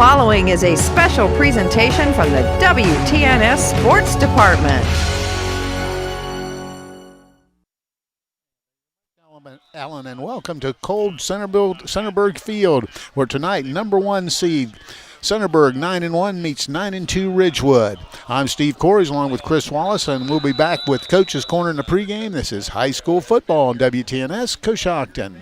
following is a special presentation from the WTNS Sports Department. Allen, and welcome to cold Centerburg Field, where tonight number 1 seed Centerburg 9-1 meets 9-2 Ridgewood. I'm Steve Corries along with Chris Wallace, and we'll be back with Coach's Corner in the pregame. This is high school football on WTNS Coshocton.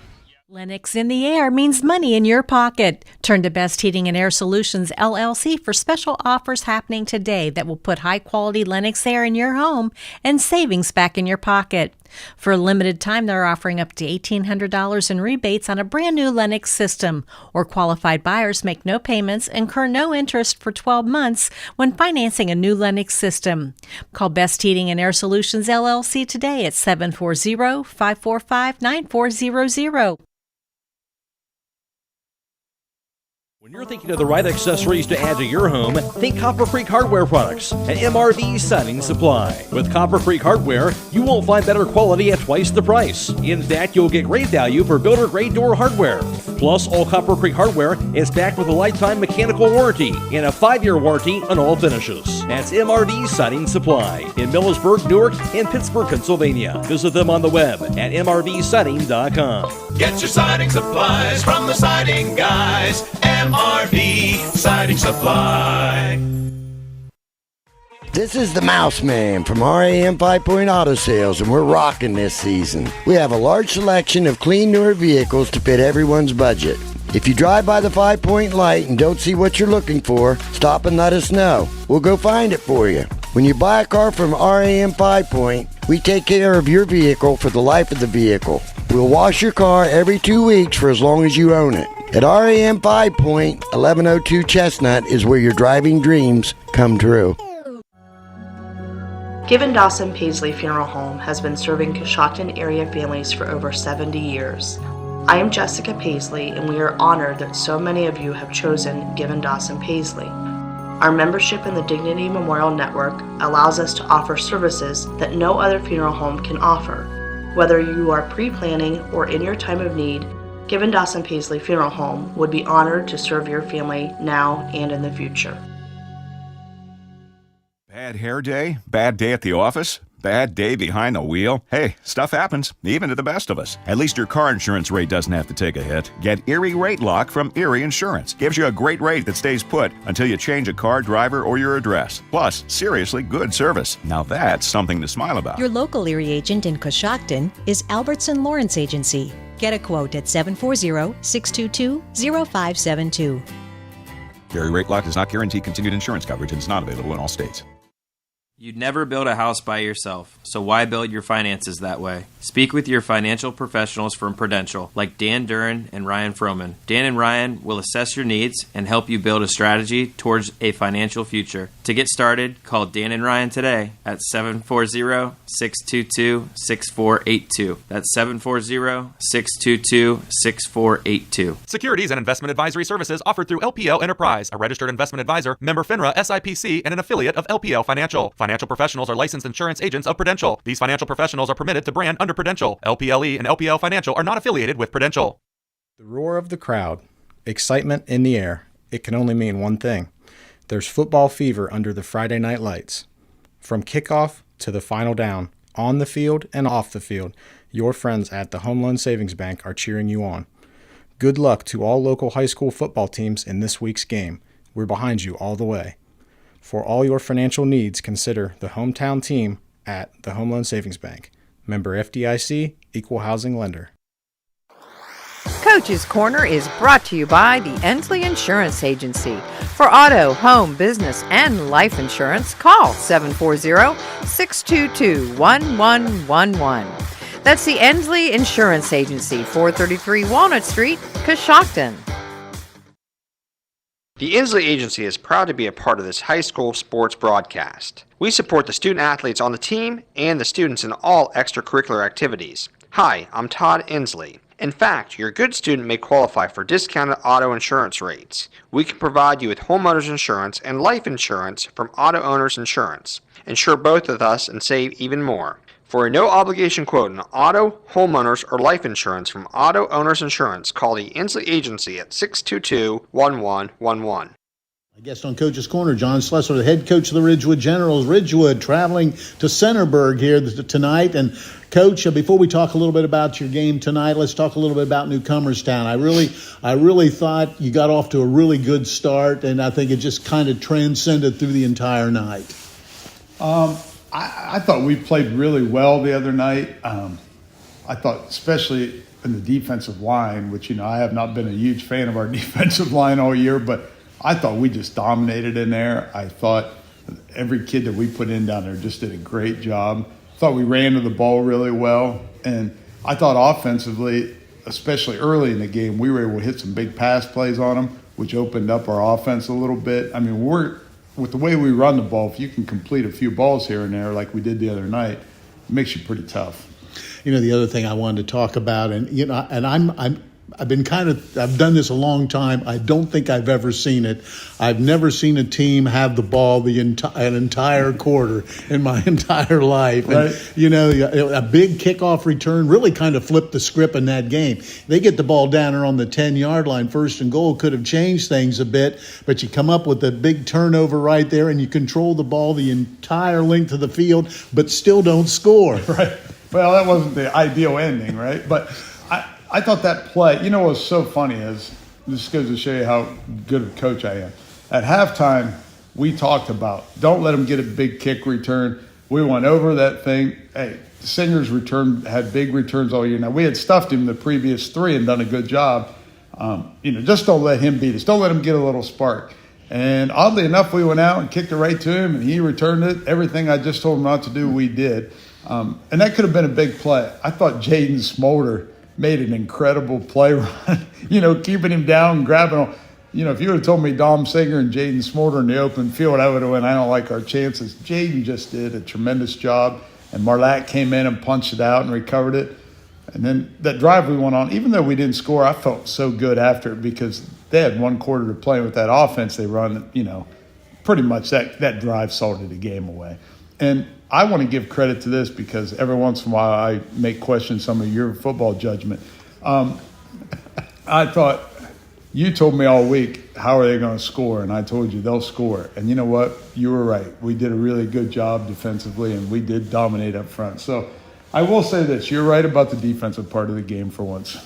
Lennox in the air means money in your pocket. Turn to Best Heating and Air Solutions, LLC for special offers happening today that will put high-quality Lennox air in your home and savings back in your pocket. For a limited time, they're offering up to $1,800 in rebates on a brand-new Lennox system, or qualified buyers make no payments, incur no interest for 12 months when financing a new Lennox system. Call Best Heating and Air Solutions, LLC today at 740-545-9400. When you're thinking of the right accessories to add to your home, think Copper Creek Hardware products and MRV Siding Supply. With Copper Creek Hardware, you won't find better quality at twice the price. In fact, you'll get great value for builder-grade door hardware. Plus, all Copper Creek Hardware is backed with a lifetime mechanical warranty and a 5-year warranty on all finishes. That's MRV Siding Supply in Millersburg, Newark, and Pittsburgh, Pennsylvania. Visit them on the web at mrvsiding.com. Get your siding supplies from the siding guys. MRV Siding Supply. This is the Mouse Man from RAM 5 Point Auto Sales, and we're rocking this season. We have a large selection of clean, newer vehicles to fit everyone's budget. If you drive by the 5 Point light and don't see what you're looking for, stop and let us know. We'll go find it for you. When you buy a car from RAM 5 Point, we take care of your vehicle for the life of the vehicle. We'll wash your car every 2 weeks for as long as you own it. At RAM 5 Point, 1102 Chestnut is where your driving dreams come true. Given Dawson Paisley Funeral Home has been serving Coshocton area families for over 70 years. I am Jessica Paisley, and we are honored that so many of you have chosen Given Dawson Paisley. Our membership in the Dignity Memorial Network allows us to offer services that no other funeral home can offer. Whether you are pre-planning or in your time of need, Given Dawson Paisley Funeral Home would be honored to serve your family now and in the future. Bad hair day? Bad day at the office? Bad day behind the wheel? Hey, stuff happens, even to the best of us. At least your car insurance rate doesn't have to take a hit. Get Erie Rate Lock from Erie Insurance. Gives you a great rate that stays put until you change a car, driver, or your address. Plus, seriously good service. Now that's something to smile about. Your local Erie agent in Coshocton is Albertson Lawrence Agency. Get a quote at 740-622-0572. Erie Rate Lock does not guarantee continued insurance coverage and is not available in all states. You'd never build a house by yourself, so why build your finances that way? Speak with your financial professionals from Prudential, like Dan Duran and Ryan Froman. Dan and Ryan will assess your needs and help you build a strategy towards a financial future. To get started, call Dan and Ryan today at 740-622-6482. That's 740-622-6482. Securities and investment advisory services offered through LPL Enterprise, a registered investment advisor, member FINRA SIPC, and an affiliate of LPL Financial. Financial professionals are licensed insurance agents of Prudential. These financial professionals are permitted to brand under Prudential. LPLE and LPL Financial are not affiliated with Prudential. The roar of the crowd, excitement in the air. It can only mean one thing. There's football fever under the Friday night lights. From kickoff to the final down, on the field and off the field, your friends at the Home Loan Savings Bank are cheering you on. Good luck to all local high school football teams in this week's game. We're behind you all the way. For all your financial needs, consider the hometown team at the Home Loan Savings Bank. Member FDIC, Equal Housing Lender. Coach's Corner is brought to you by the Ensley Insurance Agency. For auto, home, business, and life insurance, call 740-622-1111. That's the Ensley Insurance Agency, 433 Walnut Street, Coshocton. The Inslee Agency is proud to be a part of this high school sports broadcast. We support the student athletes on the team and the students in all extracurricular activities. Hi, I'm Todd Inslee. In fact, your good student may qualify for discounted auto insurance rates. We can provide you with homeowners insurance and life insurance from Auto Owners Insurance. Insure both with us and save even more. For a no-obligation quote on auto, homeowners, or life insurance from Auto Owners Insurance, call the Inslee Agency at 622-1111. Guest on Coach's Corner, John Slessor, the head coach of the Ridgewood Generals. Ridgewood traveling to Centerburg here tonight. And, Coach, before we talk a little bit about your game tonight, let's talk a little bit about Newcomerstown. I really thought you got off to a really good start, and I think it just kind of transcended through the entire night. I thought we played really well the other night. I thought especially in the defensive line, which, I have not been a huge fan of our defensive line all year, but I thought we just dominated in there. I thought every kid that we put in down there just did a great job. I thought we ran to the ball really well. And I thought offensively, especially early in the game, we were able to hit some big pass plays on them, which opened up our offense a little bit. I mean, with the way we run the ball, if you can complete a few balls here and there like we did the other night, it makes you pretty tough. The other thing I wanted to talk about, I've done this a long time. I don't think I've ever seen it. I've never seen a team have the ball an entire quarter in my entire life. Right. And, a big kickoff return really kind of flipped the script in that game. They get the ball down there on the 10-yard line, first and goal, could have changed things a bit, but you come up with a big turnover right there and you control the ball the entire length of the field, but still don't score. Right. Well, that wasn't the ideal ending, right? But I thought that play, what was so funny is, this goes to show you how good of a coach I am. At halftime, we talked about, don't let them get a big kick return. We went over that thing. Hey, Singer's return had big returns all year. Now, we had stuffed him the previous 3 and done a good job. Just don't let him beat us. Don't let him get a little spark. And oddly enough, we went out and kicked it right to him, and he returned it. Everything I just told him not to do, we did. And that could have been a big play. I thought Jaden Smolder made an incredible play run, keeping him down and grabbing him. If you would have told me Dom Singer and Jaden Smolder in the open field, I would have went, I don't like our chances. Jaden just did a tremendous job, and Marlatt came in and punched it out and recovered it. And then that drive we went on, even though we didn't score, I felt so good after it because they had 1 quarter to play with that offense they run, pretty much that drive salted the game away. And I want to give credit to this because every once in a while I may question some of your football judgment. I thought you told me all week, how are they going to score? And I told you they'll score. And you know what? You were right. We did a really good job defensively, and we did dominate up front. So I will say this. You're right about the defensive part of the game for once.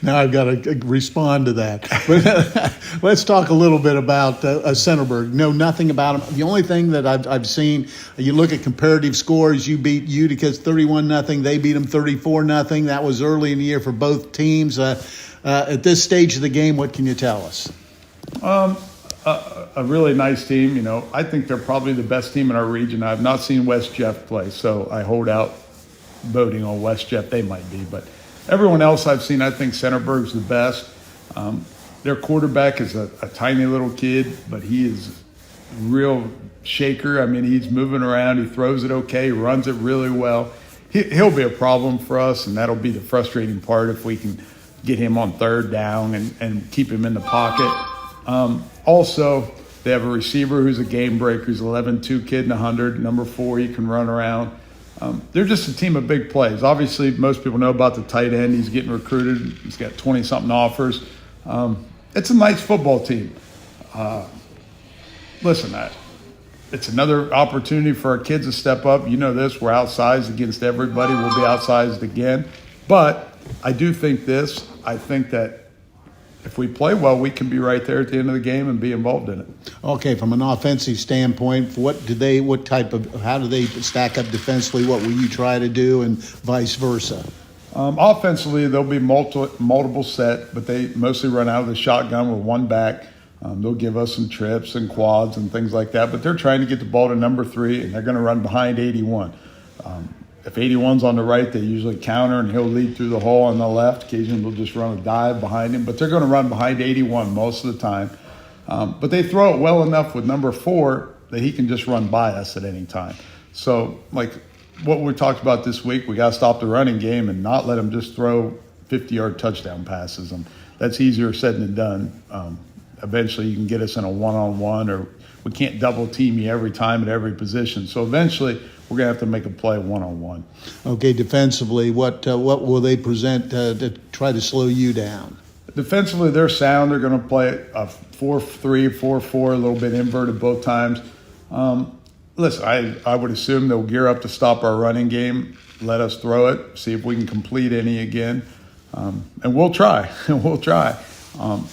Now I've got to respond to that. But let's talk a little bit about Centerburg. Know nothing about them. The only thing that I've seen, you look at comparative scores, you beat Utica's 31-0. They beat them 34-0. That was early in the year for both teams. At this stage of the game, what can you tell us? A really nice team. I think they're probably the best team in our region. I've not seen West Jeff play, so I hold out voting on West Jeff. They might be, but everyone else I've seen, I think Centerburg's the best. Their quarterback is a tiny little kid, but he is real shaker. I mean, he's moving around. He throws it okay, runs it really well. He'll be a problem for us, and that'll be the frustrating part if we can get him on 3rd down and keep him in the pocket. Also, they have a receiver who's a game breaker. He's 11'2", kid in 100, number 4. He can run around. They're just a team of big plays. Obviously, most people know about the tight end. He's getting recruited. He's got 20-something offers. It's a nice football team. Listen, it's another opportunity for our kids to step up. You know this. We're outsized against everybody. We'll be outsized again. But I do think this. I think that if we play well, we can be right there at the end of the game and be involved in it. Okay, from an offensive standpoint, how do they stack up defensively? What will you try to do, and vice versa? Offensively, there'll be multiple set, but they mostly run out of the shotgun with 1 back. They'll give us some trips and quads and things like that, but they're trying to get the ball to number 3, and they're going to run behind 81. If 81's on the right, they usually counter, and he'll lead through the hole on the left. Occasionally, they'll just run a dive behind him, but they're going to run behind 81 most of the time. But they throw it well enough with number 4 that he can just run by us at any time. So, like what we talked about this week, we got to stop the running game and not let him just throw 50-yard touchdown passes. And that's easier said than done. Eventually, you can get us in a one-on-one, or we can't double team you every time at every position. So eventually, we're going to have to make a play one-on-one. Okay, defensively, what will they present to try to slow you down? defensively, they're sound. They're going to play a 4-3, 4-4, a little bit inverted both times. Listen, I would assume they'll gear up to stop our running game, let us throw it, see if we can complete any again. And we'll try. We'll try.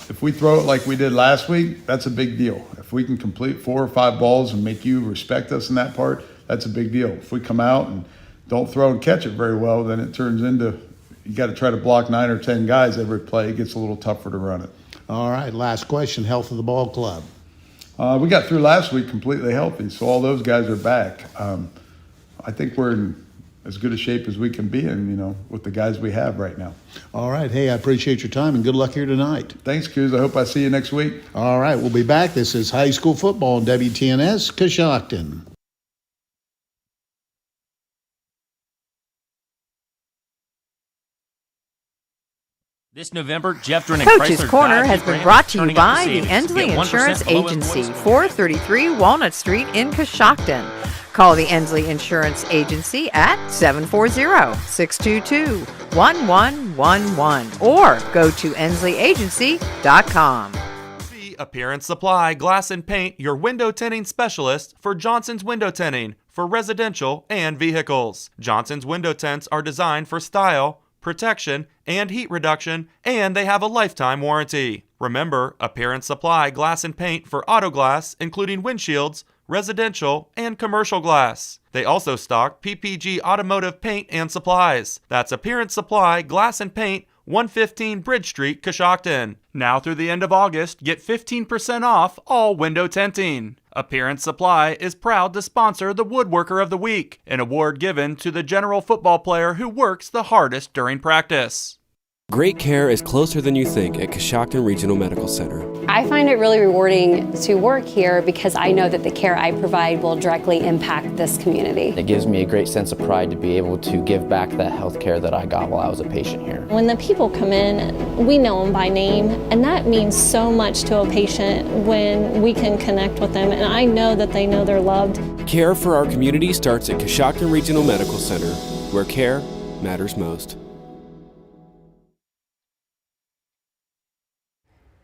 If we throw it like we did last week, that's a big deal. If we can complete 4 or 5 balls and make you respect us in that part, that's a big deal. If we come out and don't throw and catch it very well, then it turns into you got to try to block 9 or 10 guys every play. It gets a little tougher to run it. All right, last question, health of the ball club. We got through last week completely healthy, so all those guys are back. I think we're in as good a shape as we can be in, with the guys we have right now. All right. Hey, I appreciate your time and good luck here tonight. Thanks, Coos. I hope I see you next week. All right. We'll be back. This is high school football on WTNS, Coshocton. This November, Jeff Drennan Coach's Chrysler Corner Dodge has Jeep been Ram brought to you turning up the by the savings. Endsley Get 1% Insurance below Agency, invoice. 433 Walnut Street in Coshocton. Call the Endsley Insurance Agency at 740-622-1111 or go to ensley.agency.com. See Appearance Supply Glass and Paint, your window tinting specialist for Johnson's Window Tinting for residential and vehicles. Johnson's window tints are designed for style, protection, and heat reduction, and they have a lifetime warranty. Remember, Appearance Supply Glass and Paint for auto glass, including windshields, residential, and commercial glass. They also stock PPG automotive paint and supplies. That's Appearance Supply Glass and Paint, 115 Bridge Street, Coshocton. Now through the end of August, get 15% off all window tinting. Appearance Supply is proud to sponsor the Woodworker of the Week, an award given to the general football player who works the hardest during practice. Great care is closer than you think at Coshocton Regional Medical Center. I find it really rewarding to work here because I know that the care I provide will directly impact this community. It gives me a great sense of pride to be able to give back that health care that I got while I was a patient here. When the people come in, we know them by name, and that means so much to a patient when we can connect with them, and I know that they know they're loved. Care for our community starts at Coshocton Regional Medical Center, where care matters most.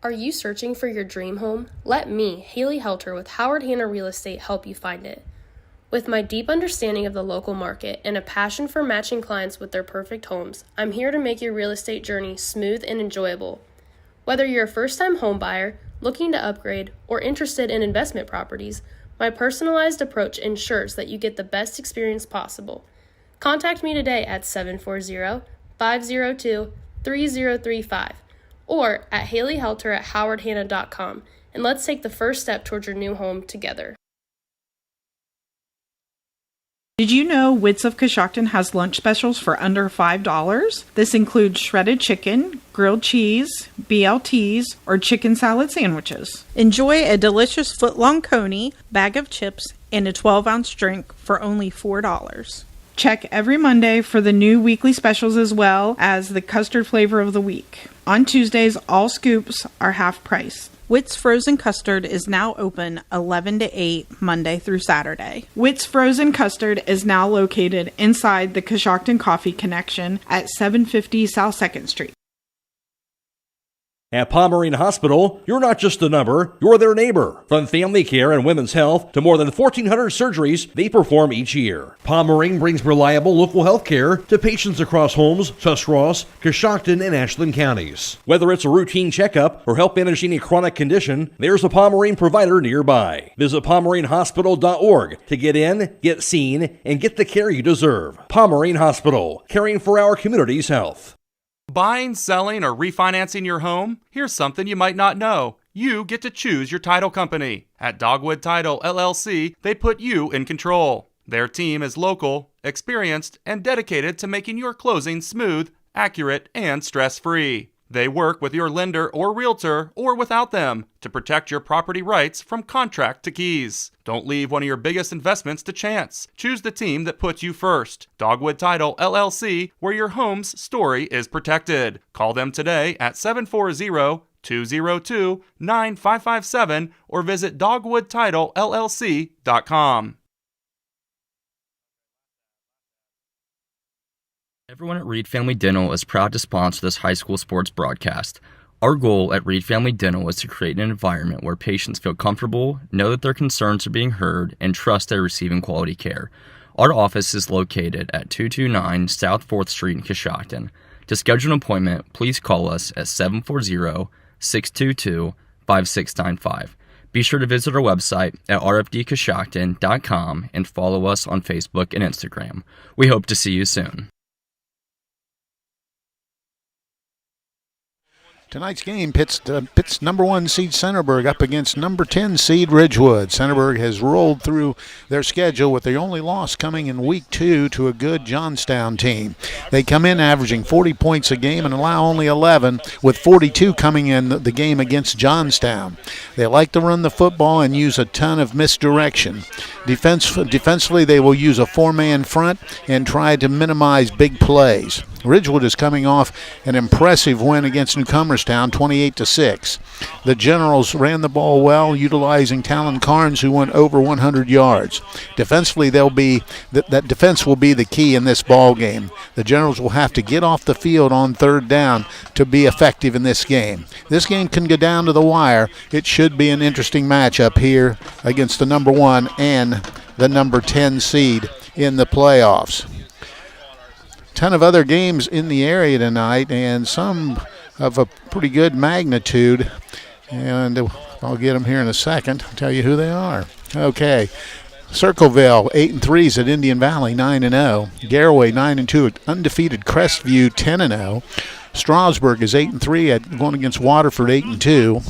Are you searching for your dream home? Let me, Haley Helter with Howard Hanna Real Estate, help you find it. With my deep understanding of the local market and a passion for matching clients with their perfect homes, I'm here to make your real estate journey smooth and enjoyable. Whether you're a first-time home buyer, looking to upgrade, or interested in investment properties, my personalized approach ensures that you get the best experience possible. Contact me today at 740-502-3035. or at haleyhelter@howardhanna.com, and let's take the first step towards your new home together. Did you know Wits of Coshocton has lunch specials for under $5? This includes shredded chicken, grilled cheese, BLTs, or chicken salad sandwiches. Enjoy a delicious foot-long coney, bag of chips, and a 12-ounce drink for only $4. Check every Monday for the new weekly specials as well as the custard flavor of the week. On Tuesdays, all scoops are half price. Witt's Frozen Custard is now open 11 to 8 Monday through Saturday. Witt's Frozen Custard is now located inside the Coshocton Coffee Connection at 750 South 2nd Street. At Pomerene Hospital, you're not just a number, you're their neighbor. From family care and women's health to more than 1,400 surgeries they perform each year. Pomerene brings reliable local health care to patients across Holmes, Tuscarawas, Coshocton, and Ashland counties. Whether it's a routine checkup or help managing a chronic condition, there's a Pomerene provider nearby. Visit PomereneHospital.org to get in, get seen, and get the care you deserve. Pomerene Hospital, caring for our community's health. Buying, selling, or refinancing your home? Here's something you might not know. You get to choose your title company. At Dogwood Title LLC, they put you in control. Their team is local, experienced, and dedicated to making your closing smooth, accurate, and stress-free. They work with your lender or realtor, or without them, to protect your property rights from contract to keys. Don't leave one of your biggest investments to chance. Choose the team that puts you first. Dogwood Title LLC, where your home's story is protected. Call them today at 740-202-9557 or visit dogwoodtitlellc.com. Everyone at Reed Family Dental is proud to sponsor this high school sports broadcast. Our goal at Reed Family Dental is to create an environment where patients feel comfortable, know that their concerns are being heard, and trust they're receiving quality care. Our office is located at 229 South 4th Street in Coshocton. To schedule an appointment, please call us at 740-622-5695. Be sure to visit our website at rfdcoshocton.com and follow us on Facebook and Instagram. We hope to see you soon. Tonight's game pits number 1 seed Centerburg up against number 10 seed Ridgewood. Centerburg has rolled through their schedule with the only loss coming in week 2 to a good Johnstown team. They come in averaging 40 points a game and allow only 11, with 42 coming in the game against Johnstown. They like to run the football and use a ton of misdirection. Defensively, they will use a 4-man front and try to minimize big plays. Ridgewood is coming off an impressive win against Newcomerstown, 28-6. The Generals ran the ball well, utilizing Talon Carnes, who went over 100 yards. Defensively, that defense will be the key in this ball game. The Generals will have to get off the field on 3rd down to be effective in this game. This game can go down to the wire. It should be an interesting matchup here against the number 1 and the number 10 seed in the playoffs. Ton of other games in the area tonight, and some of a pretty good magnitude, and I'll get them here in a second. I'll tell you who they are. Okay, Circleville 8-3 at Indian Valley 9-0. Garraway 9-2 at undefeated Crestview 10-0. Strasburg is 8-3 at going against Waterford 8-2.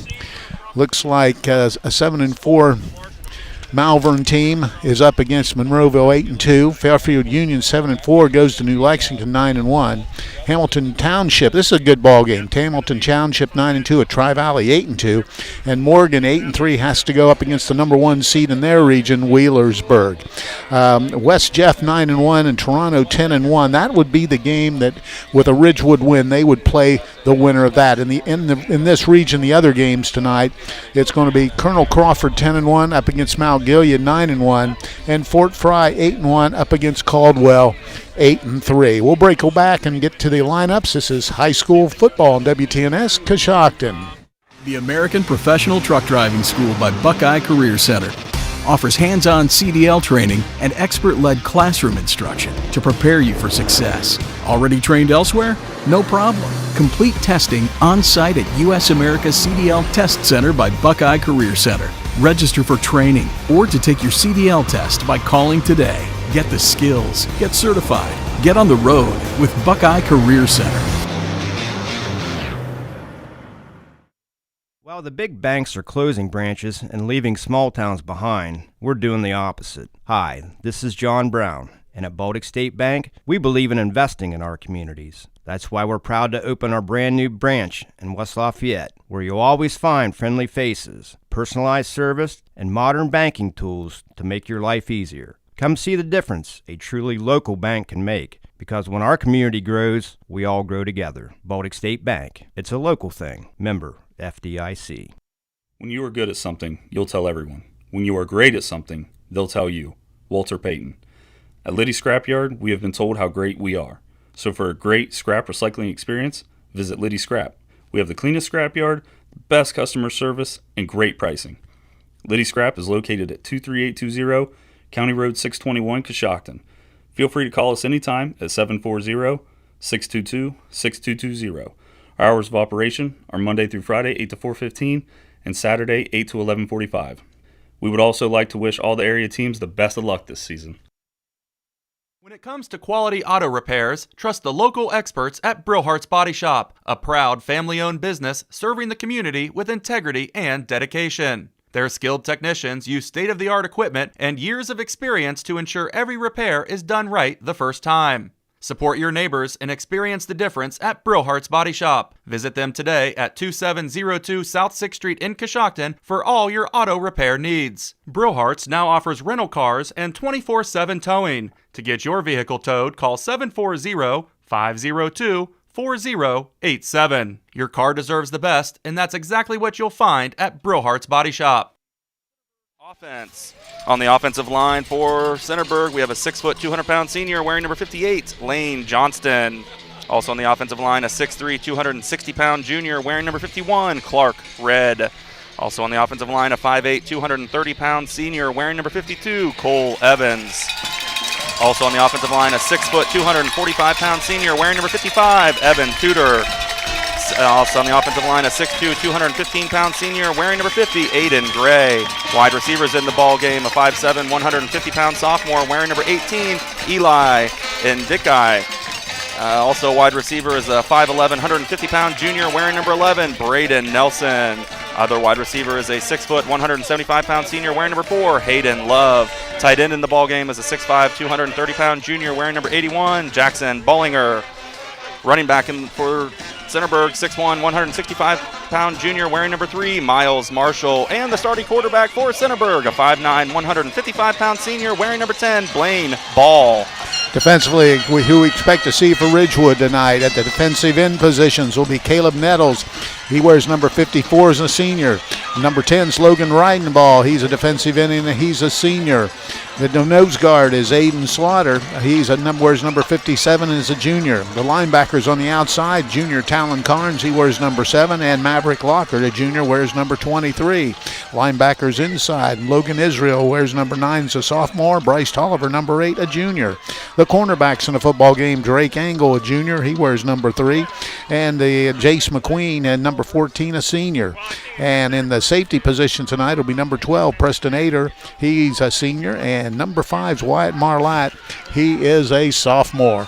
Looks like a 7-4 Malvern team is up against Monroeville 8-2. Fairfield Union 7-4 goes to New Lexington 9-1. Hamilton Township, this is a good ball game. Hamilton Township 9-2 at Tri-Valley 8-2, and Morgan 8-3 has to go up against the number 1 seed in their region, Wheelersburg. West Jeff 9-1 and Toronto 10-1. That would be the game that, with a Ridgewood win, they would play the winner of that. In this region, the other games tonight, it's going to be Colonel Crawford 10-1 up against Mount Gilead 9-1, and Fort Fry 8-1 up against Caldwell 8-3. We'll break back and get to the lineups. This is high school football on WTNS Coshocton. The American Professional Truck Driving School by Buckeye Career Center offers hands-on CDL training and expert-led classroom instruction to prepare you for success. Already trained elsewhere? No problem. Complete testing on-site at U.S. America CDL Test Center by Buckeye Career Center. Register for training or to take your CDL test by calling today. Get the skills, get certified, get on the road with Buckeye Career Center. While the big banks are closing branches and leaving small towns behind, we're doing the opposite. Hi, this is John Brown, and at Baltic State Bank, we believe in investing in our communities. That's why we're proud to open our brand new branch in West Lafayette, where you'll always find friendly faces, personalized service, and modern banking tools to make your life easier. Come see the difference a truly local bank can make, because when our community grows, we all grow together. Baltic State Bank. It's a local thing. Member FDIC. When you are good at something, you'll tell everyone. When you are great at something, they'll tell you. Walter Payton. At Liddy Scrapyard, we have been told how great we are. So for a great scrap recycling experience, visit Liddy Scrap. We have the cleanest scrapyard, the best customer service, and great pricing. Liddy Scrap is located at 23820 County Road 621, Coshocton. Feel free to call us anytime at 740-622-6220. Our hours of operation are Monday through Friday, 8 to 4:15, and Saturday, 8 to 11:45. We would also like to wish all the area teams the best of luck this season. When it comes to quality auto repairs, trust the local experts at Brillhart's Body Shop, a proud family-owned business serving the community with integrity and dedication. Their skilled technicians use state-of-the-art equipment and years of experience to ensure every repair is done right the first time. Support your neighbors and experience the difference at Brillhart's Body Shop. Visit them today at 2702 South 6th Street in Coshocton for all your auto repair needs. Brillhart's now offers rental cars and 24/7 towing. To get your vehicle towed, call 740-502-4087. Your car deserves the best, and that's exactly what you'll find at Brillhart's Body Shop. Offense. On the offensive line for Centerburg, we have a 6', 200-pound senior wearing number 58, Lane Johnston. Also on the offensive line, a 6'3", 260-pound junior wearing number 51, Clark Red. Also on the offensive line, a 5'8", 230-pound senior wearing number 52, Cole Evans. Also on the offensive line, a 6', 245-pound senior wearing number 55, Evan Tudor. Also on the offensive line, a 6'2", 215-pound senior wearing number 50, Aiden Gray. Wide receivers in the ball game, a 5'7", 150-pound sophomore wearing number 18, Eli Ndikai. Also wide receiver is a 5'11", 150-pound junior wearing number 11, Braden Nelson. Other wide receiver is a 6', 175-pound senior wearing number 4, Hayden Love. Tight end in the ball game is a 6'5", 230-pound junior wearing number 81, Jackson Bollinger. Running back for Centerburg, 6'1", 165-pound junior wearing number 3, Miles Marshall. And the starting quarterback for Centerburg, a 5'9", 155-pound senior wearing number 10, Blaine Ball. Defensively, who we expect to see for Ridgewood tonight at the defensive end positions will be Caleb Nettles. He wears number 54 as a senior. Number 10 is Logan Reidenball. He's a defensive end and he's a senior. The nose guard is Aiden Slaughter. Wears number 57 and is a junior. The linebackers on the outside, junior Talon Carnes, he wears number 7, and Maverick Locker, the junior, wears number 23. Linebackers inside, Logan Israel wears number 9 as a sophomore. Bryce Tolliver, number 8, a junior. The cornerbacks in the football game, Drake Angle, a junior, he wears number 3. And the Jace McQueen and number 14, a senior. And in the safety position tonight will be number 12, Preston Ader, he's a senior. And number 5 is Wyatt Marlatt, he is a sophomore.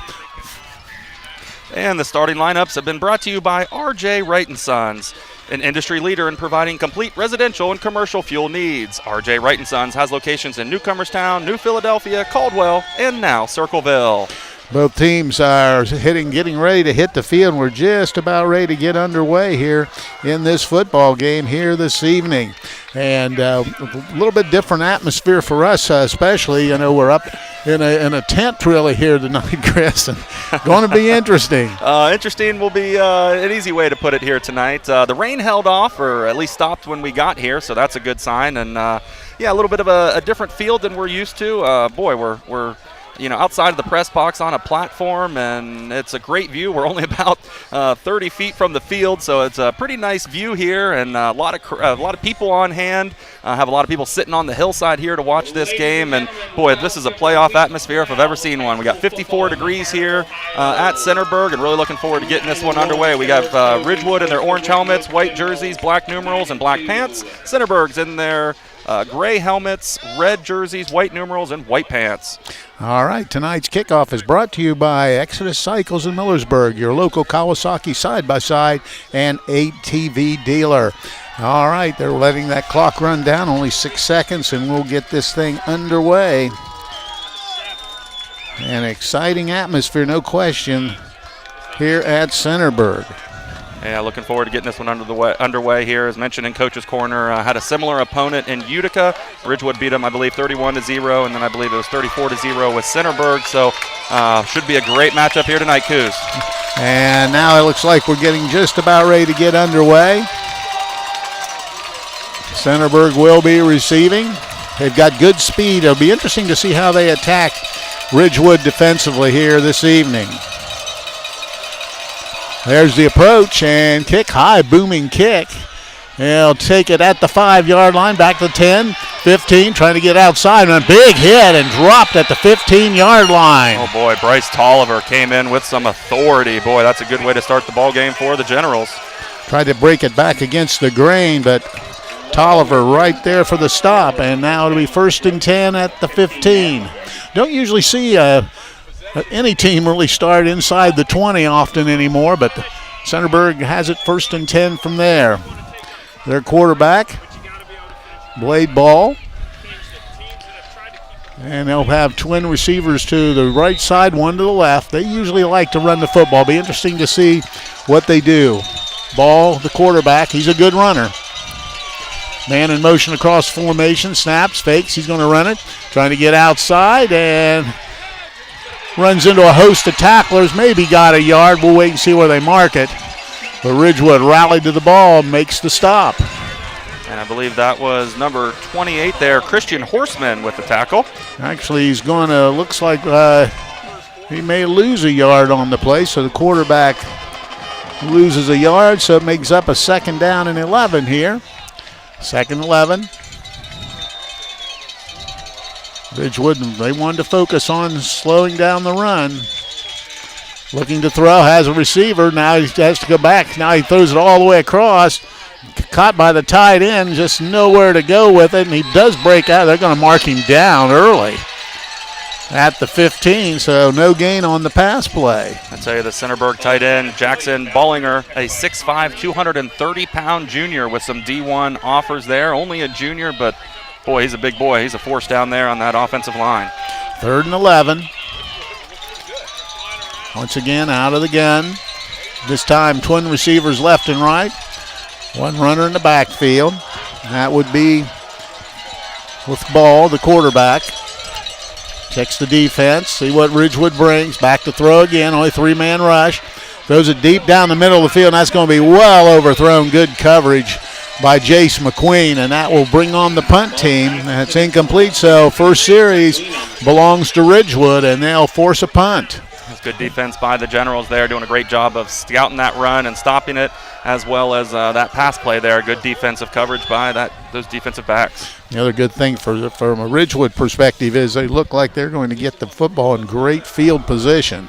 And the starting lineups have been brought to you by R.J. Wright & Sons, an industry leader in providing complete residential and commercial fuel needs. R.J. Wright & Sons has locations in Newcomerstown, New Philadelphia, Caldwell, and now Circleville. Both teams are getting ready to hit the field. We're just about ready to get underway here in this football game here this evening. And a little bit different atmosphere for us, especially. We're up in a tent really here tonight, Chris, and going to be interesting. Interesting will be an easy way to put it here tonight. The rain held off, or at least stopped when we got here, so that's a good sign. And a little bit of a different field than we're used to. We're outside of the press box on a platform, and it's a great view. We're only about 30 feet from the field, so it's a pretty nice view here, and a lot of people on hand. Have a lot of people sitting on the hillside here to watch this game, and boy, this is a playoff atmosphere if I've ever seen one. We got 54 degrees here at Centerburg, and really looking forward to getting this one underway. We got Ridgewood in their orange helmets, white jerseys, black numerals, and black pants. Centerburg's in their gray helmets, red jerseys, white numerals, and white pants. All right, tonight's kickoff is brought to you by Exodus Cycles in Millersburg, your local Kawasaki side-by-side and ATV dealer. All right, they're letting that clock run down, only 6 seconds, and we'll get this thing underway. An exciting atmosphere, no question, here at Centerburg. Yeah, looking forward to getting this one underway here. As mentioned in Coach's Corner, had a similar opponent in Utica. Ridgewood beat them, I believe, 31-0, and then I believe it was 34-0 with Centerburg. So should be a great matchup here tonight, Coos. And now it looks like we're getting just about ready to get underway. Centerburg will be receiving. They've got good speed. It'll be interesting to see how they attack Ridgewood defensively here this evening. There's the approach and kick, high booming kick. They'll take it at the 5-yard line, back to 10, 15, trying to get outside, and a big hit and dropped at the 15-yard line. Oh boy, Bryce Tolliver came in with some authority. Boy, that's a good way to start the ball game for the Generals. Tried to break it back against the grain, but Tolliver right there for the stop, and now it'll be 1st and 10 at the 15. Don't usually see any team really start inside the 20 often anymore, but Centerburg has it 1st and 10 from there. Their quarterback, Blade Ball. And they'll have twin receivers to the right side, one to the left. They usually like to run the football. Be interesting to see what they do. Ball, the quarterback, he's a good runner. Man in motion across formation, snaps, fakes, he's going to run it. Trying to get outside and runs into a host of tacklers, maybe got a yard. We'll wait and see where they mark it. But Ridgewood rallied to the ball, makes the stop. And I believe that was number 28 there, Christian Horseman with the tackle. Actually, he's going to, looks like He may lose a yard on the play, so the quarterback loses a yard, so it makes up a 2nd down and 11 here. 2nd 11. Ridgewood, they wanted to focus on slowing down the run. Looking to throw, has a receiver. Now he has to go back. Now he throws it all the way across. Caught by the tight end, just nowhere to go with it, and he does break out. They're going to mark him down early at the 15, so no gain on the pass play. I tell you, the Centerburg tight end, Jackson Bollinger, a 6'5", 230-pound junior with some D1 offers there. Only a junior, but boy, he's a big boy. He's a force down there on that offensive line. 3rd and 11. Once again, out of the gun. This time, twin receivers left and right. One runner in the backfield. That would be with Ball, the quarterback. Checks the defense, see what Ridgewood brings. Back to throw again, only 3-man rush. Throws it deep down the middle of the field, and that's going to be well overthrown. Good coverage by Jace McQueen, and that will bring on the punt team. It's incomplete, so first series belongs to Ridgewood, and they'll force a punt. That's good defense by the Generals there, doing a great job of scouting that run and stopping it, as well as that pass play there. Good defensive coverage by those defensive backs. The other good thing from a Ridgewood perspective is they look like they're going to get the football in great field position.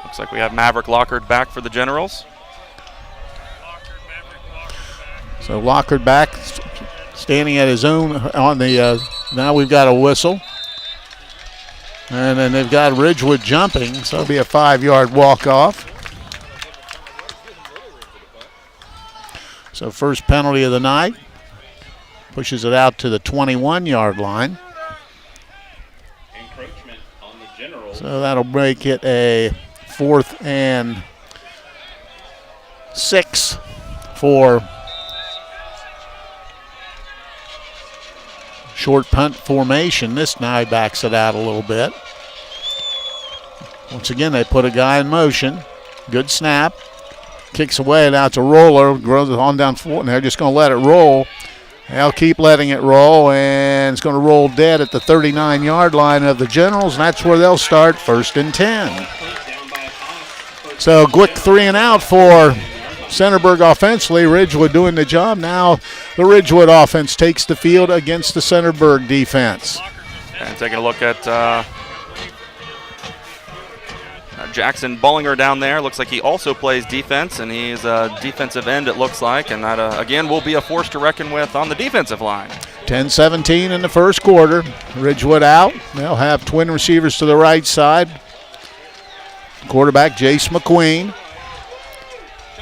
Looks like we have Maverick Lockard back for the Generals. So Lockard back, standing at his own on the, now we've got a whistle. And then they've got Ridgewood jumping, so it'll be a 5-yard walk-off. So first penalty of the night. Pushes it out to the 21-yard line. Encroachment on the Generals. So that'll make it a 4th and 6 for short punt formation. This now backs it out a little bit. Once again, they put a guy in motion. Good snap. Kicks away, now it's a roller. Grows it on down 4, and they're just going to let it roll. They'll keep letting it roll, and it's going to roll dead at the 39-yard line of the Generals, and that's where they'll start 1st and 10. So quick 3 and out for Centerburg offensively. Ridgewood doing the job. Now the Ridgewood offense takes the field against the Centerburg defense. And taking a look at Jackson Bollinger down there. Looks like he also plays defense, and he's a defensive end, it looks like. And that, again, will be a force to reckon with on the defensive line. 10-17 in the first quarter. Ridgewood out. They'll have twin receivers to the right side. Quarterback Jace McQueen.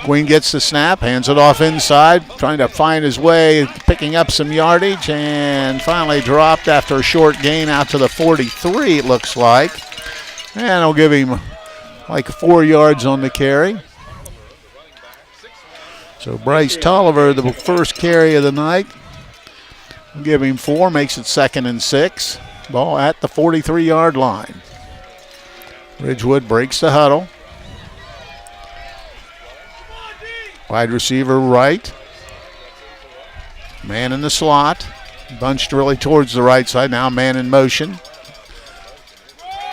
Queen gets the snap, hands it off inside, trying to find his way, picking up some yardage, and finally dropped after a short gain out to the 43, it looks like. And I'll give him like 4 yards on the carry. So Bryce Tolliver, the first carry of the night, will give him 4, makes it 2nd and 6. Ball at the 43-yard line. Ridgewood breaks the huddle. Wide receiver right. Man in the slot. Bunched really towards the right side. Now man in motion.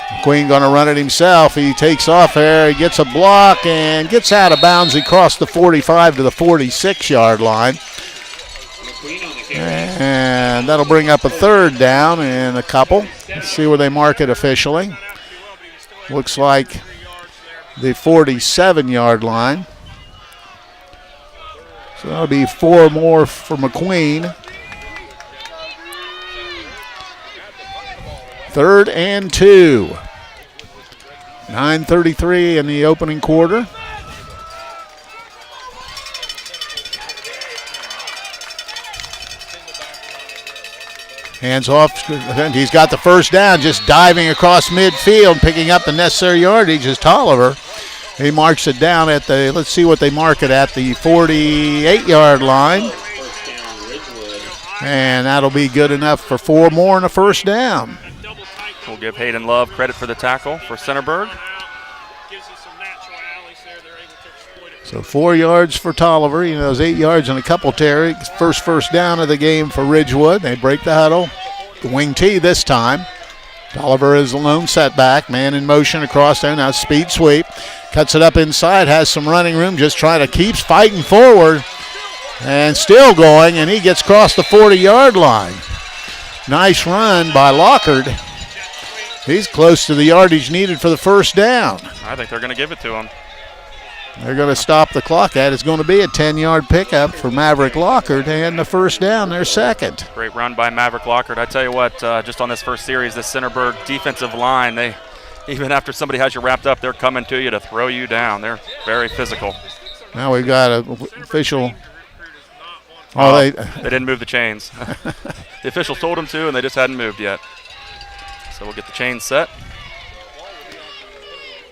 McQueen going to run it himself. He takes off there. He gets a block and gets out of bounds. He crossed the 45 to the 46-yard line. And that'll bring up a 3rd down and a couple. Let's see where they mark it officially. Looks like the 47-yard line. So that'll be 4 more for McQueen. 3rd and 2. 9:33 in the opening quarter. Hands off. He's got the first down, just diving across midfield, picking up the necessary yardage is Tolliver. He marks it down at the, let's see what they mark it at, the 48-yard line. And that'll be good enough for 4 more and a first down. We'll give Hayden Love credit for the tackle for Centerburg. So 4 yards for Tolliver. You know, those 8 yards and a couple carries. First down of the game for Ridgewood. They break the huddle. The wing tee this time. Tolliver is the lone setback. Man in motion across there. Now speed sweep. Cuts it up inside. Has some running room. Just trying to keep fighting forward. And still going. And he gets across the 40-yard line. Nice run by Lockard. He's close to the yardage needed for the first down. I think they're going to give it to him. They're going to stop the clock. That is going to be a 10-yard pickup for Maverick Lockard, and the first down, their second. Great run by Maverick Lockard. I tell you what, just on this first series, this Centerburg defensive line, they even after somebody has you wrapped up, they're coming to you to throw you down. They're very physical. Now we've got an official. They didn't move the chains. The officials told them to, and they just hadn't moved yet. So we'll get the chains set.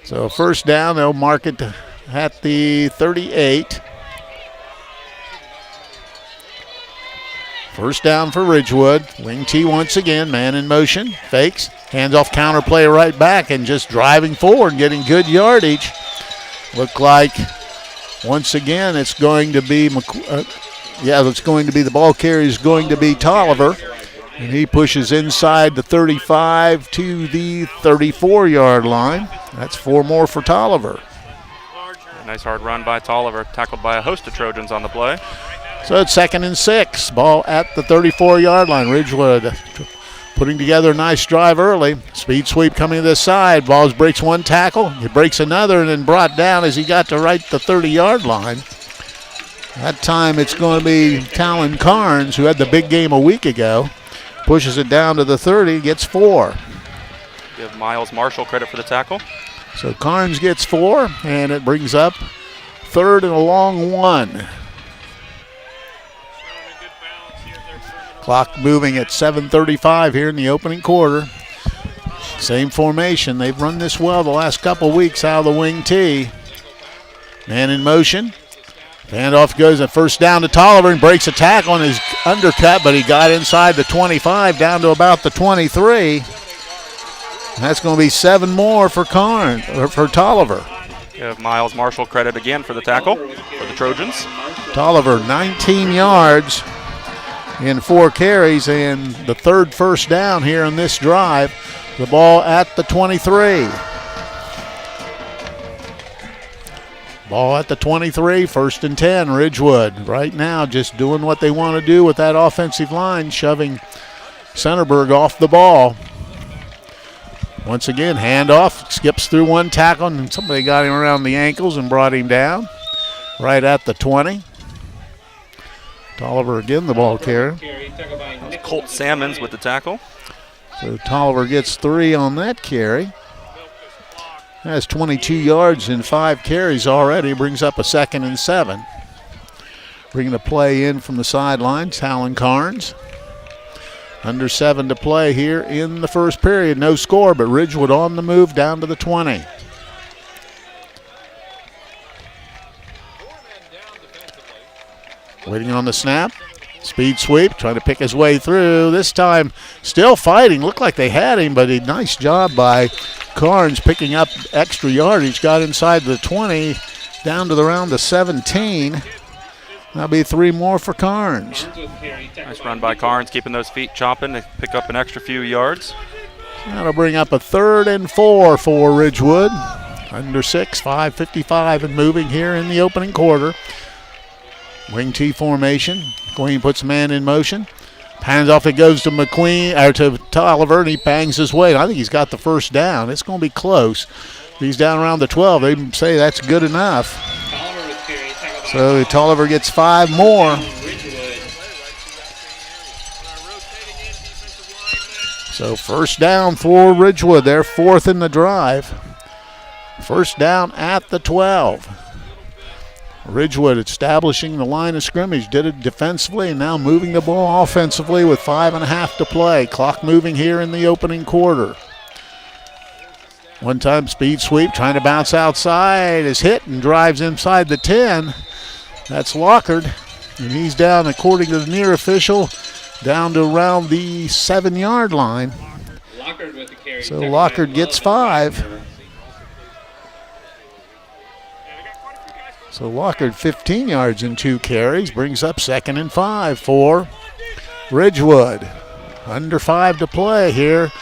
So first down, they'll mark it at the 38. First down for Ridgewood. Wing T once again, man in motion, fakes, hands off counter play right back, and just driving forward, getting good yardage. Look like once again it's going to be the ball carrier is going to be Tolliver, and he pushes inside the 35 to the 34-yard line. That's 4 more for Tolliver. Nice hard run by Tolliver, tackled by a host of Trojans on the play. So it's 2nd and 6. Ball at the 34-yard line. Ridgewood putting together a nice drive early. Speed sweep coming to this side. Balls breaks one tackle. He breaks another and then brought down as he got to right the 30-yard line. That time it's going to be Talon Carnes, who had the big game a week ago. Pushes it down to the 30, gets 4. Give Miles Marshall credit for the tackle. So Carnes gets 4, and it brings up 3rd and a long 1. Clock moving at 7:35 here in the opening quarter. Same formation. They've run this well the last couple weeks out of the wing T. Man in motion. Handoff goes at first down to Tolliver and breaks a tackle on his undercut, but he got inside the 25 down to about the 23. That's going to be 7 more for Tolliver. Give Miles Marshall credit again for the tackle for the Trojans. Tolliver 19 yards in 4 carries and the 3rd first down here on this drive. The ball at the 23. Ball at the 23, 1st and 10, Ridgewood. Right now just doing what they want to do with that offensive line, shoving Centerburg off the ball. Once again, handoff, skips through one tackle, and somebody got him around the ankles and brought him down. Right at the 20. Tolliver again, the ball carrier. Colt Salmons with the tackle. So Tolliver gets 3 on that carry. Has 22 yards in 5 carries already. Brings up a 2nd and 7. Bringing the play in from the sideline, Talon Carnes. Under 7 to play here in the first period. No score, but Ridgewood on the move down to the 20. Waiting on the snap. Speed sweep, trying to pick his way through. This time still fighting. Looked like they had him, but a nice job by Carnes picking up extra yardage. Got inside the 20, down to around the 17. That'll be 3 more for Carnes. Nice run by Carnes, keeping those feet chopping to pick up an extra few yards. That'll bring up a 3rd and 4 for Ridgewood. Under 6, 5:55 and moving here in the opening quarter. Wing T formation. McQueen puts man in motion. Hands off, it goes to to Tolliver, and he bangs his way. I think he's got the first down. It's going to be close. He's down around the 12. They say that's good enough. So Tolliver gets 5 more. So first down for Ridgewood. They're 4th in the drive. First down at the 12. Ridgewood establishing the line of scrimmage, did it defensively and now moving the ball offensively with 5.5 to play. Clock moving here in the opening quarter. One time speed sweep, trying to bounce outside, is hit and drives inside the 10. That's Lockard, and he's down, according to the near official, down to around the 7-yard line. So Lockard gets 5. So Lockard 15 yards in 2 carries, brings up 2nd and 5 for Ridgewood. Under 5 to play here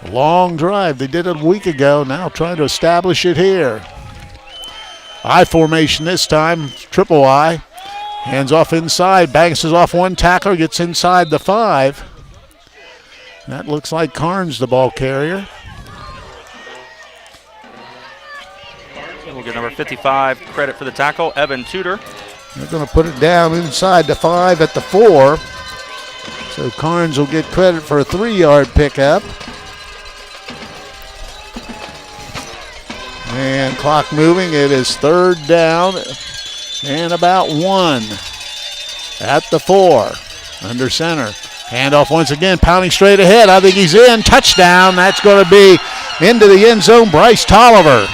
Long drive. They did it a week ago. Now trying to establish it here. I formation this time. Triple I. Hands off inside. Bounces off one tackler. Gets inside the 5. That looks like Carnes, the ball carrier. We'll get number 55 credit for the tackle, Evan Tudor. They're going to put it down inside the 5 at the 4. So Carnes will get credit for a 3-yard pickup. And clock moving. It is 3rd down and about 1 at the 4. Under center. Handoff once again, pounding straight ahead. I think he's in. Touchdown. That's going to be into the end zone. Bryce Tolliver.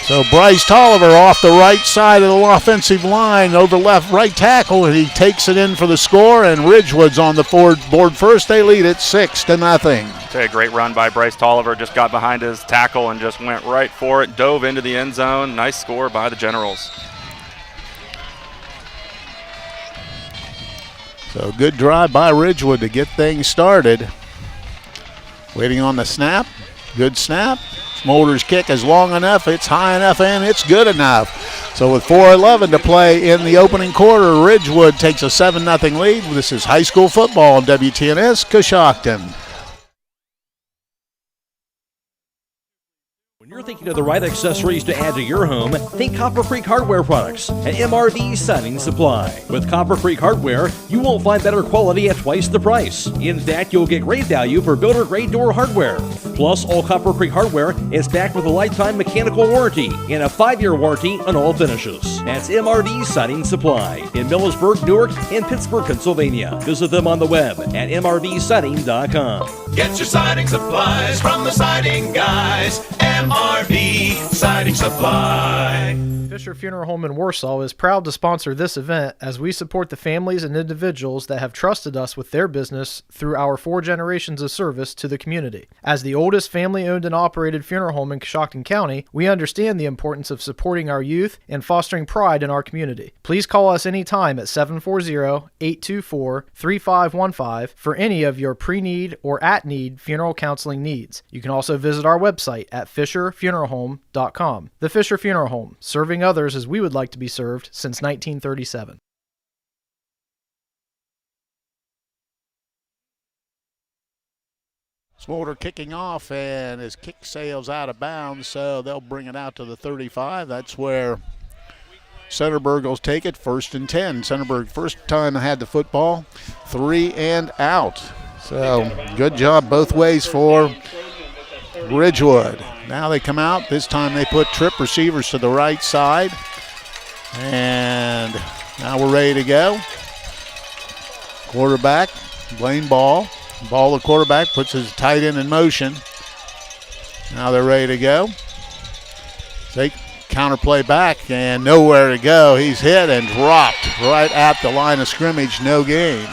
So Bryce Tolliver off the right side of the offensive line over right tackle, and he takes it in for the score, and Ridgewood's on the board first. They lead it 6-0. A great run by Bryce Tolliver. Just got behind his tackle and just went right for it. Dove into the end zone. Nice score by the Generals. So good drive by Ridgewood to get things started. Waiting on the snap. Good snap. Smolder's kick is long enough, it's high enough, and it's good enough. So with 4:11 to play in the opening quarter, Ridgewood takes a 7-0 lead. This is high school football on WTNS Coshocton. When you're thinking of the right accessories to add to your home, think Copper Creek Hardware Products and MRV Siding Supply. With Copper Creek Hardware, you won't find better quality at twice the price. In fact, you'll get great value for builder-grade door hardware. Plus, all Copper Creek Hardware is backed with a lifetime mechanical warranty and a 5-year warranty on all finishes. That's MRV Siding Supply in Millersburg, Newark, and Pittsburgh, Pennsylvania. Visit them on the web at mrvsiding.com. Get your siding supplies from the siding guys. MRV Siding Supply. Fisher Funeral Home in Warsaw is proud to sponsor this event as we support the families and individuals that have trusted us with their business through our 4 generations of service to the community. As the oldest family-owned and operated funeral home in Coshocton County, we understand the importance of supporting our youth and fostering pride in our community. Please call us anytime at 740-824-3515 for any of your pre-need or at-need funeral counseling needs. You can also visit our website at fisherfuneralhome.com. The Fisher Funeral Home, serving others as we would like to be served since 1937. Smolder kicking off, and his kick sails out of bounds, so they'll bring it out to the 35. That's where Centerburg will take it, 1st and 10. Centerburg first time had the football, 3 and out. So good job both ways for Ridgewood. Now they come out. This time they put trip receivers to the right side. And now we're ready to go. Quarterback, Blaine Ball. Ball the quarterback, puts his tight end in motion. Now they're ready to go. They counterplay back and nowhere to go. He's hit and dropped right at the line of scrimmage. No gain.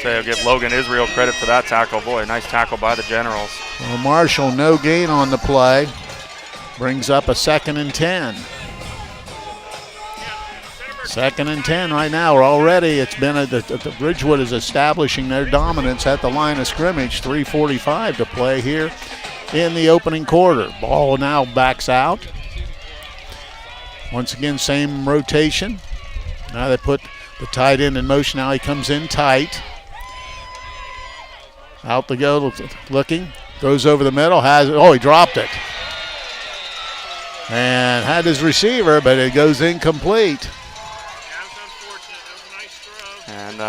So I'll give Logan Israel credit for that tackle. Boy, nice tackle by the Generals. Well, Marshall, no gain on the play. Brings up a 2nd and 10. 2nd and 10 right now. We're already, it's been Ridgewood is establishing their dominance at the line of scrimmage. 3:45 to play here in the opening quarter. Ball now backs out. Once again, same rotation. Now they put the tight end in motion. Now he comes in tight. Out to go, looking. Throws over the middle. He dropped it. And had his receiver, but it goes incomplete. And,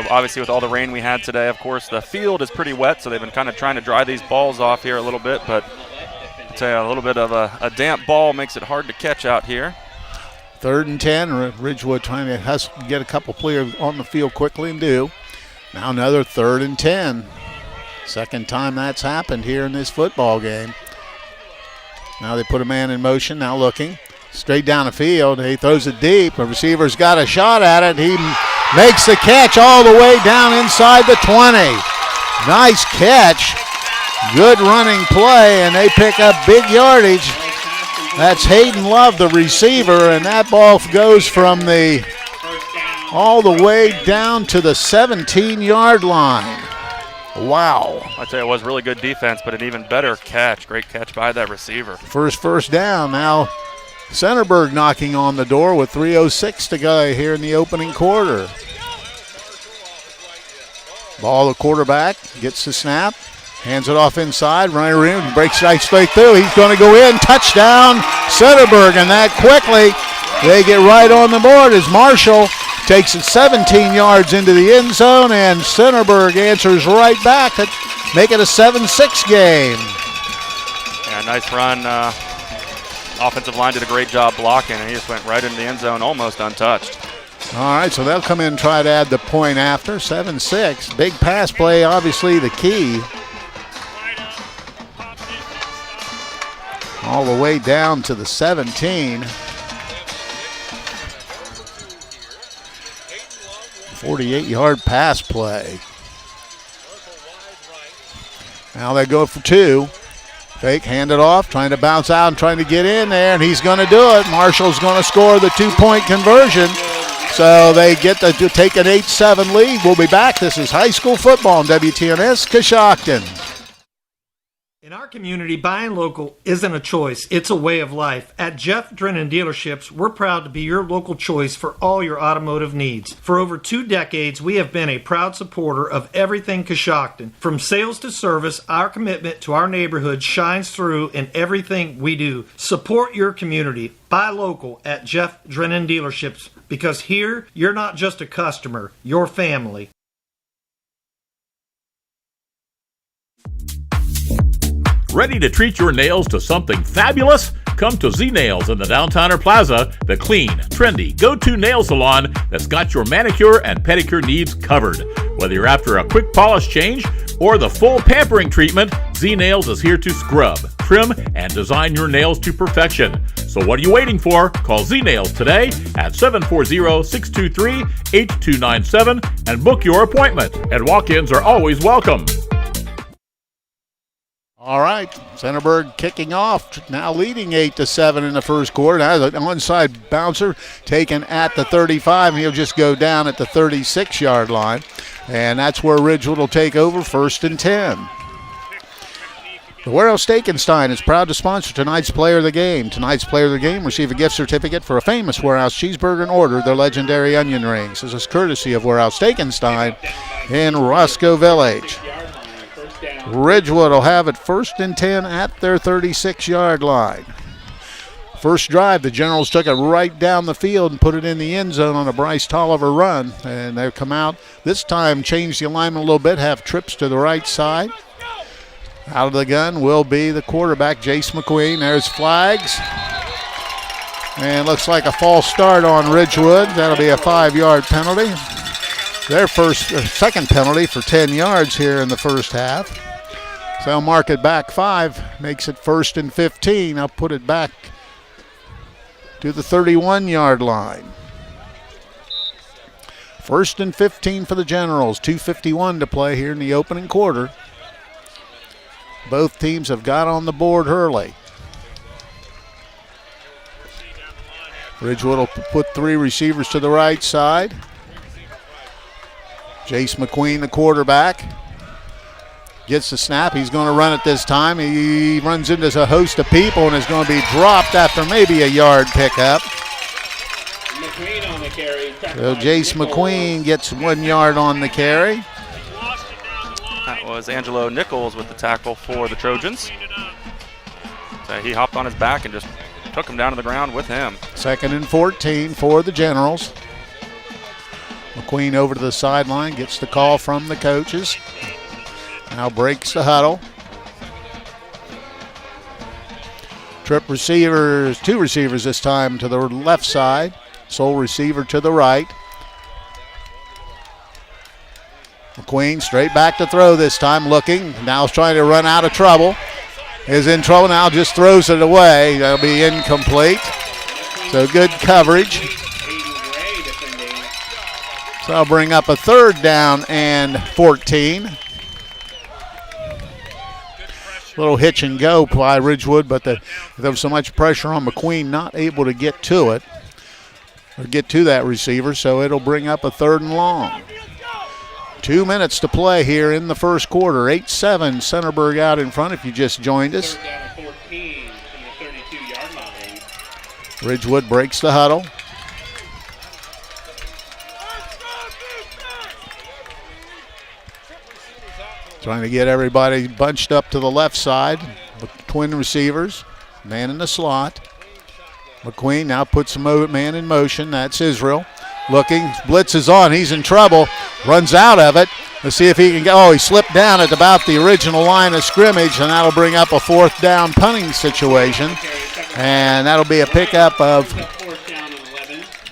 obviously with all the rain we had today, of course, the field is pretty wet, so they've been kind of trying to dry these balls off here a little bit. But I'll tell you, a little bit of a damp ball makes it hard to catch out here. 3rd and 10. Ridgewood trying to get a couple players on the field quickly and do. Now another 3rd and 10. Second time that's happened here in this football game. Now they put a man in motion, now looking. Straight down the field. He throws it deep. The receiver's got a shot at it. He makes the catch all the way down inside the 20. Nice catch. Good running play, and they pick up big yardage. That's Hayden Love, the receiver, and that ball goes from all the way down to the 17-yard line. Wow. I tell you, it was really good defense, but an even better catch. Great catch by that receiver. First down. Now Centerburg knocking on the door with 3:06 to go here in the opening quarter. Ball, the quarterback gets the snap, hands it off inside, running around, breaks right straight through. He's going to go in. Touchdown, Centerburg, and that quickly they get right on the board as Marshall takes it 17 yards into the end zone, and Centerburg answers right back to make it a 7-6 game. Yeah, nice run. Offensive line did a great job blocking, and he just went right into the end zone almost untouched. All right, so they'll come in and try to add the point after. 7-6. Big pass play, obviously the key. All the way down to the 17. 48-yard pass play. Now they go for two. Fake, hand it off, trying to bounce out and trying to get in there, and he's going to do it. Marshall's going to score the 2-point conversion. So they get to take an 8-7 lead. We'll be back. This is high school football on WTNS Coshocton. In our community, buying local isn't a choice, it's a way of life. At Jeff Drennan Dealerships, we're proud to be your local choice for all your automotive needs. For over 2 decades, we have been a proud supporter of everything Coshocton. From sales to service, our commitment to our neighborhood shines through in everything we do. Support your community. Buy local at Jeff Drennan Dealerships, because here, you're not just a customer, you're family. Ready to treat your nails to something fabulous? Come to Z Nails in the Downtowner Plaza, the clean, trendy, go-to nail salon that's got your manicure and pedicure needs covered. Whether you're after a quick polish change or the full pampering treatment, Z Nails is here to scrub, trim, and design your nails to perfection. So what are you waiting for? Call Z Nails today at 740-623-8297 and book your appointment. And walk-ins are always welcome. All right, Centerburg kicking off, now leading 8-7 in the first quarter. Now an onside bouncer taken at the 35, and he'll just go down at the 36-yard line. And that's where Ridgewood will take over, 1st and 10. The Warehouse Steakenstein is proud to sponsor tonight's Player of the Game. Tonight's Player of the Game receive a gift certificate for a famous Warehouse cheeseburger and order their legendary onion rings. This is courtesy of Warehouse Steakenstein in Roscoe Village. Ridgewood will have it 1st and 10 at their 36-yard line. First drive, the Generals took it right down the field and put it in the end zone on a Bryce Tolliver run. And they'll come out, this time change the alignment a little bit, have trips to the right side. Out of the gun will be the quarterback, Jace McQueen. There's flags. And looks like a false start on Ridgewood. That'll be a 5-yard penalty. Their second penalty for 10 yards here in the first half. So they'll mark it back 5, makes it 1st and 15. I'll put it back to the 31-yard line. 1st and 15 for the Generals, 2:51 to play here in the opening quarter. Both teams have got on the board early. Ridgewood will put 3 receivers to the right side. Jace McQueen, the quarterback, gets the snap. He's going to run it this time. He runs into a host of people and is going to be dropped after maybe a yard pickup. McQueen on the carry. So Jace McQueen gets 1 yard on the carry. That was Angelo Nichols with the tackle for the Trojans. So he hopped on his back and just took him down to the ground with him. 2nd and 14 for the Generals. McQueen over to the sideline, gets the call from the coaches. Now breaks the huddle. Trip receivers, 2 receivers this time to the left side. Sole receiver to the right. McQueen straight back to throw this time, looking. Now is trying to run out of trouble. Is in trouble now, just throws it away. That'll be incomplete. So good coverage. So I'll bring up a 3rd down and 14. Little hitch and go by Ridgewood, but there was so much pressure on McQueen, not able to get to it or get to that receiver, so it'll bring up a 3rd and long. 2 minutes to play here in the first quarter. 8-7, Centerburg out in front if you just joined us. Ridgewood breaks the huddle. Trying to get everybody bunched up to the left side with twin receivers. Man in the slot. McQueen now puts a man in motion. That's Israel. Looking, blitz is on. He's in trouble. Runs out of it. Let's see if he can get. Oh, he slipped down at about the original line of scrimmage, and that'll bring up a 4th down punting situation. And that'll be a pickup of.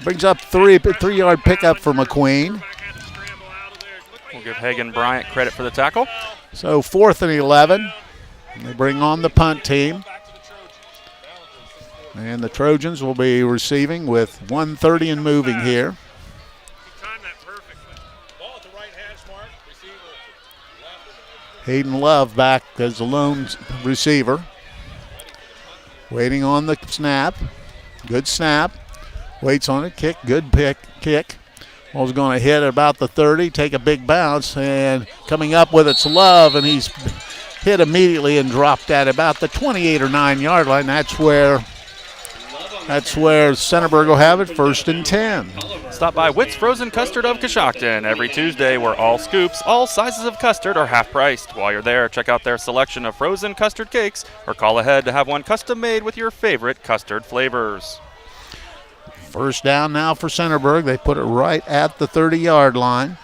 Brings up 3-yard pickup for McQueen. We'll give Hagan Bryant credit for the tackle. So 4th and 11. They bring on the punt team. And the Trojans will be receiving with 1:30 and moving here. Hayden Love back as the lone receiver. Waiting on the snap. Good snap. Waits on it. Kick. Good kick. Ball's going to hit at about the 30. Take a big bounce. And coming up with it's Love. And he's hit immediately and dropped at about the 28 or 9 yard line. That's where Centerburg will have it, 1st and 10. Stop by Witt's Frozen Custard of Coshocton every Tuesday, where all scoops, all sizes of custard are half priced. While you're there, check out their selection of frozen custard cakes or call ahead to have one custom made with your favorite custard flavors. 1st down now for Centerburg. They put it right at the 30-yard line.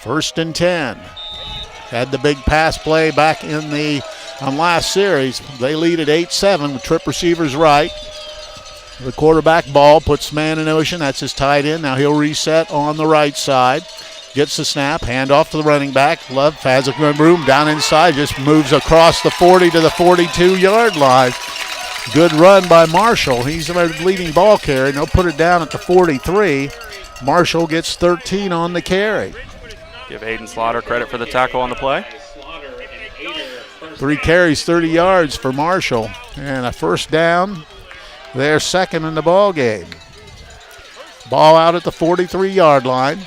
1st and 10. Had the big pass play back in the last series. They lead at 8-7 with trip receivers right. The quarterback ball puts man in motion. That's his tight end. Now he'll reset on the right side. Gets the snap. Hand off to the running back. Love has a room down inside. Just moves across the 40 to the 42-yard line. Good run by Marshall. He's the leading ball carrier. They'll put it down at the 43. Marshall gets 13 on the carry. Give Aiden Slaughter credit for the tackle on the play. 3 carries, 30 yards for Marshall. And a 1st down. They're 2nd in the ball game. Ball out at the 43-yard line.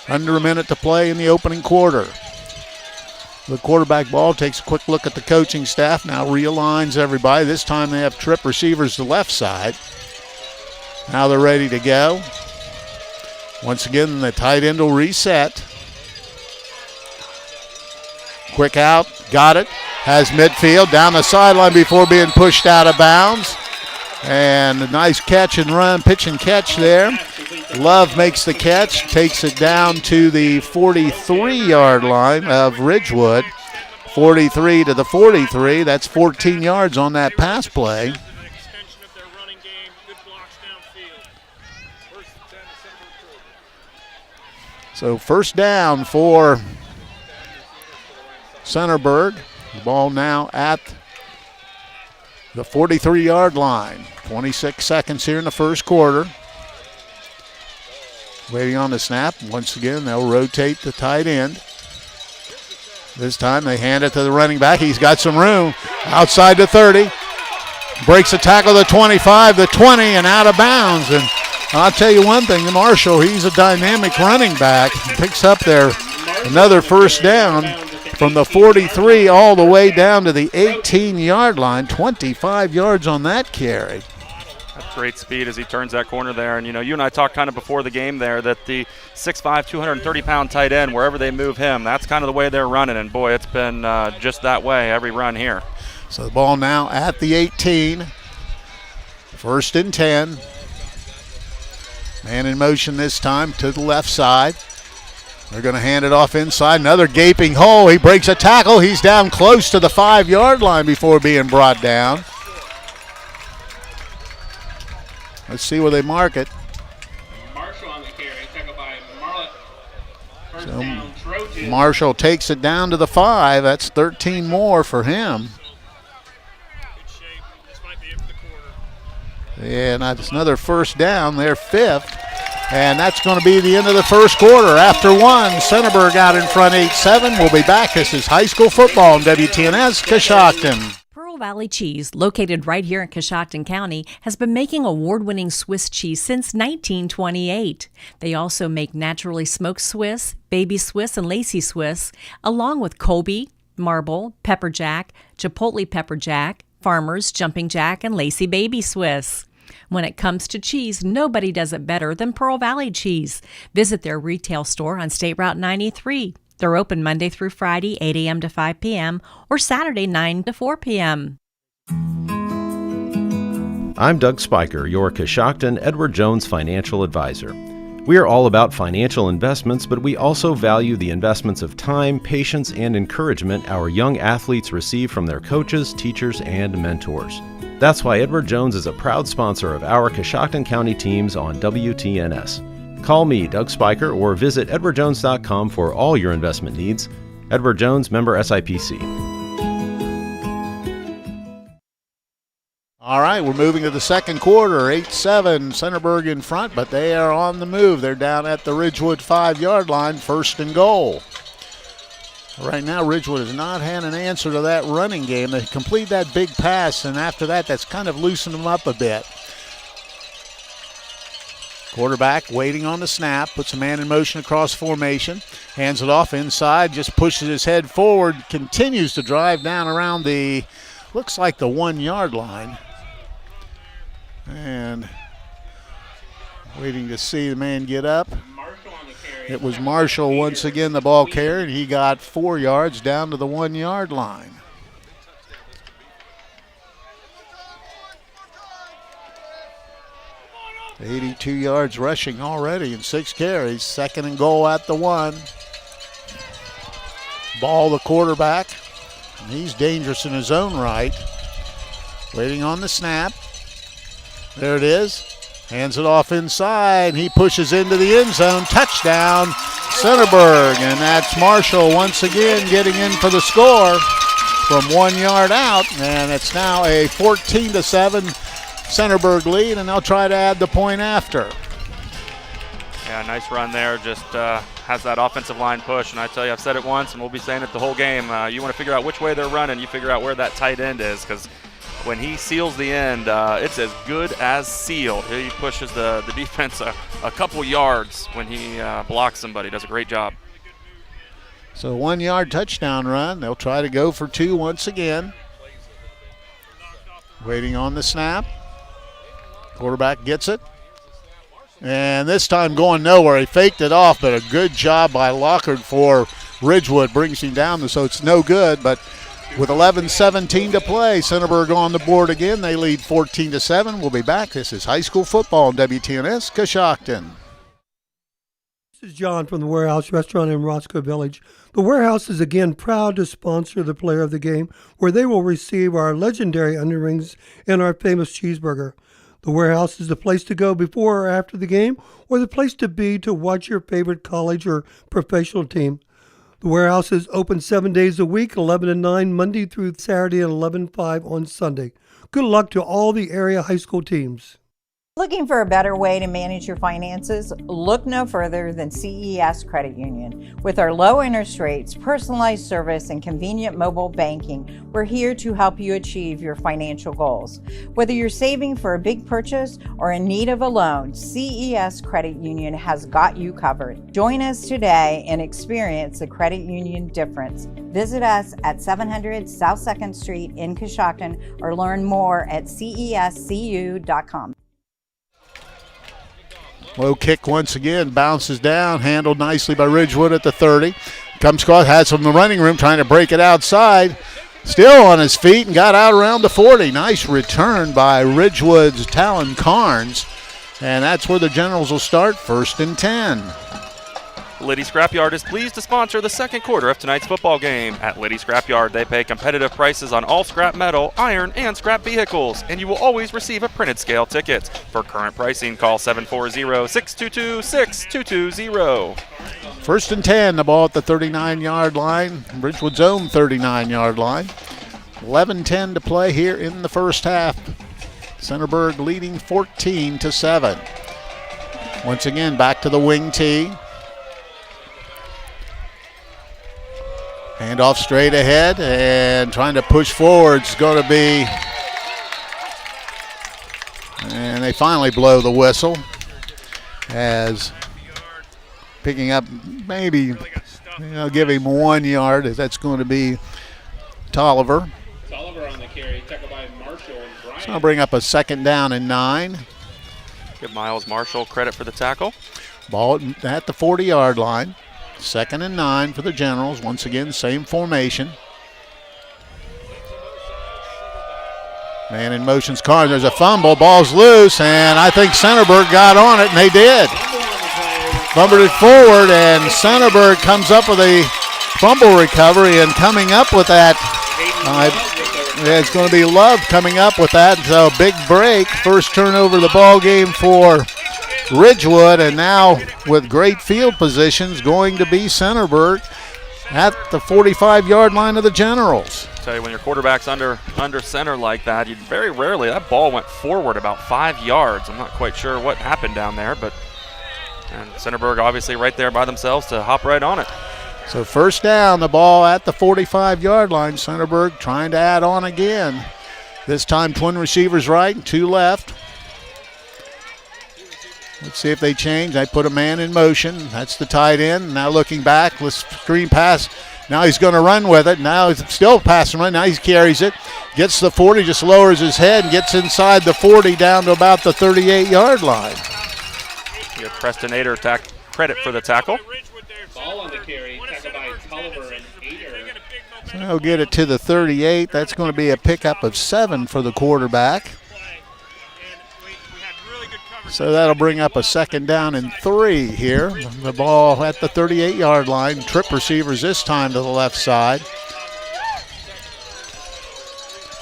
Under a minute to play in the opening quarter. The quarterback ball takes a quick look at the coaching staff. Now realigns everybody. This time they have trip receivers to the left side. Now they're ready to go. Once again, the tight end will reset. Quick out, got it. Has midfield down the sideline before being pushed out of bounds. And a nice catch and run, pitch and catch there. Love makes the catch, takes it down to the 43-yard line of Ridgewood. 43 to the 43. That's 14 yards on that pass play. So 1st down for Centerburg. The ball now at the 43-yard line. 26 seconds here in the first quarter. Waiting on the snap. Once again, they'll rotate the tight end. This time they hand it to the running back. He's got some room. Outside the 30. Breaks the tackle, the 25, the 20, and out of bounds. And I'll tell you one thing, Marshall, he's a dynamic running back. He picks up there another 1st down from the 43 all the way down to the 18-yard line. 25 yards on that carry. That's great speed as he turns that corner there. And, you and I talked kind of before the game there that the 6'5", 230-pound tight end, wherever they move him, that's kind of the way they're running. And, boy, it's been just that way every run here. So the ball now at the 18. 1st and 10. Man in motion this time to the left side. They're going to hand it off inside. Another gaping hole. He breaks a tackle. He's down close to the 5-yard line before being brought down. Let's see where they mark it. Marshall on the carry, tackled by First down, Trojans. Marshall takes it down to the 5. That's 13 more for him. And that's another 1st down. They're 5th. And that's going to be the end of the first quarter. After 1, Centerburg out in front 8-7. We'll be back. This is high school football on WTNS Coshocton. Valley Cheese, located right here in Coshocton County, has been making award-winning Swiss cheese since 1928. They also make naturally smoked Swiss, baby Swiss, and lacy Swiss, along with Colby, Marble, Pepper Jack, Chipotle Pepper Jack, Farmers, Jumping Jack, and Lacy Baby Swiss. When it comes to cheese, nobody does it better than Pearl Valley Cheese. Visit their retail store on State Route 93. They're open Monday through Friday, 8 a.m. to 5 p.m., or Saturday, 9 to 4 p.m. I'm Doug Spiker, your Coshocton Edward Jones financial advisor. We are all about financial investments, but we also value the investments of time, patience, and encouragement our young athletes receive from their coaches, teachers, and mentors. That's why Edward Jones is a proud sponsor of our Coshocton County teams on WTNS. Call me, Doug Spiker, or visit edwardjones.com for all your investment needs. Edward Jones, member SIPC. All right, we're moving to the second quarter. 8-7, Centerburg in front, but they are on the move. They're down at the Ridgewood 5-yard line, 1st and goal. Right now, Ridgewood has not had an answer to that running game. They complete that big pass, and after that, that's kind of loosened them up a bit. Quarterback waiting on the snap, puts a man in motion across formation, hands it off inside, just pushes his head forward, continues to drive down around the, looks like the 1-yard line. And waiting to see the man get up. It was Marshall once again, the ball carrier, and he got 4 yards down to the 1-yard line. $82 yards rushing already in 6 carries. 2nd and goal at the 1. Ball the quarterback. And he's dangerous in his own right. Waiting on the snap. There it is. Hands it off inside. He pushes into the end zone. Touchdown, Centerburg. And that's Marshall once again getting in for the score from 1 yard out. And it's now a 14-7 Centerburg lead, and they'll try to add the point after. Yeah, nice run there. Just has that offensive line push. And I tell you, I've said it once, and we'll be saying it the whole game. You want to figure out which way they're running. You figure out where that tight end is, because when he seals the end, it's as good as sealed. He pushes the defense a couple yards when he blocks somebody. Does a great job. So 1 yard touchdown run. They'll try to go for 2 once again. Waiting on the snap. Quarterback gets it. And this time going nowhere. He faked it off, but a good job by Lockard for Ridgewood. Brings him down, so it's no good, but with 11:17 to play, Centerburg on the board again. They lead 14-7. We'll be back. This is high school football on WTNS Coshocton. This is John from the Warehouse Restaurant in Roscoe Village. The Warehouse is again proud to sponsor the player of the game, where they will receive our legendary onion rings and our famous cheeseburger. The Warehouse is the place to go before or after the game, or the place to be to watch your favorite college or professional team. The Warehouse is open 7 days a week, 11 to 9, Monday through Saturday, and 11 to 5 on Sunday. Good luck to all the area high school teams. Looking for a better way to manage your finances? Look no further than CES Credit Union. With our low interest rates, personalized service, and convenient mobile banking, we're here to help you achieve your financial goals. Whether you're saving for a big purchase or in need of a loan, CES Credit Union has got you covered. Join us today and experience the credit union difference. Visit us at 700 South 2nd Street in Coshocton or learn more at cescu.com. Low kick once again, bounces down, handled nicely by Ridgewood at the 30. Comes across, has some running room, trying to break it outside. Still on his feet and got out around the 40. Nice return by Ridgewood's Talon Carnes. And that's where the Generals will start, 1st and 10. Liddy Scrapyard is pleased to sponsor the second quarter of tonight's football game. At Liddy Scrapyard, they pay competitive prices on all scrap metal, iron, and scrap vehicles, and you will always receive a printed scale ticket. For current pricing, call 740-622-6220. 1st and 10, the ball at the 39-yard line, Ridgewood's own 39-yard line. 11:10 to play here in the first half. Centerburg leading 14-7. Once again, back to the wing tee. Handoff straight ahead and trying to push forward. It's going to be, and they finally blow the whistle as picking up maybe, give him 1 yard. That's going to be Tolliver. Tolliver on the carry, tackled by Marshall and Bryant. So I'll bring up a 2nd down and 9. Give Miles Marshall credit for the tackle. Ball at the 40-yard line. 2nd and 9 for the Generals. Once again, same formation. Man in motion's Carnes. There's a fumble. Ball's loose, and I think Centerburg got on it, and they did. Fumbled it forward, and Centerburg comes up with a fumble recovery, and coming up with that, it's going to be Love coming up with that. So big break. First turnover of the ball game for Ridgewood, and now with great field positions going to be Centerburg at the 45-yard line of the Generals. Tell you, when your quarterback's under center like that, you very rarely, that ball went forward about 5 yards. I'm not quite sure what happened down there, but and Centerburg obviously right there by themselves to hop right on it. So first down, the ball at the 45-yard line. Centerburg trying to add on again. This time twin receivers right and 2 left. Let's see if they change. I put a man in motion. That's the tight end. Now looking back, let's screen pass. Now he's going to run with it. Now he's still passing run. Now he carries it. Gets the 40, just lowers his head and gets inside the 40 down to about the 38-yard line. Give Preston Ader credit for the tackle. Ball on the carry, tackled by Tolliver and Ader. So he'll get it to the 38. That's going to be a pickup of 7 for the quarterback. So that'll bring up a 2nd down and 3 here. The ball at the 38-yard line. Trip receivers this time to the left side.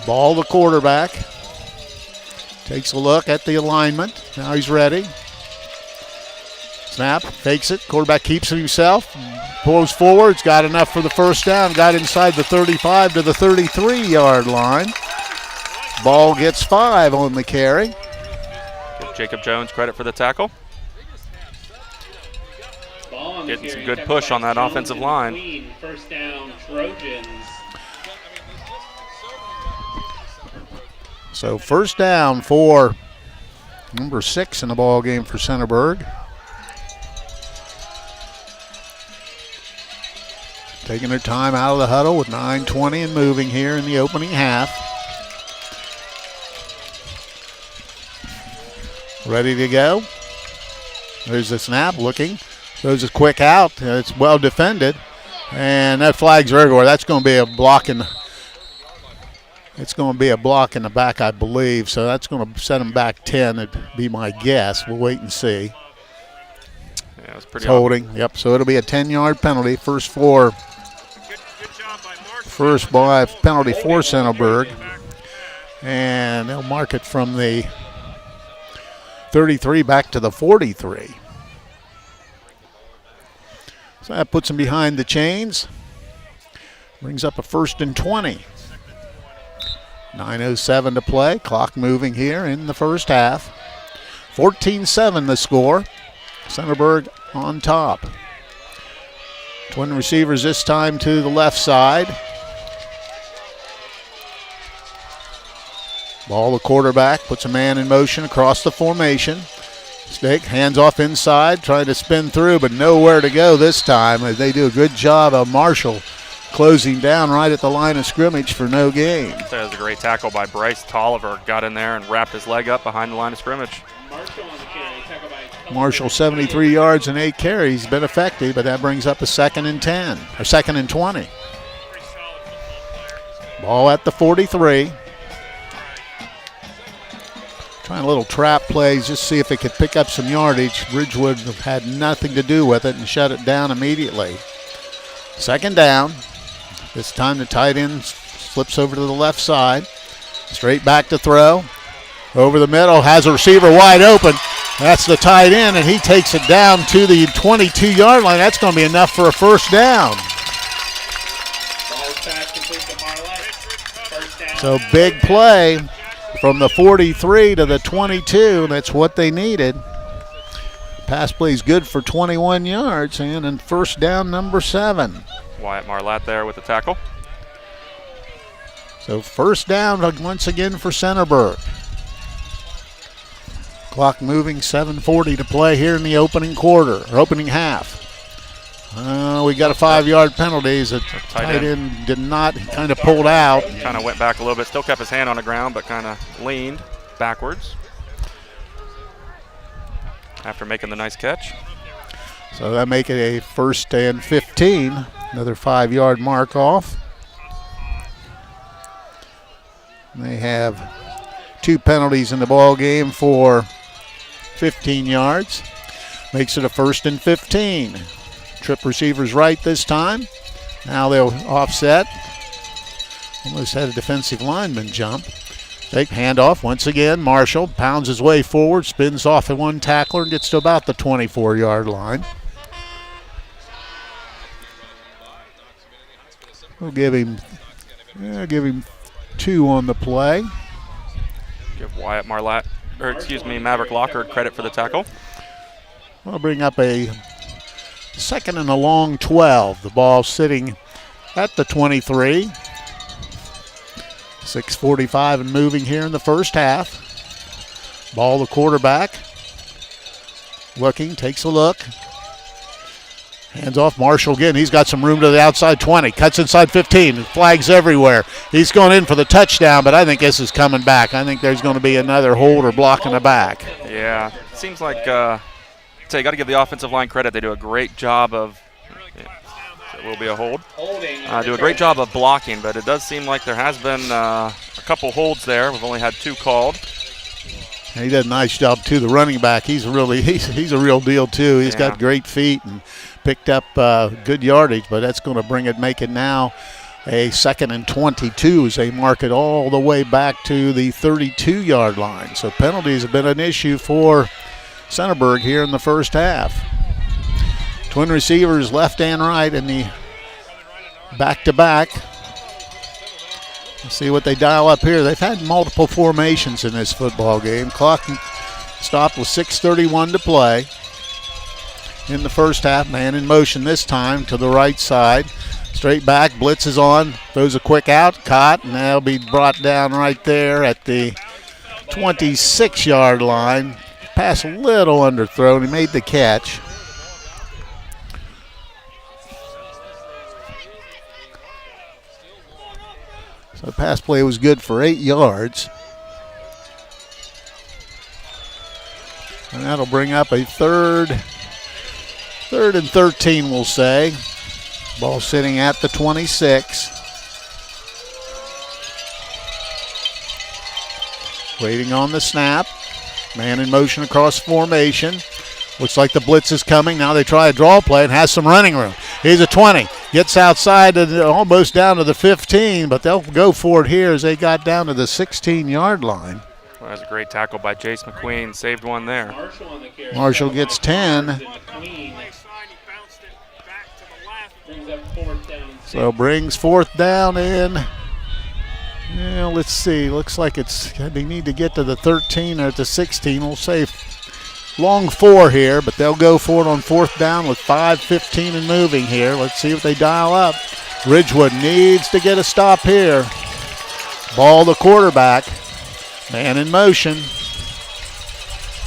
Ball the quarterback. Takes a look at the alignment. Now he's ready. Snap, fakes it. Quarterback keeps it himself. Pulls forward. It's got enough for the first down. Got inside the 35 to the 33-yard line. Ball gets 5 on the carry. Give Jacob Jones credit for the tackle. Getting some good push on that offensive line. First down, Trojans. So first down for number 6 in the ball game for Centerburg. Taking their time out of the huddle with 9:20 and moving here in the opening half. Ready to go. There's the snap, looking. Throws a quick out. It's well defended. And that flag's everywhere. That's going to be a block in the back, I believe. So that's going to set them back 10. It'd be my guess. We'll wait and see. Yeah, it's pretty holding. Yep, so it'll be a 10-yard penalty. First ball penalty for Centerburg. And they'll mark it from the 33 back to the 43. So that puts them behind the chains. Brings up a 1st and 20. 9:07 to play. Clock moving here in the first half. 14-7 the score. Centerburg on top. Twin receivers this time to the left side. Ball the quarterback, puts a man in motion across the formation. Stick, hands off inside, trying to spin through, but nowhere to go this time. They do a good job of Marshall closing down right at the line of scrimmage for no gain. That was a great tackle by Bryce Tolliver. Got in there and wrapped his leg up behind the line of scrimmage. Marshall 73 yards and 8 carries. Been effective, but that brings up a 2nd and 10, or 2nd and 20. Ball at the 43. Trying a little trap plays, just see if they could pick up some yardage. Ridgewood had nothing to do with it and shut it down immediately. 2nd down. This time the tight end slips over to the left side. Straight back to throw. Over the middle, has a receiver wide open. That's the tight end, and he takes it down to the 22-yard line. That's going to be enough for a first down. So big play from the 43 to the 22. That's what they needed. Pass play is good for 21 yards, and then first down number 7. Wyatt Marlatt there with the tackle. So first down once again for Centerburg. Clock moving, 7:40 to play here in the opening quarter, or opening half. We got a 5-yard penalty. The tight end did not, kind of pulled out. Kind of went back a little bit, still kept his hand on the ground, but kind of leaned backwards after making the nice catch. So that make it a 1st and 15, another 5-yard mark off. They have 2 penalties in the ball game for 15 yards. Makes it a 1st and 15. Trip receivers right this time. Now they'll offset. Almost had a defensive lineman jump. Take handoff once again. Marshall pounds his way forward, spins off at one tackler and gets to about the 24-yard line. We'll give him 2 on the play. Give Wyatt Marlatt, Maverick Lockhart credit for the tackle. We'll bring up a 2nd and a long 12. The ball sitting at the 23. 6:45 and moving here in the first half. Ball the quarterback. Looking, takes a look. Hands off Marshall again. He's got some room to the outside 20. Cuts inside 15. Flags everywhere. He's going in for the touchdown, but I think this is coming back. I think there's going to be another hold or block in the back. Yeah, seems like you got to give the offensive line credit. They do a great job of, it will be a hold. Do a great job of blocking, but it does seem like there has been a couple holds there. We've only had 2 called. And he did a nice job too. The running back, he's a real deal too. He's got great feet and picked up good yardage, but that's going to make it now a 2nd and 22 as they mark it all the way back to the 32-yard line. So penalties have been an issue for Centerburg here in the first half. Twin receivers left and right in the back-to-back. Let's see what they dial up here. They've had multiple formations in this football game. Clock stopped with 6:31 to play in the first half. Man in motion this time to the right side. Straight back, blitz is on, throws a quick out, caught, and that'll be brought down right there at the 26-yard line. Pass a little underthrown. He made the catch. So the pass play was good for 8 yards. And that'll bring up a 3rd and 13, we'll say. Ball sitting at the 26. Waiting on the snap. Man in motion across formation. Looks like the blitz is coming. Now they try a draw play and has some running room. Here's a 20. Gets outside almost down to the 15, but they'll go for it here as they got down to the 16-yard line. Well, that was a great tackle by Jace McQueen. Saved one there. Marshall gets 10. So brings 4th down in. Yeah, let's see. Looks like they need to get to the 13 or the 16. We'll say long 4 here, but they'll go for it on 4th down with 5:15 and moving here. Let's see if they dial up. Ridgewood needs to get a stop here. Ball the quarterback. Man in motion.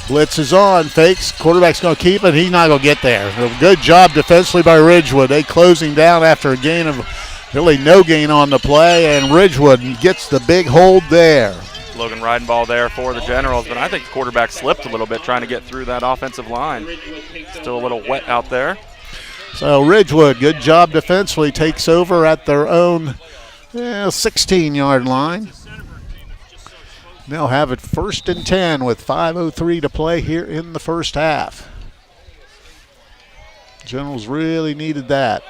Blitz is on. Fakes. Quarterback's going to keep it. He's not going to get there. Good job defensively by Ridgewood. They closing down after a gain of really no gain on the play, and Ridgewood gets the big hold there. Logan Ridenball there for the Generals, but I think the quarterback slipped a little bit trying to get through that offensive line. Still a little wet out there. So Ridgewood, good job defensively, takes over at their own 16-yard line. They'll have it 1st and 10 with 5:03 to play here in the first half. Generals really needed that.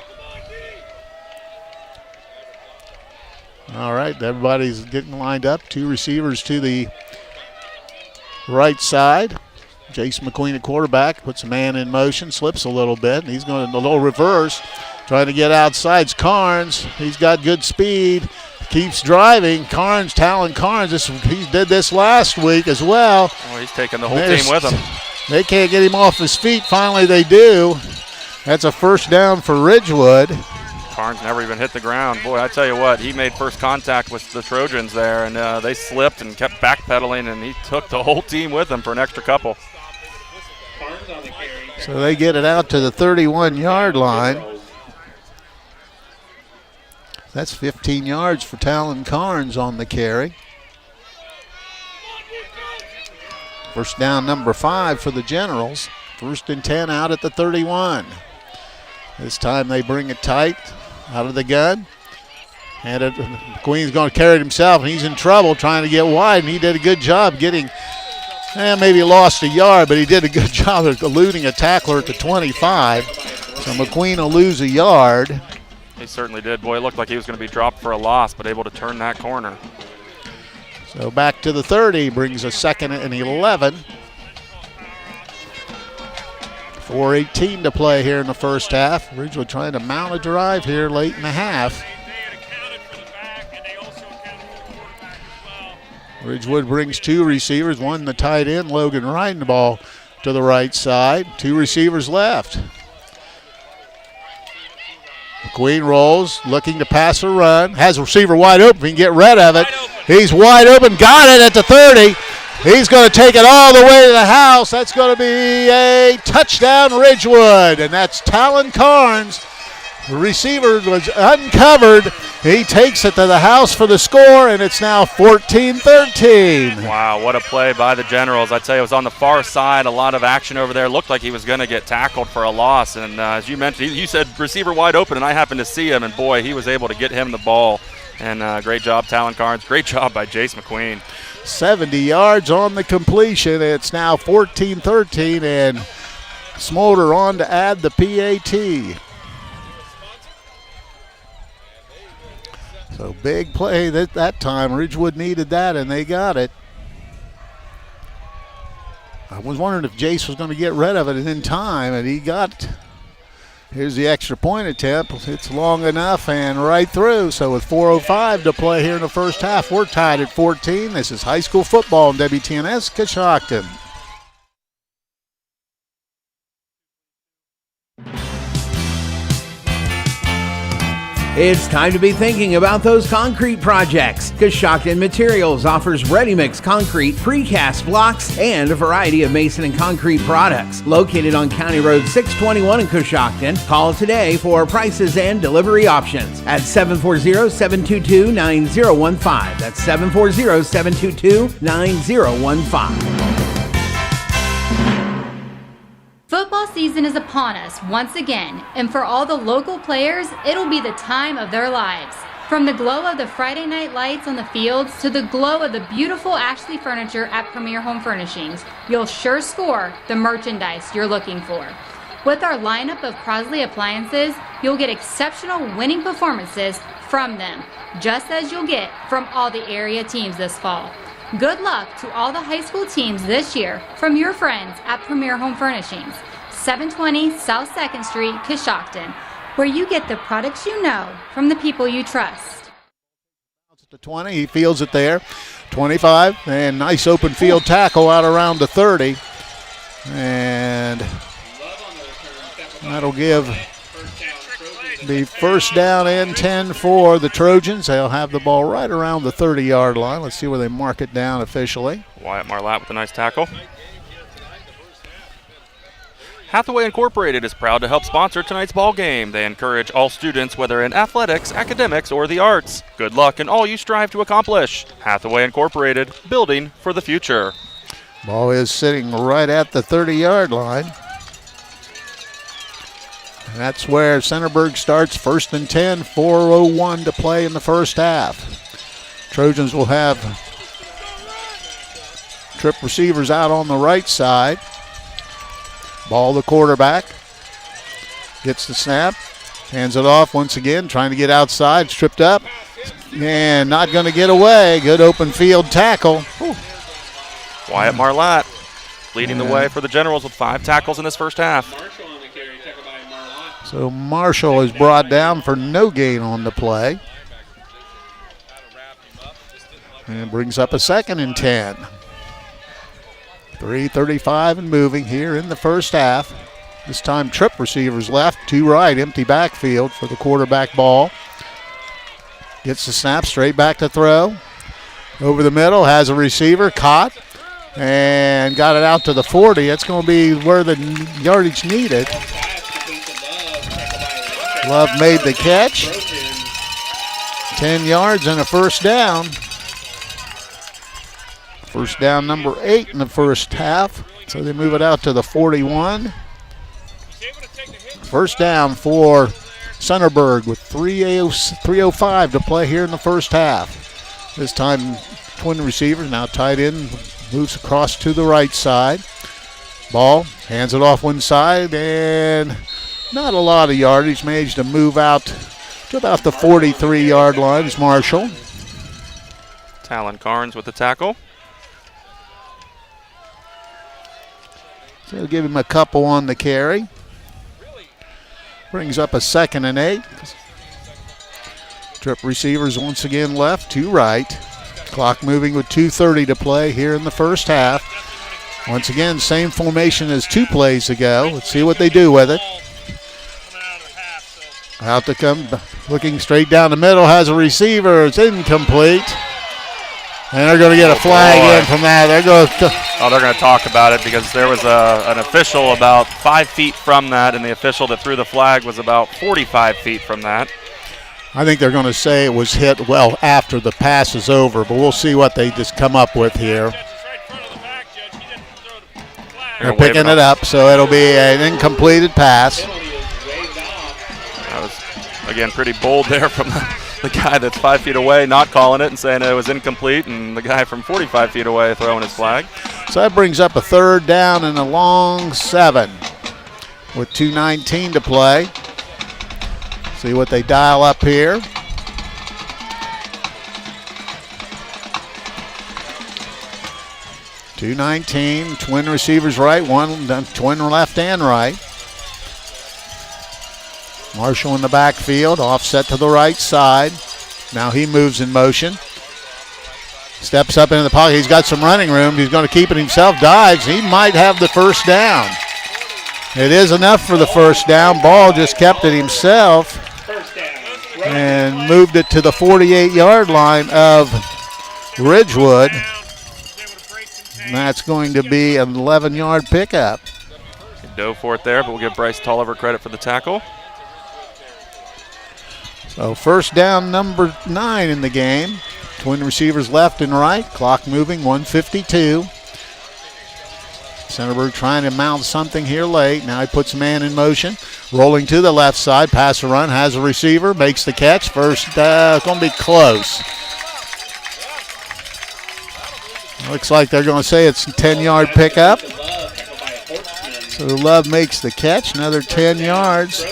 All right, everybody's getting lined up. 2 receivers to the right side. Jason McQueen at quarterback, puts a man in motion, slips a little bit, and he's going to a little reverse, trying to get outside. Carnes, he's got good speed, keeps driving. Talon Carnes, he did this last week as well. Oh, he's taking the whole team with him. They can't get him off his feet. Finally they do. That's a 1st down for Ridgewood. Carnes never even hit the ground. Boy, I tell you what, he made first contact with the Trojans there, and they slipped and kept backpedaling, and he took the whole team with him for an extra couple. So they get it out to the 31-yard line. That's 15 yards for Talon Carnes on the carry. First down, number 5 for the Generals. 1st and 10 out at the 31. This time they bring it tight out of the gun. And McQueen's going to carry it himself, and he's in trouble trying to get wide, and he did a good job getting, maybe lost a yard, but he did a good job of eluding a tackler at the 25. So McQueen will lose a yard. He certainly did. Boy, it looked like he was going to be dropped for a loss, but able to turn that corner. So back to the 30, brings a 2nd and 11. 4:18 to play here in the first half. Ridgewood trying to mount a drive here late in the half. Ridgewood brings 2 receivers, one the tight end, Logan riding the ball to the right side. 2 receivers left. McQueen rolls, looking to pass or run. Has a receiver wide open. He can get rid of it. He's wide open. Got it at the 30. He's going to take it all the way to the house. That's going to be a touchdown, Ridgewood. And that's Talon Carnes. The receiver was uncovered. He takes it to the house for the score, and it's now 14-13. Wow, what a play by the Generals. I tell you, it was on the far side, a lot of action over there. Looked like he was going to get tackled for a loss. And as you mentioned, you said receiver wide open, and I happened to see him, and boy, he was able to get him the ball. And great job, Talon Carnes. Great job by Jace McQueen. 70 yards on the completion. It's now 14-13, and Smolder on to add the PAT. So big play that time. Ridgewood needed that, and they got it. I was wondering if Jace was going to get rid of it in time, and he got. Here's the extra point attempt. It's long enough and right through. So with 4:05 to play here in the first half, we're tied at 14. This is high school football in WTNS Coshocton. It's time to be thinking about those concrete projects. Coshocton Materials offers ready-mix concrete, precast blocks, and a variety of mason and concrete products. Located on County Road 621 in Coshocton, call today for prices and delivery options at 740-722-9015. That's 740-722-9015. Football season is upon us once again, and for all the local players, it'll be the time of their lives. From the glow of the Friday night lights on the fields to the glow of the beautiful Ashley furniture at Premier Home Furnishings, you'll sure score the merchandise you're looking for. With our lineup of Crosley appliances, you'll get exceptional winning performances from them, just as you'll get from all the area teams this fall. Good luck to all the high school teams this year from your friends at Premier Home Furnishings, 720 South 2nd Street, Coshocton, where you get the products you know from the people you trust. To 20, he fields it there. 25, and nice open field tackle out around the 30. And that'll give the first down and 10 for the Trojans. They'll have the ball right around the 30-yard line. Let's see where they mark it down officially. Wyatt Marlatt with a nice tackle. Hathaway Incorporated is proud to help sponsor tonight's ball game. They encourage all students, whether in athletics, academics, or the arts. Good luck in all you strive to accomplish. Hathaway Incorporated, building for the future. Ball is sitting right at the 30-yard line. And that's where Centerburg starts. 1st and 10, 4:01 to play in the first half. Trojans will have trip receivers out on the right side. Ball the quarterback. Gets the snap. Hands it off once again. Trying to get outside. Stripped up. And not going to get away. Good open field tackle. Whew. Wyatt Marlatt leading the way for the Generals with 5 tackles in this first half. So Marshall is brought down for no gain on the play. And brings up a 2nd and 10. 3:35 and moving here in the first half. This time trip receivers left, 2 right, empty backfield for the quarterback ball. Gets the snap, straight back to throw. Over the middle, has a receiver, caught, and got it out to the 40. It's going to be where the yardage needed. Love made the catch. 10 yards and a first down. First down number 8 in the first half. So they move it out to the 41. First down for Centerburg with 3:05 to play here in the first half. This time, twin receivers, now tight end, moves across to the right side. Ball, hands it off one side, and not a lot of yardage. Managed to move out to about the 43-yard line is Marshall. Talon Carnes with the tackle. So they'll give him a couple on the carry. Brings up a 2nd and 8. Trip receivers once again left, 2 right. Clock moving with 2:30 to play here in the first half. Once again, same formation as 2 plays ago. Let's see what they do with it. Out to come, looking straight down the middle, has a receiver. It's incomplete. And they're going to get a flag in from that. They're going to talk about it because there was an official about 5 feet from that, and the official that threw the flag was about 45 feet from that. I think they're going to say it was hit well after the pass is over, but we'll see what they just come up with here. They're picking it up, so it'll be an incompleted pass. That was, again, pretty bold there from the guy that's 5 feet away not calling it and saying it was incomplete, and the guy from 45 feet away throwing his flag. So that brings up a 3rd down and a long 7 with 2:19 to play. See what they dial up here. .219, twin receivers right, one twin left and right. Marshall in the backfield, offset to the right side. Now he moves in motion. Steps up into the pocket. He's got some running room. He's going to keep it himself. Dives. He might have the first down. It is enough for the first down. Ball just kept it himself and moved it to the 48-yard line of Ridgewood. And that's going to be an 11-yard pickup. He dove for it there, but we'll give Bryce Tolliver credit for the tackle. So first down number 9 in the game. Twin receivers left and right. Clock moving, 1:52. Centerburg trying to mount something here late. Now he puts a man in motion. Rolling to the left side. Pass a run. Has a receiver. Makes the catch. First, going to be close. Looks like they're going to say it's a 10-yard pickup. So Love makes the catch. Another 10 yards.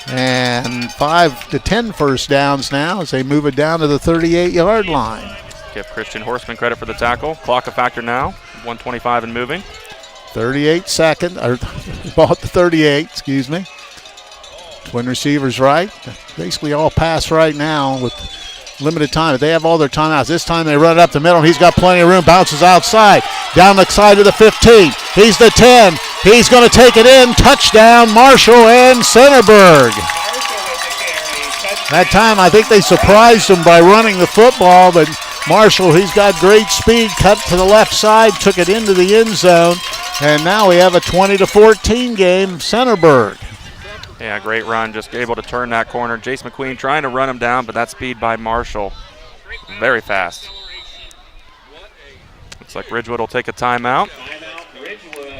And 5 to 10 first downs now as they move it down to the 38-yard line. Give Christian Horseman credit for the tackle. Clock a factor now. 1:25 and moving. 38 seconds, or ball at the 38, excuse me. Twin receivers right. Basically all pass right now with limited time. But they have all their timeouts. This time they run it up the middle. He's got plenty of room. Bounces outside. Down the side of the 15. He's the 10. He's going to take it in. Touchdown, Marshall and Centerburg. That time I think they surprised him by running the football, but Marshall, he's got great speed, cut to the left side, took it into the end zone, and now we have a 20-14 game, Centerburg. Yeah, great run, just able to turn that corner. Jace McQueen trying to run him down, but that speed by Marshall, very fast. Looks like Ridgewood will take a timeout.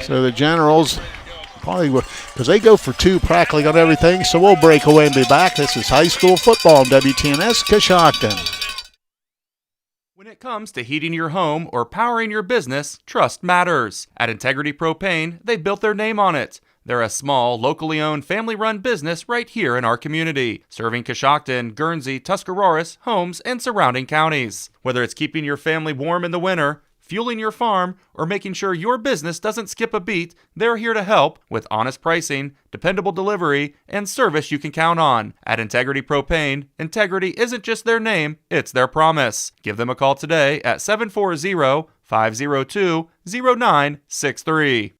So the Generals probably will, because they go for 2 practically on everything, so we'll break away and be back. This is high school football on WTNS Coshocton. When it comes to heating your home or powering your business, trust matters. At Integrity Propane, they built their name on it. They're a small, locally owned, family-run business right here in our community, serving Coshocton, Guernsey, Tuscarawas, Holmes, and surrounding counties. Whether it's keeping your family warm in the winter, fueling your farm, or making sure your business doesn't skip a beat, they're here to help with honest pricing, dependable delivery, and service you can count on. At Integrity Propane, integrity isn't just their name, it's their promise. Give them a call today at 740-502-0963.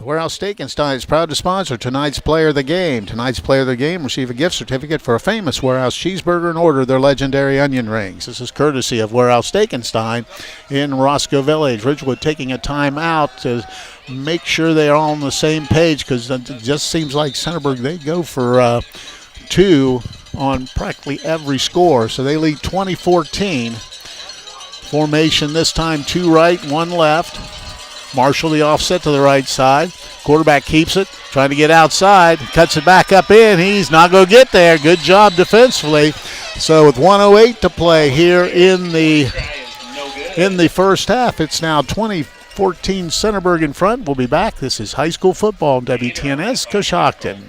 Warehouse Steak and Stein is proud to sponsor tonight's Player of the Game. Tonight's Player of the Game receive a gift certificate for a famous Warehouse cheeseburger and order their legendary onion rings. This is courtesy of Warehouse Steak and Stein in Roscoe Village. Ridgewood taking a timeout to make sure they are all on the same page, because it just seems like Centerburg, they go for 2 on practically every score. So they lead 20-14. Formation this time 2 right, 1 left. Marshall the offset to the right side. Quarterback keeps it, trying to get outside, cuts it back up in. He's not going to get there. Good job defensively. So with 1:08 to play here in the first half, it's now 20-14 Centerburg in front. We'll be back. This is high school football, WTNS Coshocton.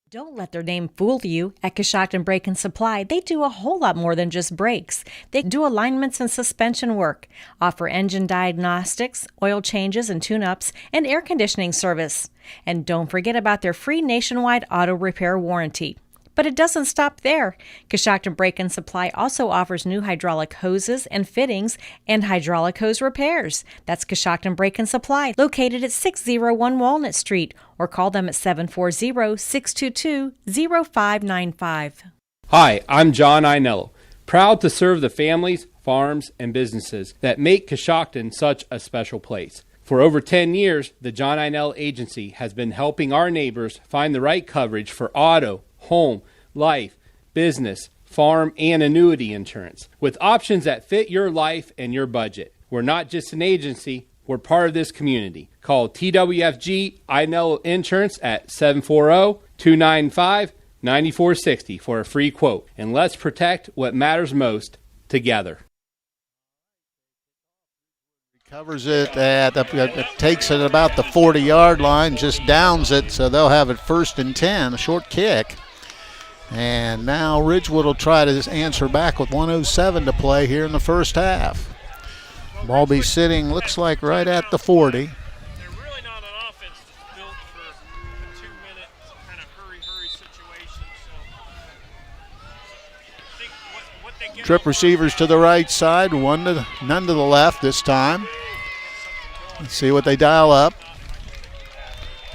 Don't let their name fool you. At Coshocton Brake and Supply, they do a whole lot more than just brakes. They do alignments and suspension work, offer engine diagnostics, oil changes and tune-ups, and air conditioning service. And don't forget about their free nationwide auto repair warranty. But it doesn't stop there. Coshocton Brake and Supply also offers new hydraulic hoses and fittings and hydraulic hose repairs. That's Coshocton Brake and Supply, located at 601 Walnut Street, or call them at 740-622-0595. Hi, I'm John Ainello, proud to serve the families, farms, and businesses that make Coshocton such a special place. For over 10 years, the John Ainello Agency has been helping our neighbors find the right coverage for auto, home, life, business, farm, and annuity insurance, with options that fit your life and your budget. We're not just an agency, we're part of this community. Call TWFG Ainello Insurance at 740-295-9460 for a free quote. And let's protect what matters most together. Covers it takes it about the 40-yard line, just downs it, so they'll have it 1st and 10, a short kick. And now Ridgewood will try to answer back with 1:07 to play here in the first half. Ball be sitting, looks like right at the 40. Trip receivers to the right side, none to the left this time. Let's see what they dial up.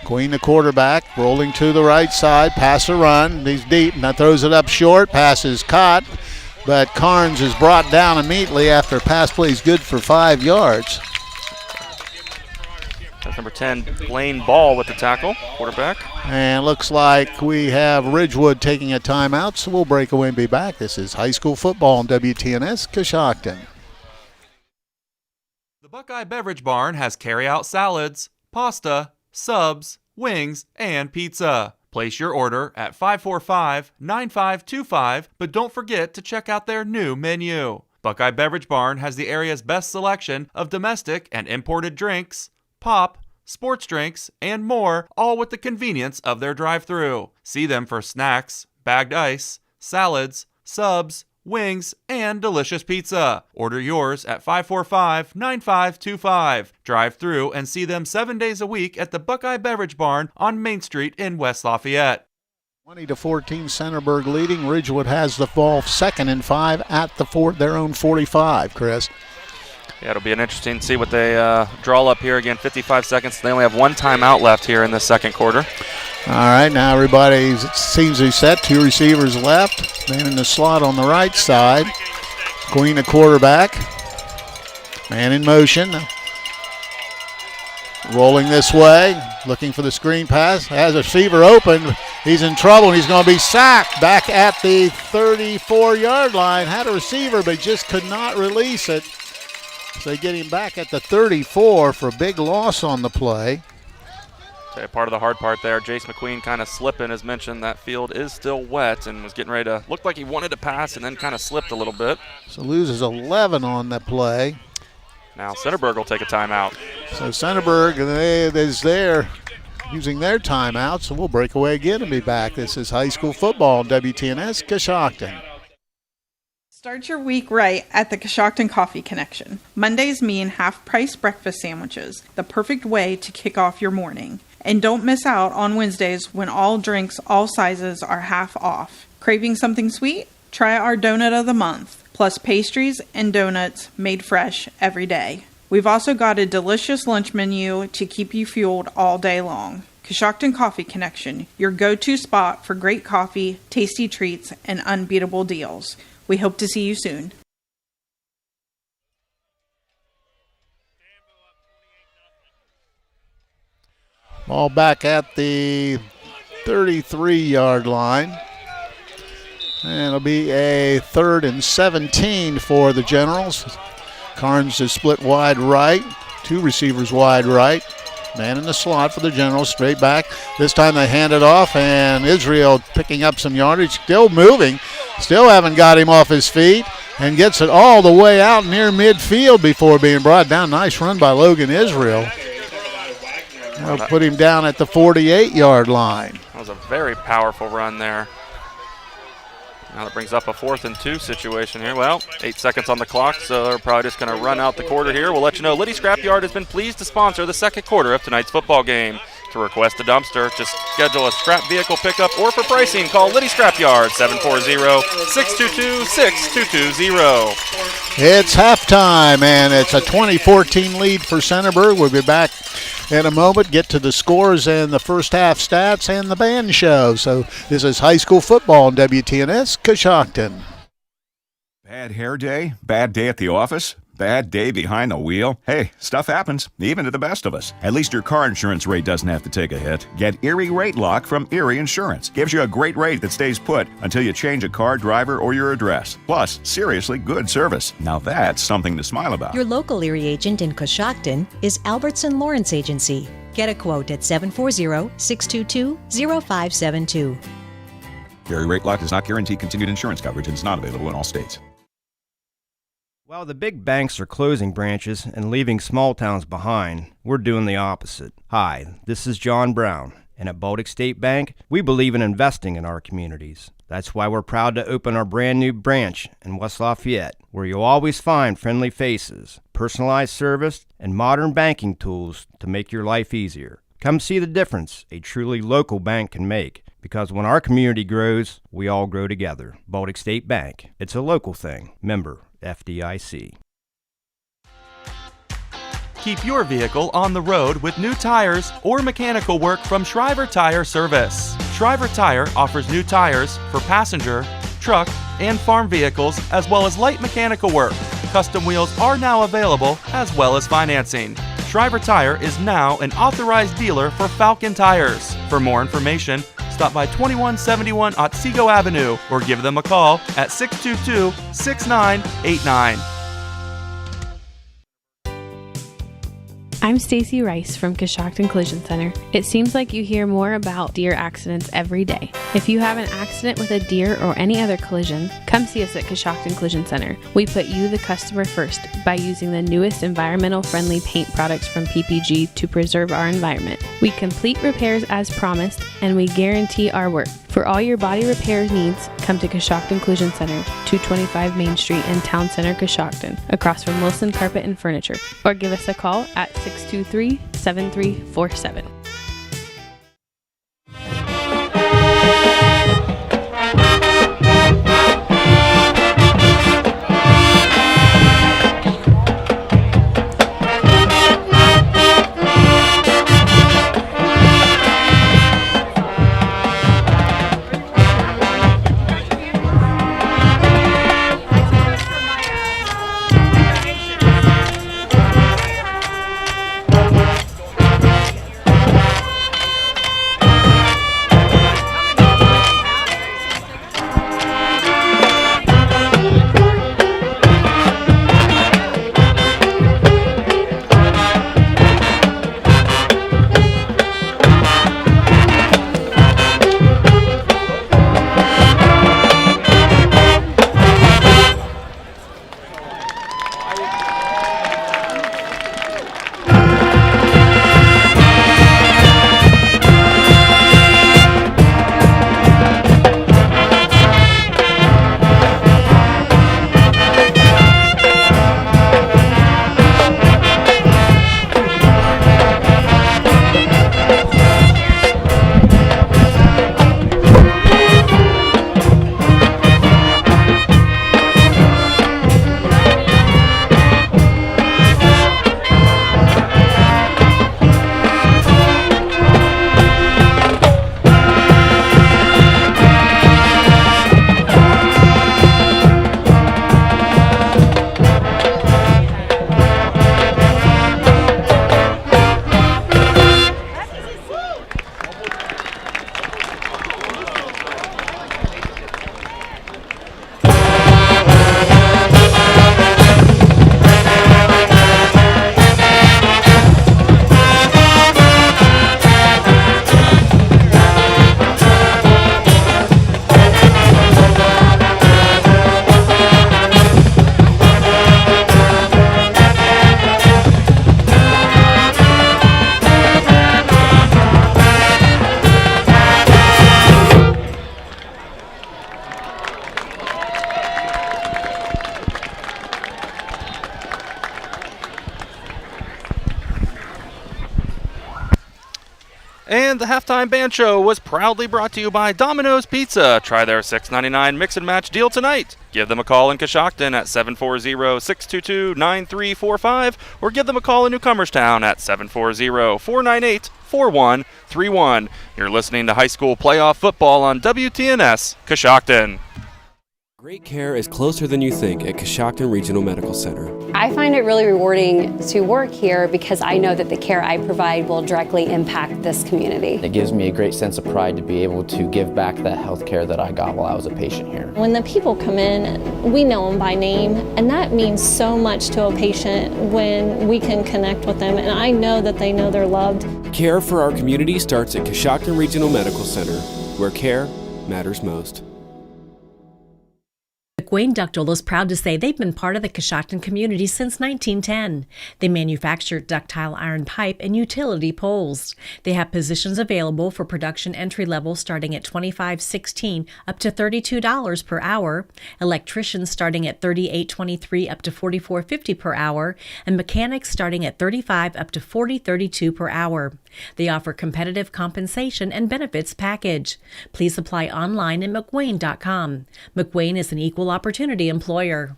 Queen, the quarterback, rolling to the right side, pass or run. He's deep, and that throws it up short. Pass is caught, but Carnes is brought down immediately after a pass play is good for 5 yards. That's number 10, Blaine Ball with the tackle, quarterback. And looks like we have Ridgewood taking a timeout, so we'll break away and be back. This is high school football on WTNS Coshocton. The Buckeye Beverage Barn has carry-out salads, pasta, subs, wings, and pizza. Place your order at 545-9525, but don't forget to check out their new menu. Buckeye Beverage Barn has the area's best selection of domestic and imported drinks, pop, sports drinks, and more, all with the convenience of their drive-thru. See them for snacks, bagged ice, salads, subs, wings, and delicious pizza. Order yours at 545-9525. Drive through and see them 7 days a week at the Buckeye Beverage Barn on Main Street in West Lafayette. 20-14 Centerburg leading. Ridgewood has the ball 2nd and 5 at their own 45, Chris. Yeah, it'll be an interesting to see what they draw up here. Again, 55 seconds. They only have 1 timeout left here in the second quarter. All right, now everybody seems to be set. 2 receivers left. Man in the slot on the right side. Queen, the quarterback. Man in motion. Rolling this way. Looking for the screen pass. Has a receiver open. He's in trouble, and he's going to be sacked back at the 34-yard line. Had a receiver, but just could not release it. So they get him back at the 34 for a big loss on the play. Part of the hard part there, Jace McQueen kind of slipping. As mentioned, that field is still wet and was getting ready to, looked like he wanted to pass and then kind of slipped a little bit. So loses 11 on the play. Now Centerburg will take a timeout. So Centerburg is there using their timeout, so we'll break away again and be back. This is high school football on WTNS Coshocton. Start your week right at the Coshocton Coffee Connection. Mondays mean half-price breakfast sandwiches, the perfect way to kick off your morning. And don't miss out on Wednesdays when all drinks, all sizes are half off. Craving something sweet? Try our donut of the month, plus pastries and donuts made fresh every day. We've also got a delicious lunch menu to keep you fueled all day long. Coshocton Coffee Connection, your go-to spot for great coffee, tasty treats, and unbeatable deals. We hope to see you soon. Ball back at the 33-yard line. And it'll be a 3rd and 17 for the Generals. Carnes is split wide right. 2 receivers wide right. Man in the slot for the Generals, straight back. This time they hand it off, and Israel picking up some yardage, still moving. Still haven't got him off his feet, and gets it all the way out near midfield before being brought down. Nice run by Logan Israel. That'll put him down at the 48-yard line. That was a very powerful run there. Now that brings up a 4th and 2 situation here. Well, 8 seconds on the clock, so they're probably just going to run out the quarter here. We'll let you know Liddy Scrapyard has been pleased to sponsor the second quarter of tonight's football game. To request a dumpster, just schedule a scrap vehicle pickup, or for pricing, call Liddy Scrapyard, 740-622-6220. It's halftime, and it's a 20-14 lead for Centerburg. We'll be back in a moment, get to the scores and the first half stats and the band show. So this is high school football on WTNS Coshocton. Bad hair day? Bad day at the office? Bad day behind the wheel? Hey, stuff happens, even to the best of us. At least your car insurance rate doesn't have to take a hit. Get Erie Rate Lock from Erie Insurance. Gives you a great rate that stays put until you change a car, driver, or your address. Plus, seriously good service. Now that's something to smile about. Your local Erie agent in Coshocton is Albertson Lawrence Agency. Get a quote at 740-622-0572. Erie Rate Lock does not guarantee continued insurance coverage and is not available in all states. While the big banks are closing branches and leaving small towns behind, we're doing the opposite. Hi, this is John Brown, and at Baltic State Bank, we believe in investing in our communities. That's why we're proud to open our brand new branch in West Lafayette, where you'll always find friendly faces, personalized service, and modern banking tools to make your life easier. Come see the difference a truly local bank can make, because when our community grows, we all grow together. Baltic State Bank. It's a local thing. Member FDIC. Keep your vehicle on the road with new tires or mechanical work from Shriver Tire Service. Shriver Tire offers new tires for passenger, truck, and farm vehicles, as well as light mechanical work. Custom wheels are now available, as well as financing. Shriver Tire is now an authorized dealer for Falcon Tires. For more information, stop by 2171 Otsego Avenue or give them a call at 622-6989. I'm Stacy Rice from Coshocton Collision Center. It seems like you hear more about deer accidents every day. If you have an accident with a deer or any other collision, come see us at Coshocton Collision Center. We put you, the customer, first by using the newest environmental-friendly paint products from PPG to preserve our environment. We complete repairs as promised, and we guarantee our work. For all your body repair needs, come to Coshocton Collision Center, 225 Main Street in Town Center, Coshocton, across from Wilson Carpet and Furniture, or give us a call at 623-7347. And the Halftime Band Show was proudly brought to you by Domino's Pizza. Try their $6.99 mix and match deal tonight. Give them a call in Coshocton at 740-622-9345 or give them a call in Newcomerstown at 740-498-4131. You're listening to high school playoff football on WTNS Coshocton. Great care is closer than you think at Coshocton Regional Medical Center. I find it really rewarding to work here because I know that the care I provide will directly impact this community. It gives me a great sense of pride to be able to give back that health care that I got while I was a patient here. When the people come in, we know them by name, and that means so much to a patient when we can connect with them, and I know that they know they're loved. Care for our community starts at Coshocton Regional Medical Center, where care matters most. McWayne Ductile is proud to say they've been part of the Coshocton community since 1910. They manufacture ductile iron pipe and utility poles. They have positions available for production entry level starting at $25.16 up to $32 per hour, electricians starting at $38.23 up to $44.50 per hour, and mechanics starting at $35 up to $40.32 per hour. They offer competitive compensation and benefits package. Please apply online at McWayne.com. McWayne is an equal opportunity employer.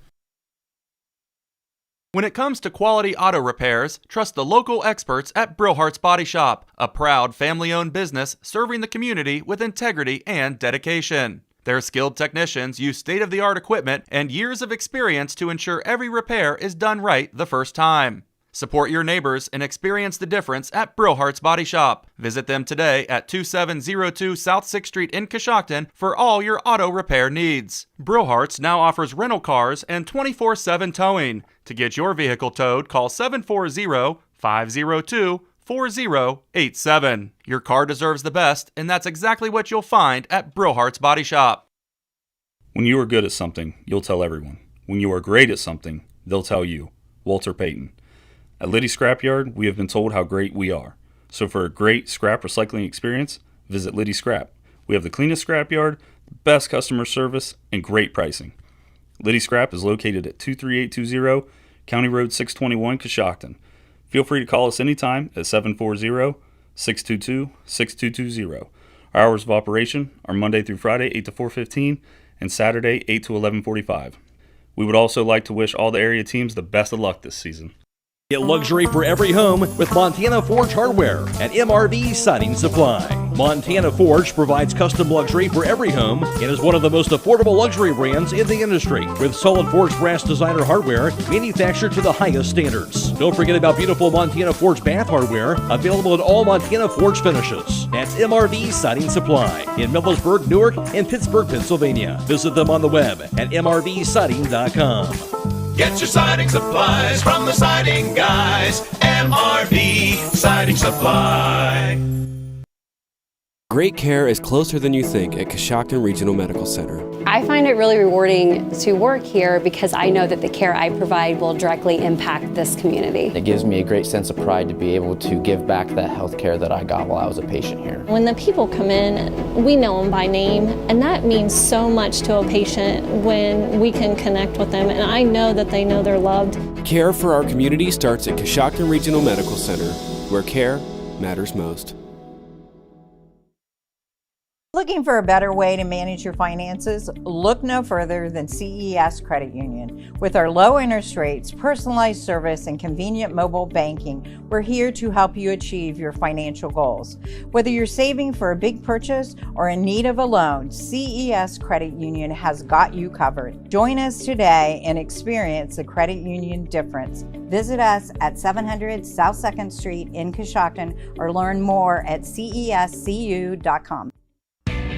When it comes to quality auto repairs, trust the local experts at Brillhart's Body Shop, a proud family-owned business serving the community with integrity and dedication. Their skilled technicians use state-of-the-art equipment and years of experience to ensure every repair is done right the first time. Support your neighbors and experience the difference at Brillhart's Body Shop. Visit them today at 2702 South 6th Street in Coshocton for all your auto repair needs. Brillhart's now offers rental cars and 24/7 towing. To get your vehicle towed, call 740-502-4087. Your car deserves the best, and that's exactly what you'll find at Brillhart's Body Shop. When you are good at something, you'll tell everyone. When you are great at something, they'll tell you. Walter Payton. At Liddy Scrapyard, we have been told how great we are. So for a great scrap recycling experience, visit Liddy Scrap. We have the cleanest scrapyard, the best customer service, and great pricing. Liddy Scrap is located at 23820 County Road 621, Coshocton. Feel free to call us anytime at 740-622-6220. Our hours of operation are Monday through Friday, 8 to 4:15, and Saturday, 8 to 11:45. We would also like to wish all the area teams the best of luck this season. Get luxury for every home with Montana Forge Hardware and MRV Siding Supply. Montana Forge provides custom luxury for every home and is one of the most affordable luxury brands in the industry with solid forged brass designer hardware manufactured to the highest standards. Don't forget about beautiful Montana Forge bath hardware available in all Montana Forge finishes. That's MRV Siding Supply in Millersburg, Newark, and Pittsburgh, Pennsylvania. Visit them on the web at mrvsiding.com. Get your siding supplies from the siding guys. MRV Siding Supply. Great care is closer than you think at Coshocton Regional Medical Center. I find it really rewarding to work here because I know that the care I provide will directly impact this community. It gives me a great sense of pride to be able to give back that health care that I got while I was a patient here. When the people come in, we know them by name, and that means so much to a patient when we can connect with them, and I know that they know they're loved. Care for our community starts at Coshocton Regional Medical Center, where care matters most. Looking for a better way to manage your finances? Look no further than CES Credit Union. With our low interest rates, personalized service, and convenient mobile banking, we're here to help you achieve your financial goals. Whether you're saving for a big purchase or in need of a loan, CES Credit Union has got you covered. Join us today and experience the credit union difference. Visit us at 700 South 2nd Street in Coshocton or learn more at cescu.com.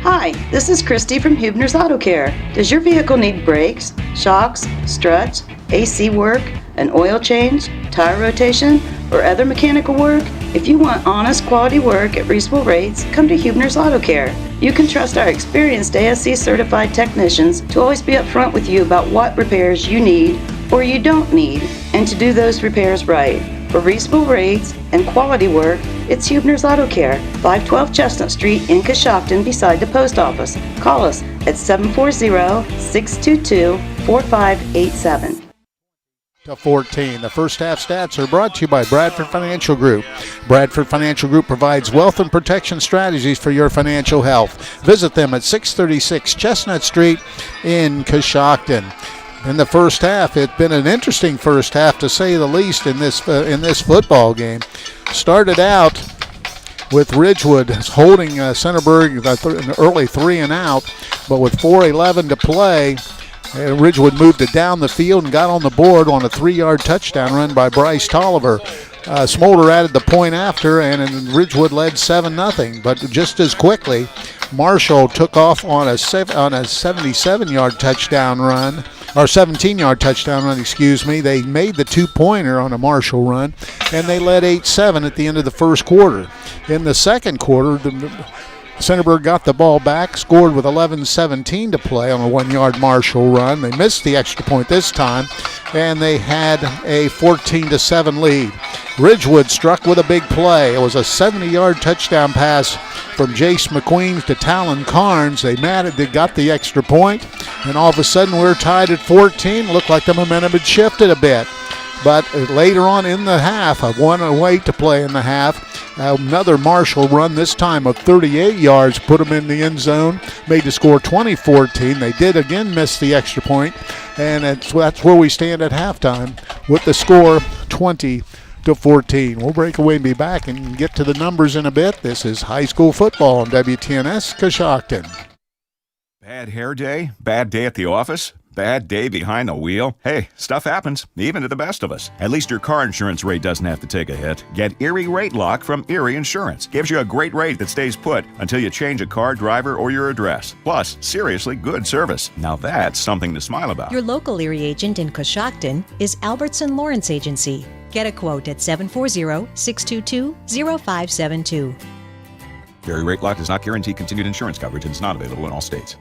Hi, this is Christy from Huebner's Auto Care. Does your vehicle need brakes, shocks, struts, AC work, an oil change, tire rotation, or other mechanical work? If you want honest quality work at reasonable rates, come to Huebner's Auto Care. You can trust our experienced ASC certified technicians to always be upfront with you about what repairs you need or you don't need, and to do those repairs right. For reasonable rates and quality work, it's Huebner's Auto Care, 512 Chestnut Street in Coshocton beside the post office. Call us at 740-622-4587. to 14. The first half stats are brought to you by Bradford Financial Group. Bradford Financial Group provides wealth and protection strategies for your financial health. Visit them at 636 Chestnut Street in Coshocton. In the first half, it's been an interesting first half to say the least in this football game. Started out with Ridgewood holding Centerburg an early 3 and out, but with 4:11 to play, Ridgewood moved it down the field and got on the board on a 3-yard touchdown run by Bryce Tolliver. Smolder added the point after, and Ridgewood led 7-0. But just as quickly, Marshall took off on a 77-yard touchdown run, or 17-yard touchdown run, excuse me. They made the 2-pointer on a Marshall run, and they led 8-7 at the end of the first quarter. In the second quarter, Centerburg got the ball back, scored with 11:17 to play on a 1-yard Marshall run. They missed the extra point this time, and they had a 14-7 lead. Ridgewood struck with a big play. It was a 70-yard touchdown pass from Jace McQueen to Talon Carnes. They got the extra point, and all of a sudden we're tied at 14. Looked like the momentum had shifted a bit. But later on in the half, 1:08 to play in the half, another Marshall run, this time of 38 yards, put them in the end zone, made the score 20-14. They did again miss the extra point, and that's where we stand at halftime with the score 20-14. We'll break away and be back and get to the numbers in a bit. This is high school football on WTNS Coshocton. Bad hair day? Bad day at the office? Bad day behind the wheel? Hey, stuff happens, even to the best of us. At least your car insurance rate doesn't have to take a hit. Get Erie Rate Lock from Erie Insurance. Gives you a great rate that stays put until you change a car, driver, or your address. Plus, seriously good service. Now that's something to smile about. Your local Erie agent in Coshocton is Albertson Lawrence Agency. Get a quote at 740-622-0572. Erie Rate Lock does not guarantee continued insurance coverage and is not available in all states.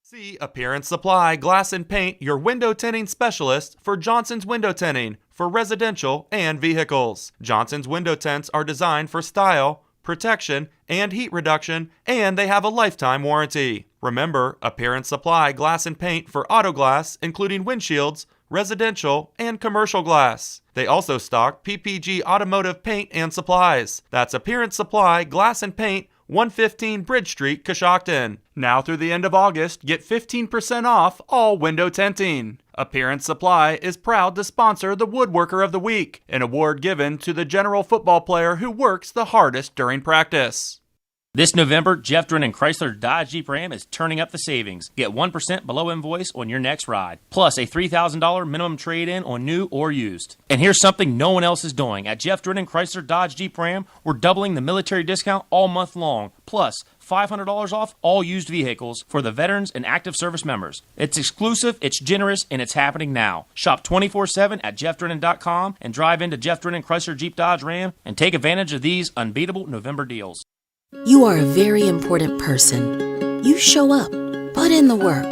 See Appearance Supply Glass and Paint, your window tinting specialist for Johnson's Window Tinting for residential and vehicles. Johnson's window tints are designed for style, protection, and heat reduction, and they have a lifetime warranty. Remember, Appearance Supply Glass and Paint for auto glass, including windshields, residential, and commercial glass. They also stock PPG automotive paint and supplies. That's Appearance Supply Glass and Paint, 115 Bridge Street, Coshocton. Now through the end of August, get 15% off all window tinting. Appearance Supply is proud to sponsor the Woodworker of the Week, an award given to the general football player who works the hardest during practice. This November, Jeff Drennan Chrysler Dodge Jeep Ram is turning up the savings. Get 1% below invoice on your next ride, plus a $3,000 minimum trade-in on new or used. And here's something no one else is doing. At Jeff Drennan Chrysler Dodge Jeep Ram, we're doubling the military discount all month long, plus $500 off all used vehicles for the veterans and active service members. It's exclusive, it's generous, and it's happening now. Shop 24/7 at jeffdrennan.com and drive into Jeff Drennan Chrysler Jeep Dodge Ram and take advantage of these unbeatable November deals. You are a very important person. You show up, put in the work,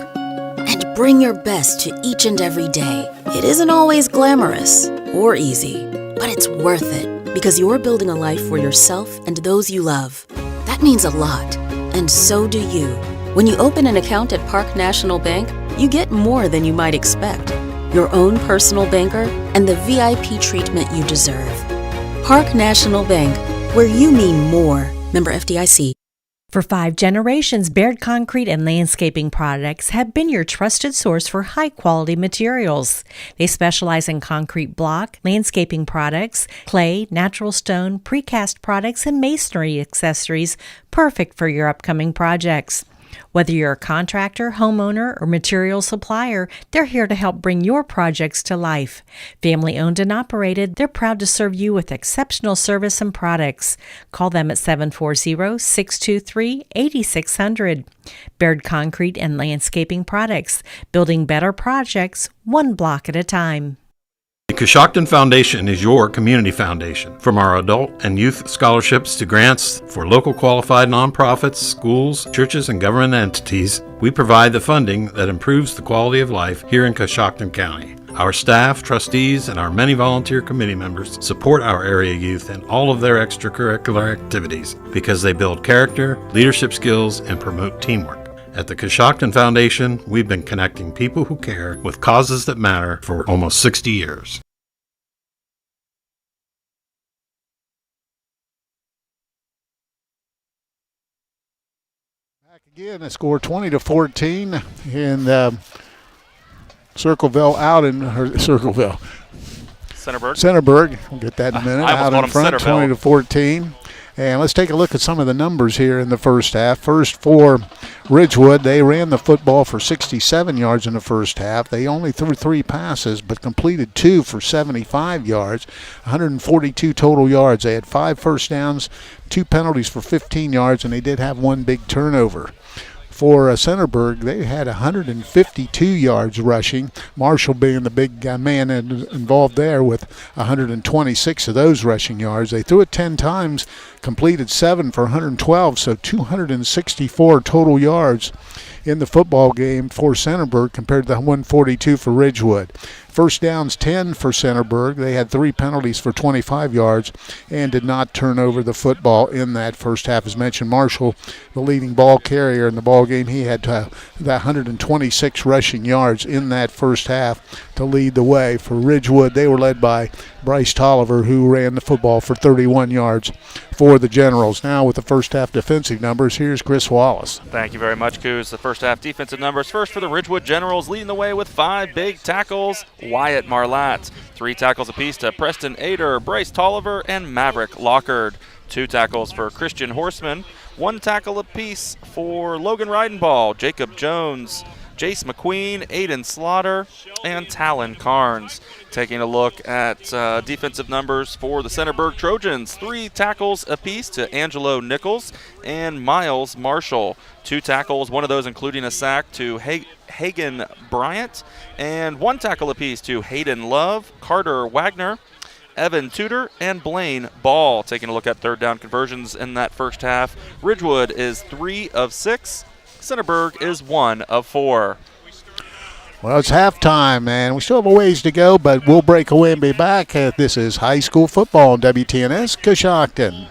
and bring your best to each and every day. It isn't always glamorous or easy, but it's worth it because you're building a life for yourself and those you love. That means a lot, and so do you. When you open an account at Park National Bank, you get more than you might expect. Your own personal banker and the VIP treatment you deserve. Park National Bank, where you mean more. Member FDIC. For 5 generations, Baird Concrete and Landscaping Products have been your trusted source for high-quality materials. They specialize in concrete block, landscaping products, clay, natural stone, precast products, and masonry accessories, perfect for your upcoming projects. Whether you're a contractor, homeowner, or material supplier, they're here to help bring your projects to life. Family owned and operated, they're proud to serve you with exceptional service and products. Call them at 740-623-8600. Baird Concrete and Landscaping Products, building better projects one block at a time. The Coshocton Foundation is your community foundation. From our adult and youth scholarships to grants for local qualified nonprofits, schools, churches, and government entities, we provide the funding that improves the quality of life here in Coshocton County. Our staff, trustees, and our many volunteer committee members support our area youth in all of their extracurricular activities because they build character, leadership skills, and promote teamwork. At the Coshocton Foundation, we've been connecting people who care with causes that matter for almost 60 years. Again, a score 20-14 in Circleville out in Circleville. Centerburg. We'll get that in a minute. Out in front, 20-14. And let's take a look at some of the numbers here in the first half. First for Ridgewood, they ran the football for 67 yards in the first half. They only threw 3 passes, but completed 2 for 75 yards, 142 total yards. They had 5 first downs, 2 penalties for 15 yards, and they did have 1 big turnover. For Centerburg, they had 152 yards rushing, Marshall being the big man involved there with 126 of those rushing yards. They threw it 10 times, completed 7 for 112, so 264 total yards in the football game for Centerburg compared to the 142 for Ridgewood. First downs 10 for Centerburg. They had 3 penalties for 25 yards and did not turn over the football in that first half. As mentioned, Marshall, the leading ball carrier in the ball game, he had 126 rushing yards in that first half to lead the way. For Ridgewood, they were led by Bryce Tolliver, who ran the football for 31 yards for the Generals. Now with the first half defensive numbers, here's Chris Wallace. Thank you very much, Coos. The first half defensive numbers. First for the Ridgewood Generals, leading the way with 5 big tackles. Wyatt Marlatt, 3 tackles apiece to Preston Ader, Bryce Tolliver, and Maverick Lockard. 2 tackles for Christian Horseman, 1 tackle apiece for Logan Ridenball, Jacob Jones, Jace McQueen, Aiden Slaughter, and Talon Carnes. Taking a look at defensive numbers for the Centerburg Trojans. 3 tackles apiece to Angelo Nichols and Miles Marshall. 2 tackles, one of those including a sack to Hagen Bryant, and 1 tackle apiece to Hayden Love, Carter Wagner, Evan Tudor, and Blaine Ball. Taking a look at third down conversions in that first half. Ridgewood is 3 of 6. Centerburg is 1 of 4. Well, it's halftime, and we still have a ways to go, but we'll break away and be back. This is high school football on WTNS Coshocton.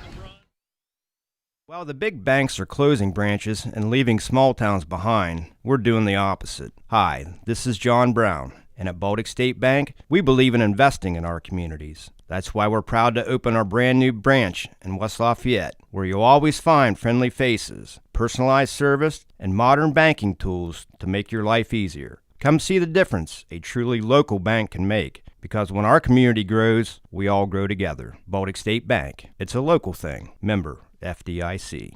While the big banks are closing branches and leaving small towns behind, we're doing the opposite. Hi, this is John Brown, and at Baltic State Bank, we believe in investing in our communities. That's why we're proud to open our brand new branch in West Lafayette, where you'll always find friendly faces, personalized service, and modern banking tools to make your life easier. Come see the difference a truly local bank can make, because when our community grows, we all grow together. Baltic State Bank. It's a local thing. Member FDIC.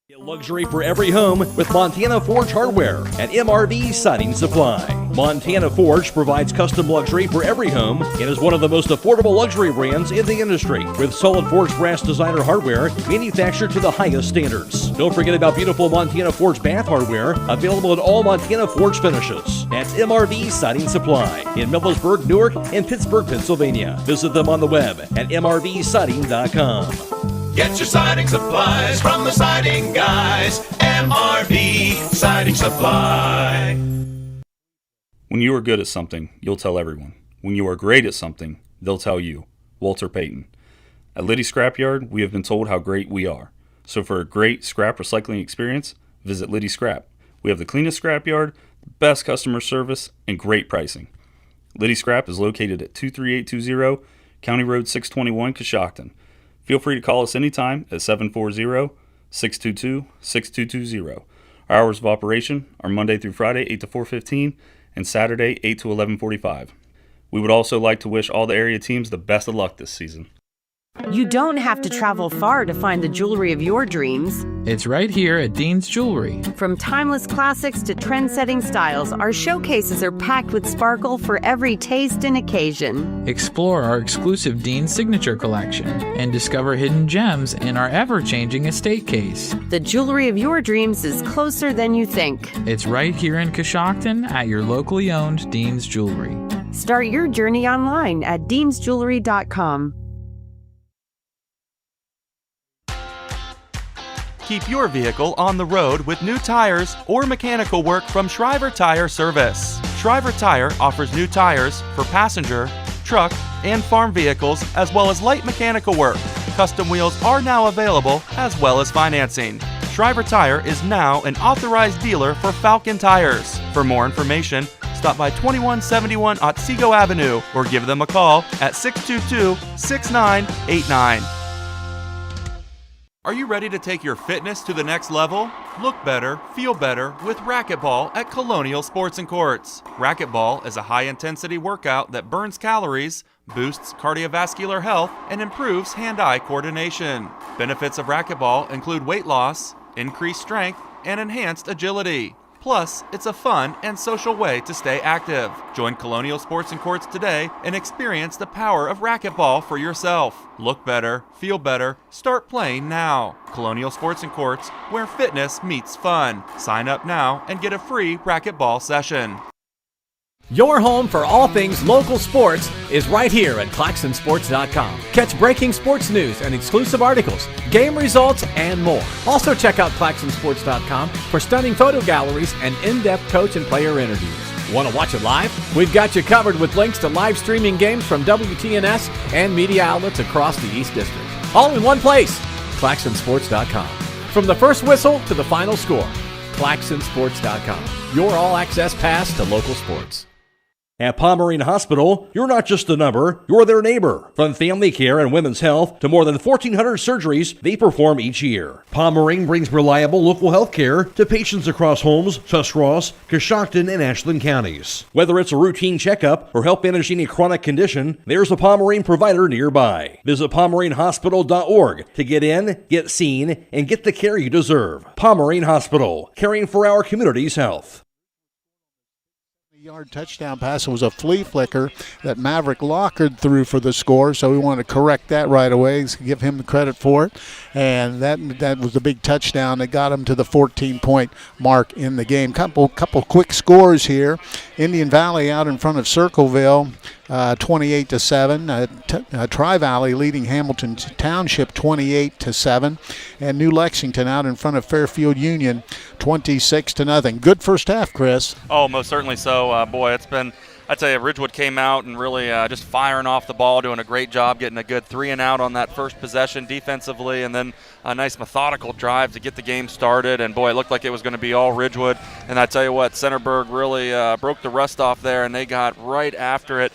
Get luxury for every home with Montana Forge Hardware at MRV Siding Supply. Montana Forge provides custom luxury for every home and is one of the most affordable luxury brands in the industry, with solid forged brass designer hardware manufactured to the highest standards. Don't forget about beautiful Montana Forge bath hardware, available in all Montana Forge finishes. That's MRV Siding Supply in Millersburg, Newark, and Pittsburgh, Pennsylvania. Visit them on the web at mrvsiding.com. Get your siding supplies from the siding guys. MRV Siding Supply. When you are good at something, you'll tell everyone. When you are great at something, they'll tell you. Walter Payton. At Liddy Scrapyard, we have been told how great we are. So for a great scrap recycling experience, visit Liddy Scrap. We have the cleanest scrapyard, the best customer service, and great pricing. Liddy Scrap is located at 23820 County Road 621, Coshocton. Feel free to call us anytime at 740-622-6220. Our hours of operation are Monday through Friday, 8 to 4:15, and Saturday, 8 to 11:45. We would also like to wish all the area teams the best of luck this season. You don't have to travel far to find the jewelry of your dreams. It's right here at Dean's Jewelry. From timeless classics to trend-setting styles, our showcases are packed with sparkle for every taste and occasion. Explore our exclusive Dean's Signature Collection and discover hidden gems in our ever-changing estate case. The jewelry of your dreams is closer than you think. It's right here in Coshocton at your locally owned Dean's Jewelry. Start your journey online at deansjewelry.com. Keep your vehicle on the road with new tires or mechanical work from Shriver Tire Service. Shriver Tire offers new tires for passenger, truck, and farm vehicles, as well as light mechanical work. Custom wheels are now available, as well as financing. Shriver Tire is now an authorized dealer for Falcon Tires. For more information, stop by 2171 Otsego Avenue or give them a call at 622-6989. Are you ready to take your fitness to the next level? Look better, feel better with racquetball at Colonial Sports and Courts. Racquetball is a high-intensity workout that burns calories, boosts cardiovascular health, and improves hand-eye coordination. Benefits of racquetball include weight loss, increased strength, and enhanced agility. Plus, it's a fun and social way to stay active. Join Colonial Sports and Courts today and experience the power of racquetball for yourself. Look better, feel better, start playing now. Colonial Sports and Courts, where fitness meets fun. Sign up now and get a free racquetball session. Your home for all things local sports is right here at ClaxonSports.com. Catch breaking sports news and exclusive articles, game results, and more. Also check out ClaxonSports.com for stunning photo galleries and in-depth coach and player interviews. Want to watch it live? We've got you covered with links to live streaming games from WTNS and media outlets across the East District. All in one place, ClaxonSports.com. From the first whistle to the final score, ClaxonSports.com. Your all-access pass to local sports. At Pomerene Hospital, you're not just a number, you're their neighbor. From family care and women's health to more than 1,400 surgeries they perform each year. Pomerene brings reliable local health care to patients across Holmes, Tuscarawas, Coshocton, and Ashland counties. Whether it's a routine checkup or help manage any chronic condition, there's a Pomerene provider nearby. Visit PomereneHospital.org to get in, get seen, and get the care you deserve. Pomerene Hospital, caring for our community's health. Yard touchdown pass. It was a flea flicker that Maverick Lockard threw for the score, so we want to correct that right away, give him the credit for it. And that was the big touchdown that got him to the 14-point mark in the game. Couple quick scores here. Indian Valley out in front of Circleville, 28-7. Tri-Valley leading Hamilton Township 28-7, and New Lexington out in front of Fairfield Union 26-0. Good first half, Chris. Oh, most certainly so. Boy, it's been, I'd say Ridgewood came out and really just firing off the ball, doing a great job, getting a good 3-and-out on that first possession defensively, and then a nice methodical drive to get the game started. And boy, it looked like it was going to be all Ridgewood. And I tell you what, Centerburg really broke the rust off there, and they got right after it,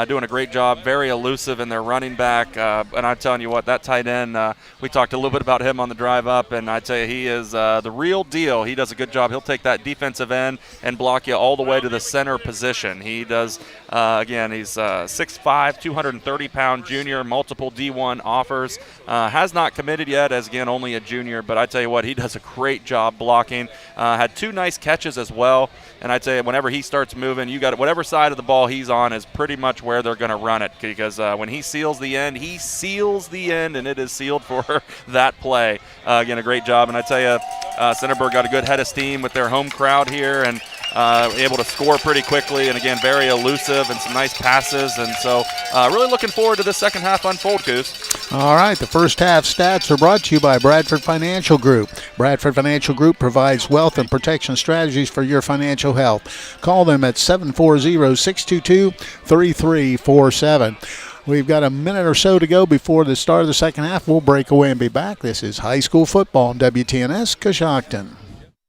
doing a great job, very elusive in their running back. And I'm telling you what, that tight end, we talked a little bit about him on the drive up, and I tell you, he is the real deal. He does a good job. He'll take that defensive end and block you all the way to the center position. He does, again, he's 6'5", 230-pound junior, multiple D1 offers. Has not committed yet, as again, only a junior, but I tell you what, he does a great job blocking. Had two nice catches as well, and I tell you, whenever he starts moving, you got whatever side of the ball he's on is pretty much where they're going to run it, because when he seals the end, and it is sealed for that play. Again, a great job, and I tell you, Centerburg got a good head of steam with their home crowd here, and able to score pretty quickly, and again, very elusive and some nice passes, and so really looking forward to the second half unfold, Coos. All right, the first half stats are brought to you by Bradford Financial Group. Bradford Financial Group provides wealth and protection strategies for your financial health. Call them at 740-622-3347. We've got a minute or so to go before the start of the second half. We'll break away and be back. This is high school football on WTNS Coshocton.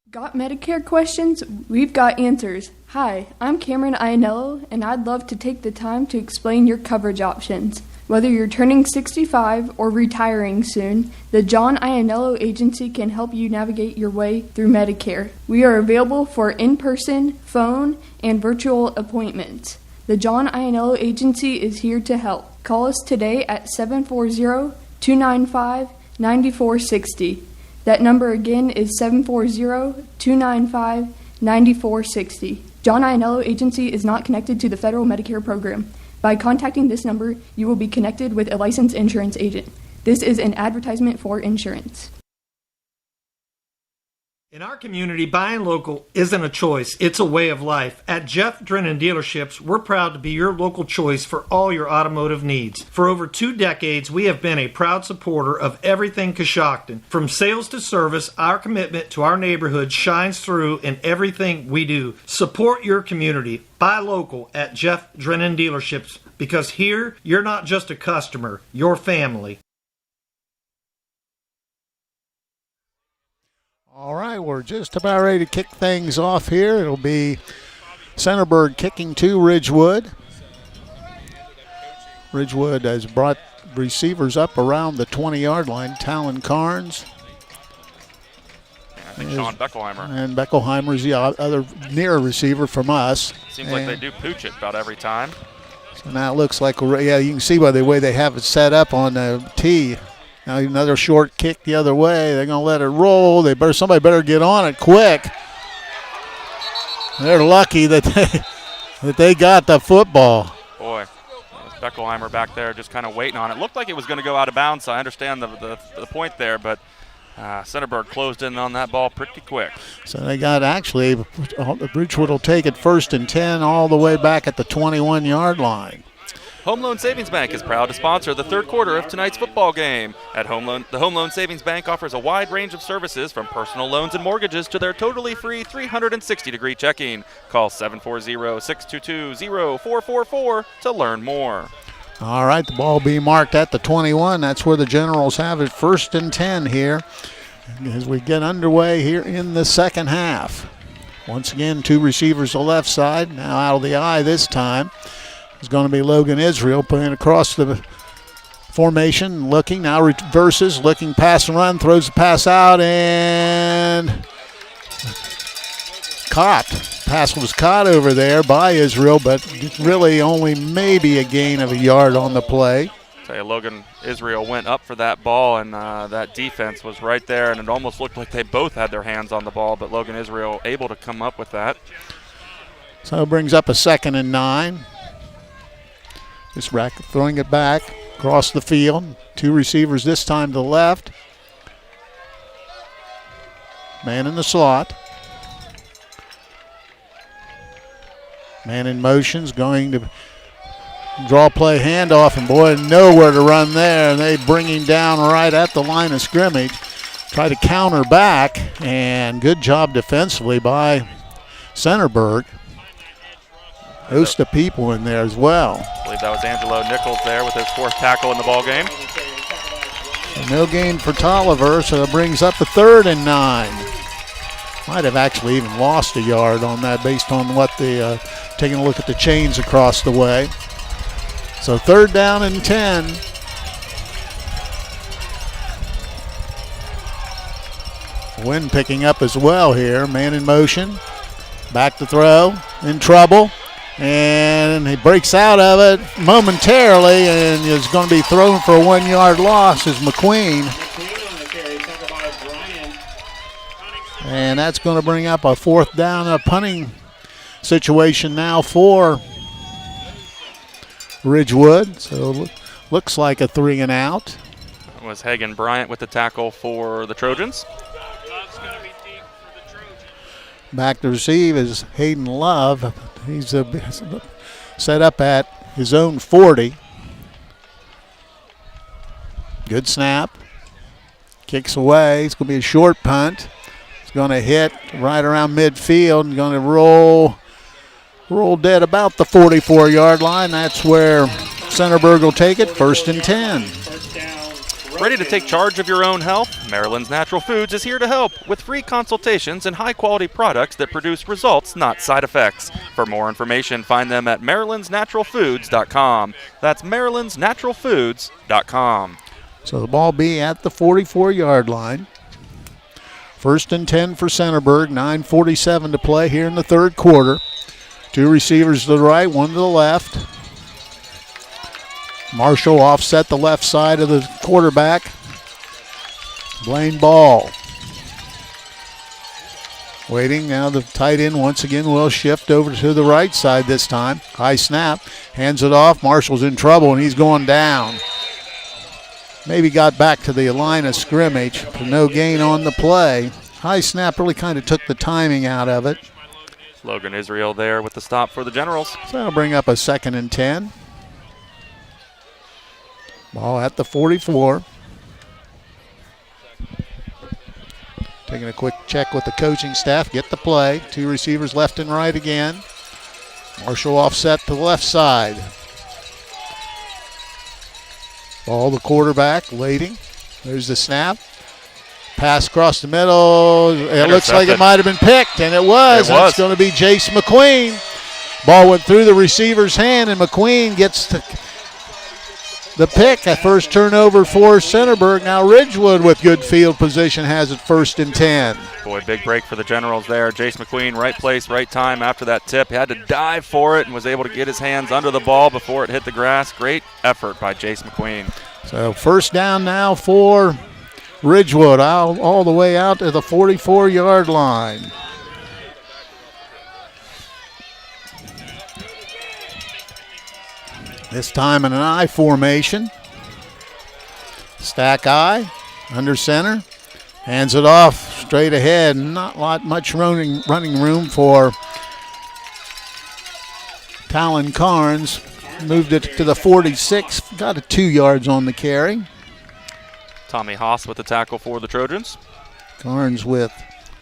Got Medicare questions? We've got answers. Hi, I'm Cameron Ianello, and I'd love to take the time to explain your coverage options. Whether you're turning 65 or retiring soon, the John Ianello Agency can help you navigate your way through Medicare. We are available for in-person, phone, and virtual appointments. The John Ianello Agency is here to help. Call us today at 740-295-9460. That number again is 740-295-9460. John Ianello Agency is not connected to the federal Medicare program. By contacting this number, you will be connected with a licensed insurance agent. This is an advertisement for insurance. In our community, buying local isn't a choice, it's a way of life. At Jeff Drennan Dealerships, we're proud to be your local choice for all your automotive needs. For over 2 decades, we have been a proud supporter of everything Coshocton. From sales to service, our commitment to our neighborhood shines through in everything we do. Support your community. Buy local at Jeff Drennan Dealerships, because here, you're not just a customer, you're family. All right, we're just about ready to kick things off here. It'll be Centerburg kicking to Ridgewood. Ridgewood has brought receivers up around the 20-yard line. Talon Carnes. I think Sean Beckelheimer. And Beckelheimer's the other near receiver from us. Seems like they do pooch it about every time. So now it looks like, yeah, you can see by the way they have it set up on the tee. Now another short kick the other way. They're going to let it roll. Somebody better get on it quick. They're lucky that they got the football. Boy, Beckelheimer back there just kind of waiting on it. Looked like it was going to go out of bounds, so I understand the point there, but Centerburg closed in on that ball pretty quick. So they got actually, Ridgewood will take it 1st and 10 all the way back at the 21-yard line. Home Loan Savings Bank is proud to sponsor the third quarter of tonight's football game. At the Home Loan Savings Bank offers a wide range of services from personal loans and mortgages to their totally free 360-degree checking. Call 740-622-0444 to learn more. All right, the ball being marked at the 21. That's where the Generals have it, 1st and 10 here as we get underway here in the second half. Once again, 2 receivers on the left side. Now out of the eye this time is going to be Logan Israel putting across the formation, looking, now reverses, looking pass and run, throws the pass out and caught. Pass was caught over there by Israel, but really only maybe a gain of a yard on the play. Logan Israel went up for that ball, and that defense was right there, and it almost looked like they both had their hands on the ball, but Logan Israel able to come up with that. So it brings up a 2nd and 9. Just throwing it back across the field. 2 receivers this time to the left. Man in the slot. Man in motion's going to draw play handoff, and boy, nowhere to run there. And they bring him down right at the line of scrimmage. Try to counter back, and good job defensively by Centerburg. Host of people in there as well. I believe that was Angelo Nichols there with his 4th tackle in the ball game. So no gain for Tolliver, so it brings up a 3rd and 9. Might have actually even lost a yard on that based on what taking a look at the chains across the way. So 3rd down and 10. Wind picking up as well here. Man in motion. Back to throw. In trouble. And he breaks out of it momentarily and is going to be thrown for a 1-yard loss as McQueen. And that's going to bring up a 4th down, a punting situation now for Ridgewood. So looks like a 3 and out. That was Hagan Bryant with the tackle for the Trojans. Back to receive is Hayden Love. He's set up at his own 40. Good snap. Kicks away. It's going to be a short punt. It's going to hit right around midfield and going to roll dead about the 44-yard line. That's where Centerburg will take it, 1st and 10. Ready to take charge of your own health? Maryland's Natural Foods is here to help with free consultations and high-quality products that produce results, not side effects. For more information, find them at marylandsnaturalfoods.com. That's marylandsnaturalfoods.com. So the ball be at the 44-yard line. 1st and 10 for Centerburg, 9:47 to play here in the 3rd quarter. 2 receivers to the right, 1 to the left. Marshall offset the left side of the quarterback. Blaine Ball. Waiting, now the tight end once again will shift over to the right side this time. High snap, hands it off. Marshall's in trouble and he's going down. Maybe got back to the line of scrimmage, but no gain on the play. High snap really kind of took the timing out of it. Logan Israel there with the stop for the Generals. So that'll bring up a 2nd and 10. Ball at the 44. Taking a quick check with the coaching staff. Get the play. 2 receivers left and right again. Marshall offset to the left side. Ball the quarterback waiting. There's the snap. Pass across the middle. It looks like it might have been picked, and it was. That's going to be Jace McQueen. Ball went through the receiver's hand, and McQueen gets the pick. A first turnover for Centerburg. Now Ridgewood with good field position has it 1st and 10. Boy, big break for the Generals there. Jace McQueen, right place, right time after that tip. He had to dive for it and was able to get his hands under the ball before it hit the grass. Great effort by Jace McQueen. So first down now for Ridgewood, all the way out to the 44-yard line. This time in an I formation. Stack I, under center. Hands it off straight ahead. Not much running room for Talon Carnes. Moved it to the 46. Got it 2 yards on the carry. Tommy Haas with the tackle for the Trojans. Carnes with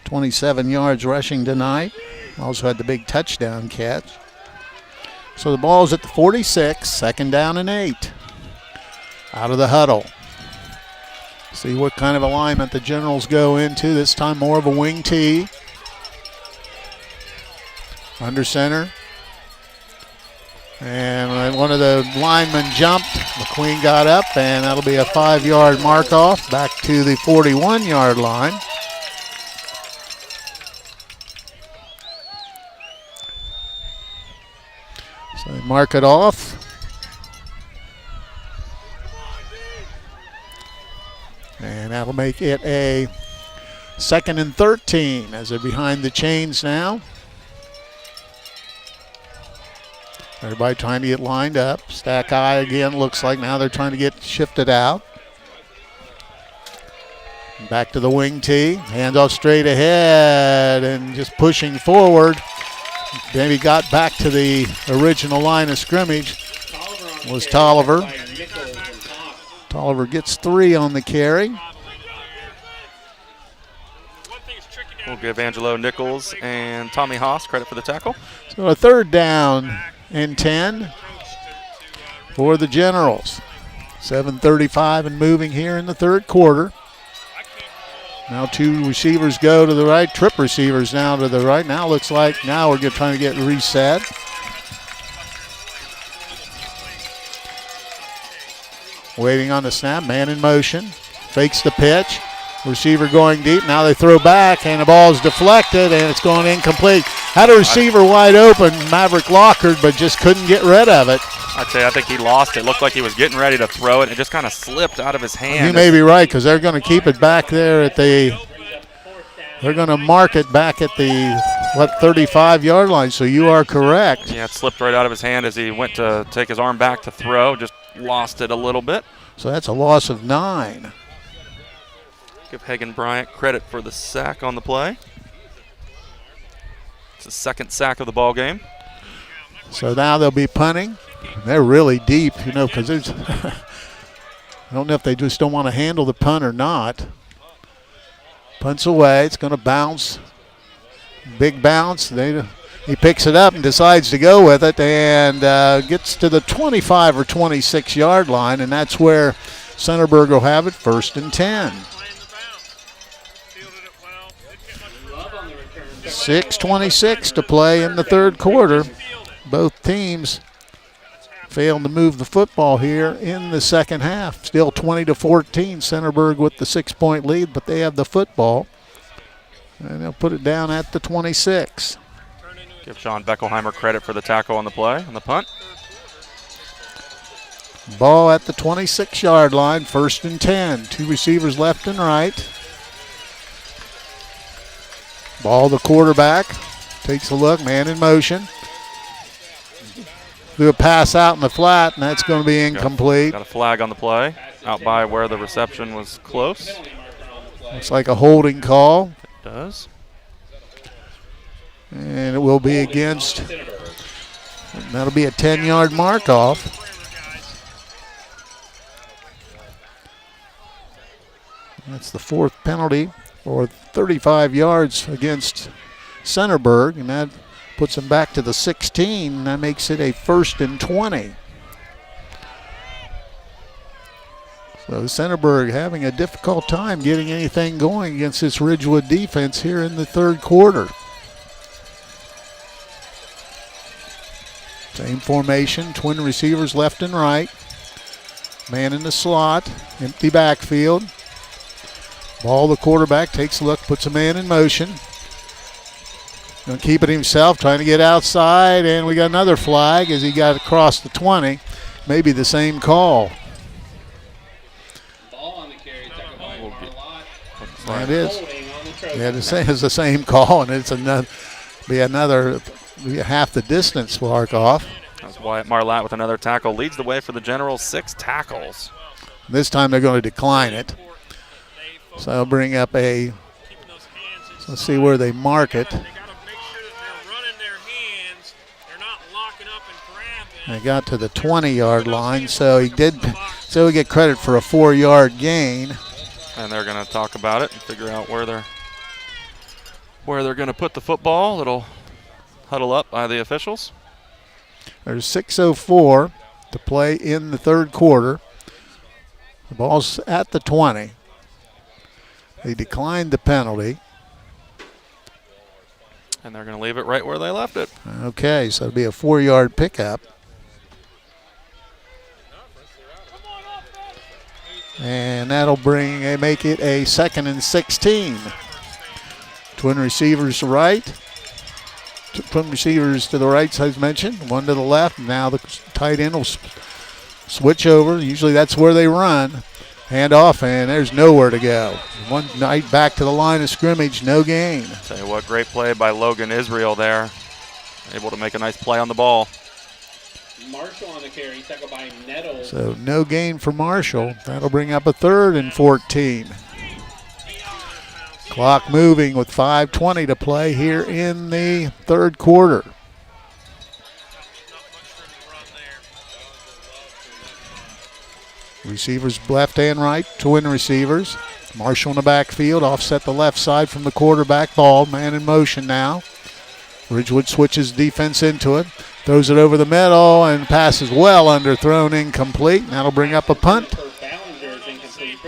27 yards rushing tonight. Also had the big touchdown catch. So the ball's at the 46, 2nd down and 8. Out of the huddle. See what kind of alignment the Generals go into. This time more of a wing tee. Under center. And one of the linemen jumped. McQueen got up, and that'll be a 5-yard mark off. Back to the 41-yard line. So they mark it off. And that'll make it a 2nd and 13 as they're behind the chains now. Everybody trying to get lined up. Stack I again, looks like now they're trying to get shifted out. Back to the wing tee. Handoff straight ahead and just pushing forward. Maybe got back to the original line of scrimmage was Tolliver. Tolliver gets 3 on the carry. We'll give Angelo Nichols and Tommy Haas credit for the tackle. So a 3rd down and 10 for the Generals. 7:35 and moving here in the 3rd quarter. Now 2 receivers go to the right, trip receivers now to the right. Now looks like now we're trying to get reset. Waiting on the snap, man in motion. Fakes the pitch. Receiver going deep. Now they throw back, and the ball is deflected, and it's going incomplete. Had a receiver wide open, Maverick Lockhart, but just couldn't get rid of it. I'd say I think he lost it. Looked like he was getting ready to throw it, and it just kind of slipped out of his hand. You may be right, because they're going to keep it back there at the – they're going to mark it back at the, 35-yard line, so you are correct. Yeah, it slipped right out of his hand as he went to take his arm back to throw. Just lost it a little bit. So that's a loss of 9. Give Hagan Bryant credit for the sack on the play. It's the 2nd sack of the ball game. So now they'll be punting. They're really deep, because there's I don't know if they just don't want to handle the punt or not. Punts away. It's going to bounce. Big bounce. He picks it up and decides to go with it and gets to the 25 or 26-yard line, and that's where Centerburg will have it 1st and 10. 6:26 to play in the 3rd quarter. Both teams failed to move the football here in the 2nd half. Still 20-14. Centerburg with the 6-point lead, but they have the football. And they'll put it down at the 26. Give Sean Beckelheimer credit for the tackle on the play, on the punt. Ball at the 26-yard line, 1st and 10. 2 receivers left and right. Ball the quarterback. Takes a look, man in motion. Do a pass out in the flat, and that's going to be incomplete. Got a flag on the play, out by where the reception was close. Looks like a holding call. It does. And it will be against, that'll be a 10-yard mark off. That's the 4th penalty for 35 yards against Centerburg, and that puts them back to the 16, and that makes it a 1st and 20. So Centerburg having a difficult time getting anything going against this Ridgewood defense here in the third quarter. Same formation, twin receivers left and right. Man in the slot, empty backfield. Ball, the quarterback takes a look, puts a man in motion. Going to keep it himself, trying to get outside, and we got another flag as he got across the 20. Maybe the same call. That is. Yeah, it's the same call, and it's another half the distance mark off. That's Wyatt Marlatt with another tackle. Leads the way for the Generals, 6 tackles. This time they're going to decline it. So I'll bring up let's see where they mark it. They got to the 20-yard line, so he get credit for a 4-yard gain. And they're going to talk about it and figure out where they're going to put the football. It'll huddle up by the officials. There's 6:04 to play in the third quarter. The ball's at the 20. They declined the penalty. And they're going to leave it right where they left it. Okay, so it'll be a 4-yard pickup. And that'll make it a 2nd and 16. Twin receivers right. Twin receivers to the right, as mentioned. One to the left. Now the tight end will switch over. Usually that's where they run. Hand off, and there's nowhere to go. One night back to the line of scrimmage, no gain. Tell you what, great play by Logan Israel there. Able to make a nice play on the ball. Marshall on the carry, tackled by Nettles. So no gain for Marshall. That'll bring up a 3rd and 14. Clock moving with 5:20 to play here in the third quarter. Receivers left and right, twin receivers. Marshall in the backfield, offset the left side from the quarterback. Ball, man in motion now. Ridgewood switches defense into it. Throws it over the middle and passes well underthrown, incomplete. That'll bring up a punt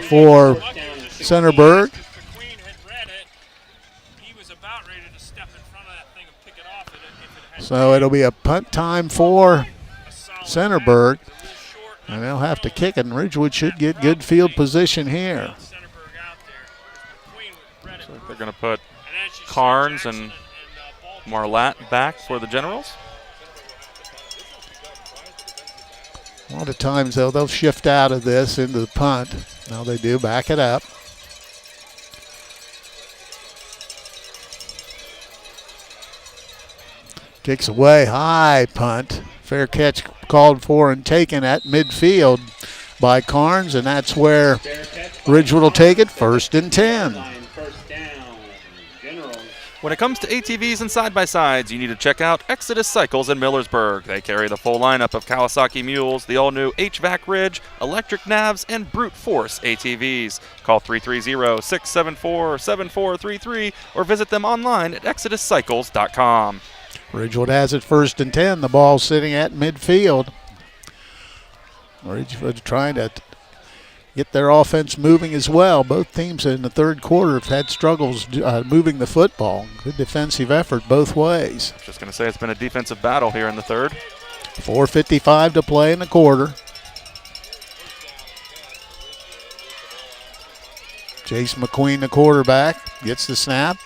for Centerburg. So it'll be a punt time for Centerburg. And they'll have to kick it, and Ridgewood should get good field position here. So they're going to put Carnes and Marlatt back for the Generals. A lot of times, though, they'll shift out of this into the punt. Now they do, back it up. Kicks away, high punt. Fair catch called for and taken at midfield by Carnes, and that's where Ridgewood will take it, 1st and 10. When it comes to ATVs and side-by-sides, you need to check out Exodus Cycles in Millersburg. They carry the full lineup of Kawasaki mules, the all-new HVAC Ridge, electric navs, and brute force ATVs. Call 330-674-7433 or visit them online at exoduscycles.com. Ridgewood has it 1st and 10. The ball sitting at midfield. Ridgewood trying to get their offense moving as well. Both teams in the third quarter have had struggles moving the football. Good defensive effort both ways. Just going to say it's been a defensive battle here in the third. 4:55 to play in the quarter. Jason McQueen, the quarterback, gets the snap.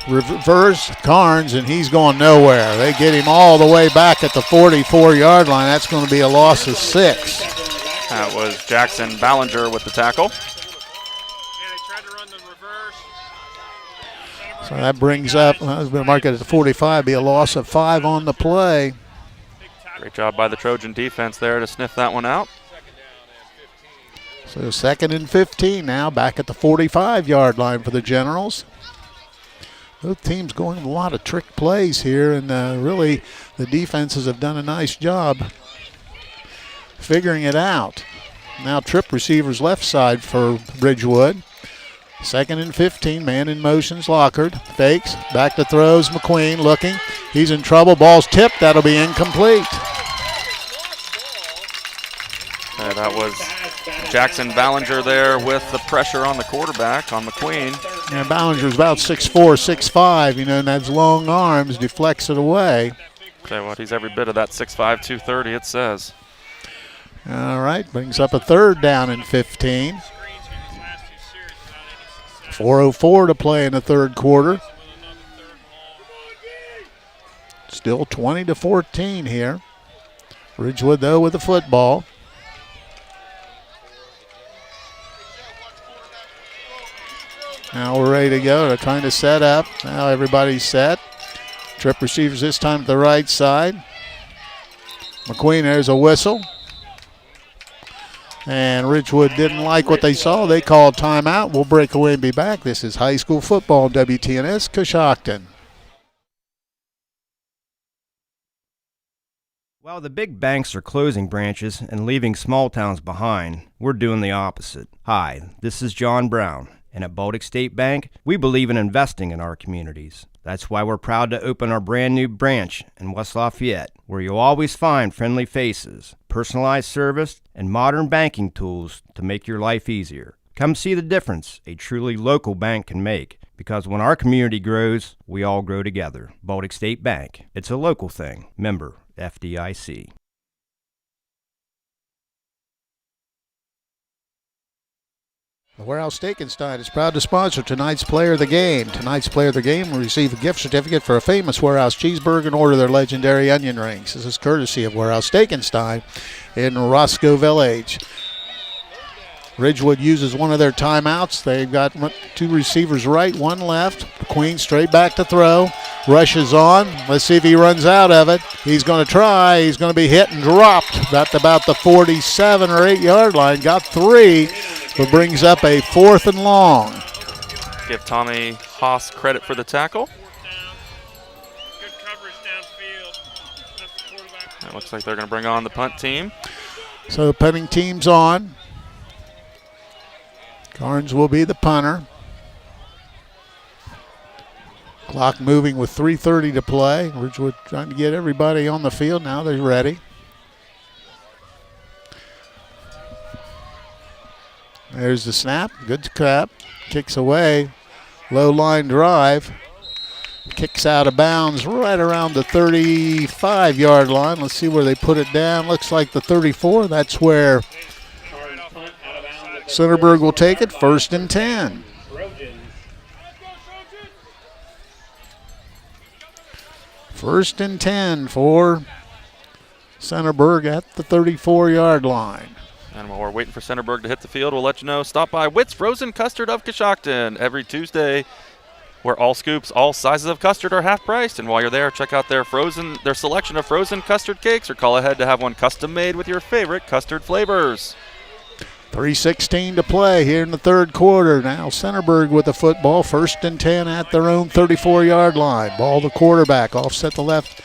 Reverse Carnes, and he's going nowhere. They get him all the way back at the 44-yard line. That's going to be a loss of 6. That was Jackson Ballinger with the tackle. So that brings up, I was going to mark it at the 45, be a loss of 5 on the play. Great job by the Trojan defense there to sniff that one out. So 2nd and 15 now, back at the 45-yard line for the Generals. Both teams going a lot of trick plays here, and really the defenses have done a nice job figuring it out. Now trip receivers left side for Ridgewood. 2nd and 15, man in motions, Lockhart. Fakes, back to throws, McQueen looking. He's in trouble, ball's tipped, that'll be incomplete. That was Jackson Ballinger there with the pressure on the quarterback, on McQueen. And Ballinger's about 6'4", 6'5", and has long arms, deflects it away. Tell you what, he's every bit of that 6'5", 230, it says. All right, brings up a third down and 15. 4:04 to play in the third quarter. Still 20-14 here. Ridgewood, though, with the football. Now we're ready to go. They're trying to set up. Now everybody's set. Trip receivers this time to the right side. McQueen, there's a whistle. And Ridgewood didn't like what they saw. They called timeout. We'll break away and be back. This is high school football, WTNS, Coshocton. While the big banks are closing branches and leaving small towns behind, we're doing the opposite. Hi, this is John Brown, and at Baltic State Bank, we believe in investing in our communities. That's why we're proud to open our brand new branch in West Lafayette, where you'll always find friendly faces, personalized service, and modern banking tools to make your life easier. Come see the difference a truly local bank can make, because when our community grows, we all grow together. Baltic State Bank. It's a local thing. Member FDIC. The Warehouse Steakenstein is proud to sponsor tonight's Player of the Game. Tonight's Player of the Game will receive a gift certificate for a famous Warehouse cheeseburger and order their legendary onion rings. This is courtesy of Warehouse Steakenstein in Roscoe Village. Ridgewood uses one of their timeouts. They've got two receivers right, one left. McQueen straight back to throw. Rushes on. Let's see if he runs out of it. He's going to try. He's going to be hit and dropped at about the 47 or 8 yard line. Got 3, but brings up a 4th and long. Give Tommy Haas credit for the tackle. It looks like they're going to bring on the punt team. So the punting team's on. Carnes will be the punter. Clock moving with 3:30 to play. Ridgewood trying to get everybody on the field. Now they're ready. There's the snap. Good snap. Kicks away. Low line drive. Kicks out of bounds right around the 35-yard line. Let's see where they put it down. Looks like the 34. That's where Centerburg will take it. 1st and 10. First and 10 for Centerburg at the 34-yard line. And while we're waiting for Centerburg to hit the field, we'll let you know, stop by Witt's Frozen Custard of Coshocton every Tuesday, where all scoops, all sizes of custard are half priced. And while you're there, check out their selection of frozen custard cakes, or call ahead to have one custom made with your favorite custard flavors. 3:16 to play here in the third quarter. Now Centerburg with the football. 1st and 10 at their own 34-yard line. Ball the quarterback. Offset the left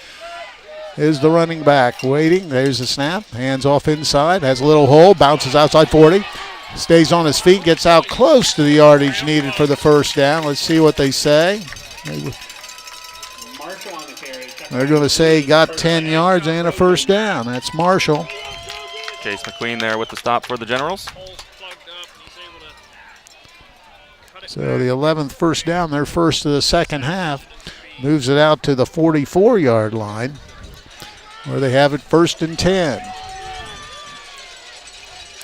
is the running back. Waiting. There's the snap. Hands off inside. Has a little hole. Bounces outside 40. Stays on his feet. Gets out close to the yardage needed for the first down. Let's see what they say. They're going to say he got 10 yards and a first down. That's Marshall. Chase McQueen there with the stop for the Generals. So the 11th first down, their first of the second half, moves it out to the 44-yard line, where they have it 1st and 10.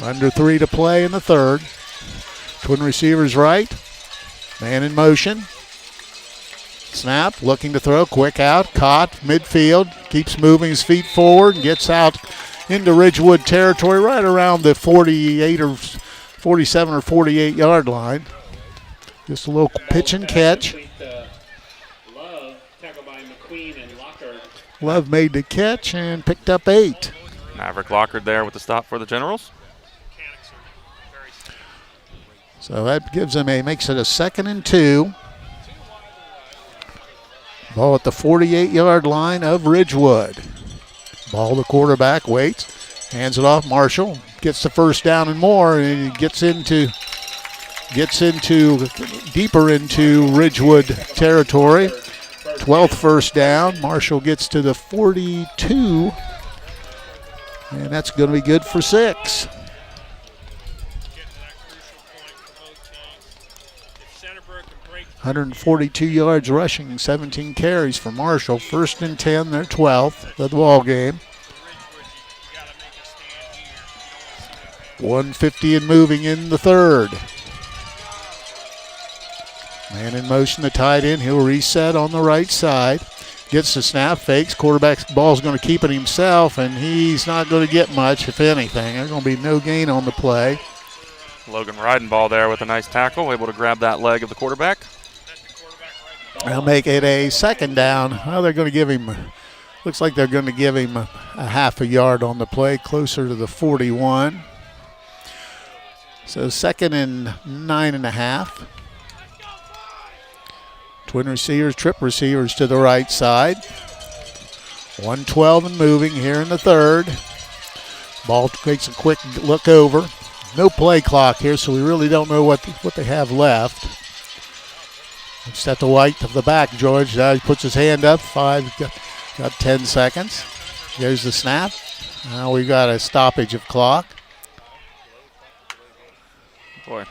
Under 3 to play in the third. Twin receivers right. Man in motion. Snap, looking to throw, quick out, caught, midfield, keeps moving his feet forward, and gets out into Ridgewood territory right around the 48 or 47 or 48 yard line. Just a little pitch and catch. Love made the catch and picked up 8. Maverick Lockard there with the stop for the Generals. So that gives them makes it a 2nd and 2. Ball at the 48-yard line of Ridgewood. Ball the quarterback, waits, hands it off. Marshall gets the first down and more, and he gets deeper into Ridgewood territory. 12th first down. Marshall gets to the 42, and that's going to be good for 6. 142 yards rushing, 17 carries for Marshall. 1st and 10, they're 12th of the ball game. 150 and moving in the 3rd. Man in motion, the tight end. He'll reset on the right side. Gets the snap, fakes. Quarterback's ball's going to keep it himself, and he's not going to get much, if anything. There's going to be no gain on the play. Logan Ridenball there with a nice tackle, able to grab that leg of the quarterback. They'll make it a 2nd down. Well, they're going to give him, looks like they're going to give him a half a yard on the play, closer to the 41. So 2nd and 9.5. Twin receivers, trip receivers to the right side. 112 and moving here in the 3rd. Ball takes a quick look over. No play clock here, so we really don't know what they have left. It's at the white of the back, George. He puts his hand up. Got 10 seconds. There's the snap. Now we've got a stoppage of clock. Boy.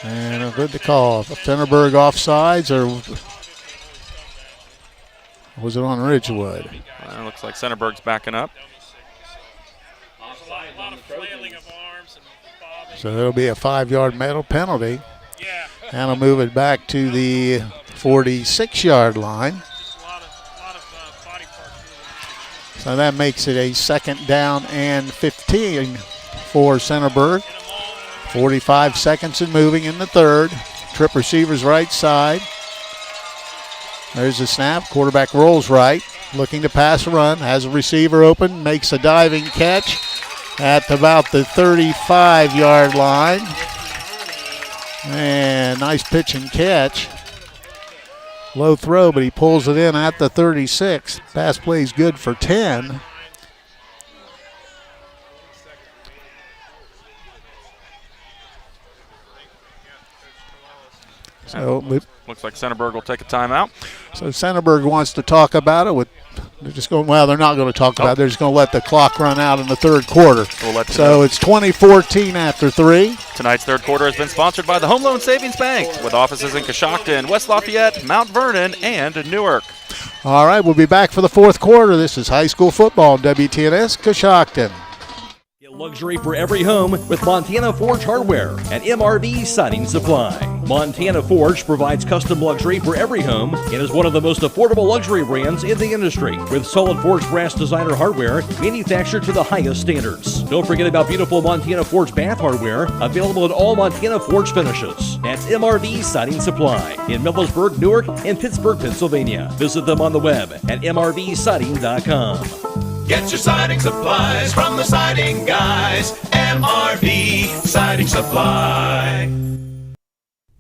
And a good to call. Centerburg offsides, or was it on Ridgewood? It looks like Centerburg's backing up. So it'll be a 5-yard medal penalty. And I'll move it back to the 46-yard line. So that makes it a 2nd down and 15 for Centerburg. 45 seconds and moving in the 3rd. Trip receivers right side. There's the snap. Quarterback rolls right. Looking to pass a run. Has a receiver open. Makes a diving catch at about the 35-yard line. And nice pitch and catch. Low throw, but he pulls it in at the 36. Pass play is good for 10. So looks like Centerburg will take a timeout. So Centerburg wants to talk about it. They're just going. Well, they're not going to talk about it. They're just going to let the clock run out in the 3rd quarter. So it's 20-14 after 3. Tonight's 3rd quarter has been sponsored by the Home Loan Savings Bank, with offices in Coshocton, West Lafayette, Mount Vernon, and Newark. All right, we'll be back for the 4th quarter. This is high school football, WTNS Coshocton. Luxury for every home with Montana Forge Hardware and MRV Siding Supply. Montana Forge provides custom luxury for every home and is one of the most affordable luxury brands in the industry, with solid forged brass designer hardware manufactured to the highest standards. Don't forget about beautiful Montana Forge bath hardware, available in all Montana Forge finishes. That's MRV Siding Supply in Millersburg, Newark, and Pittsburgh, Pennsylvania. Visit them on the web at mrvsiding.com. Get your siding supplies from the siding guys. MRV Siding Supply.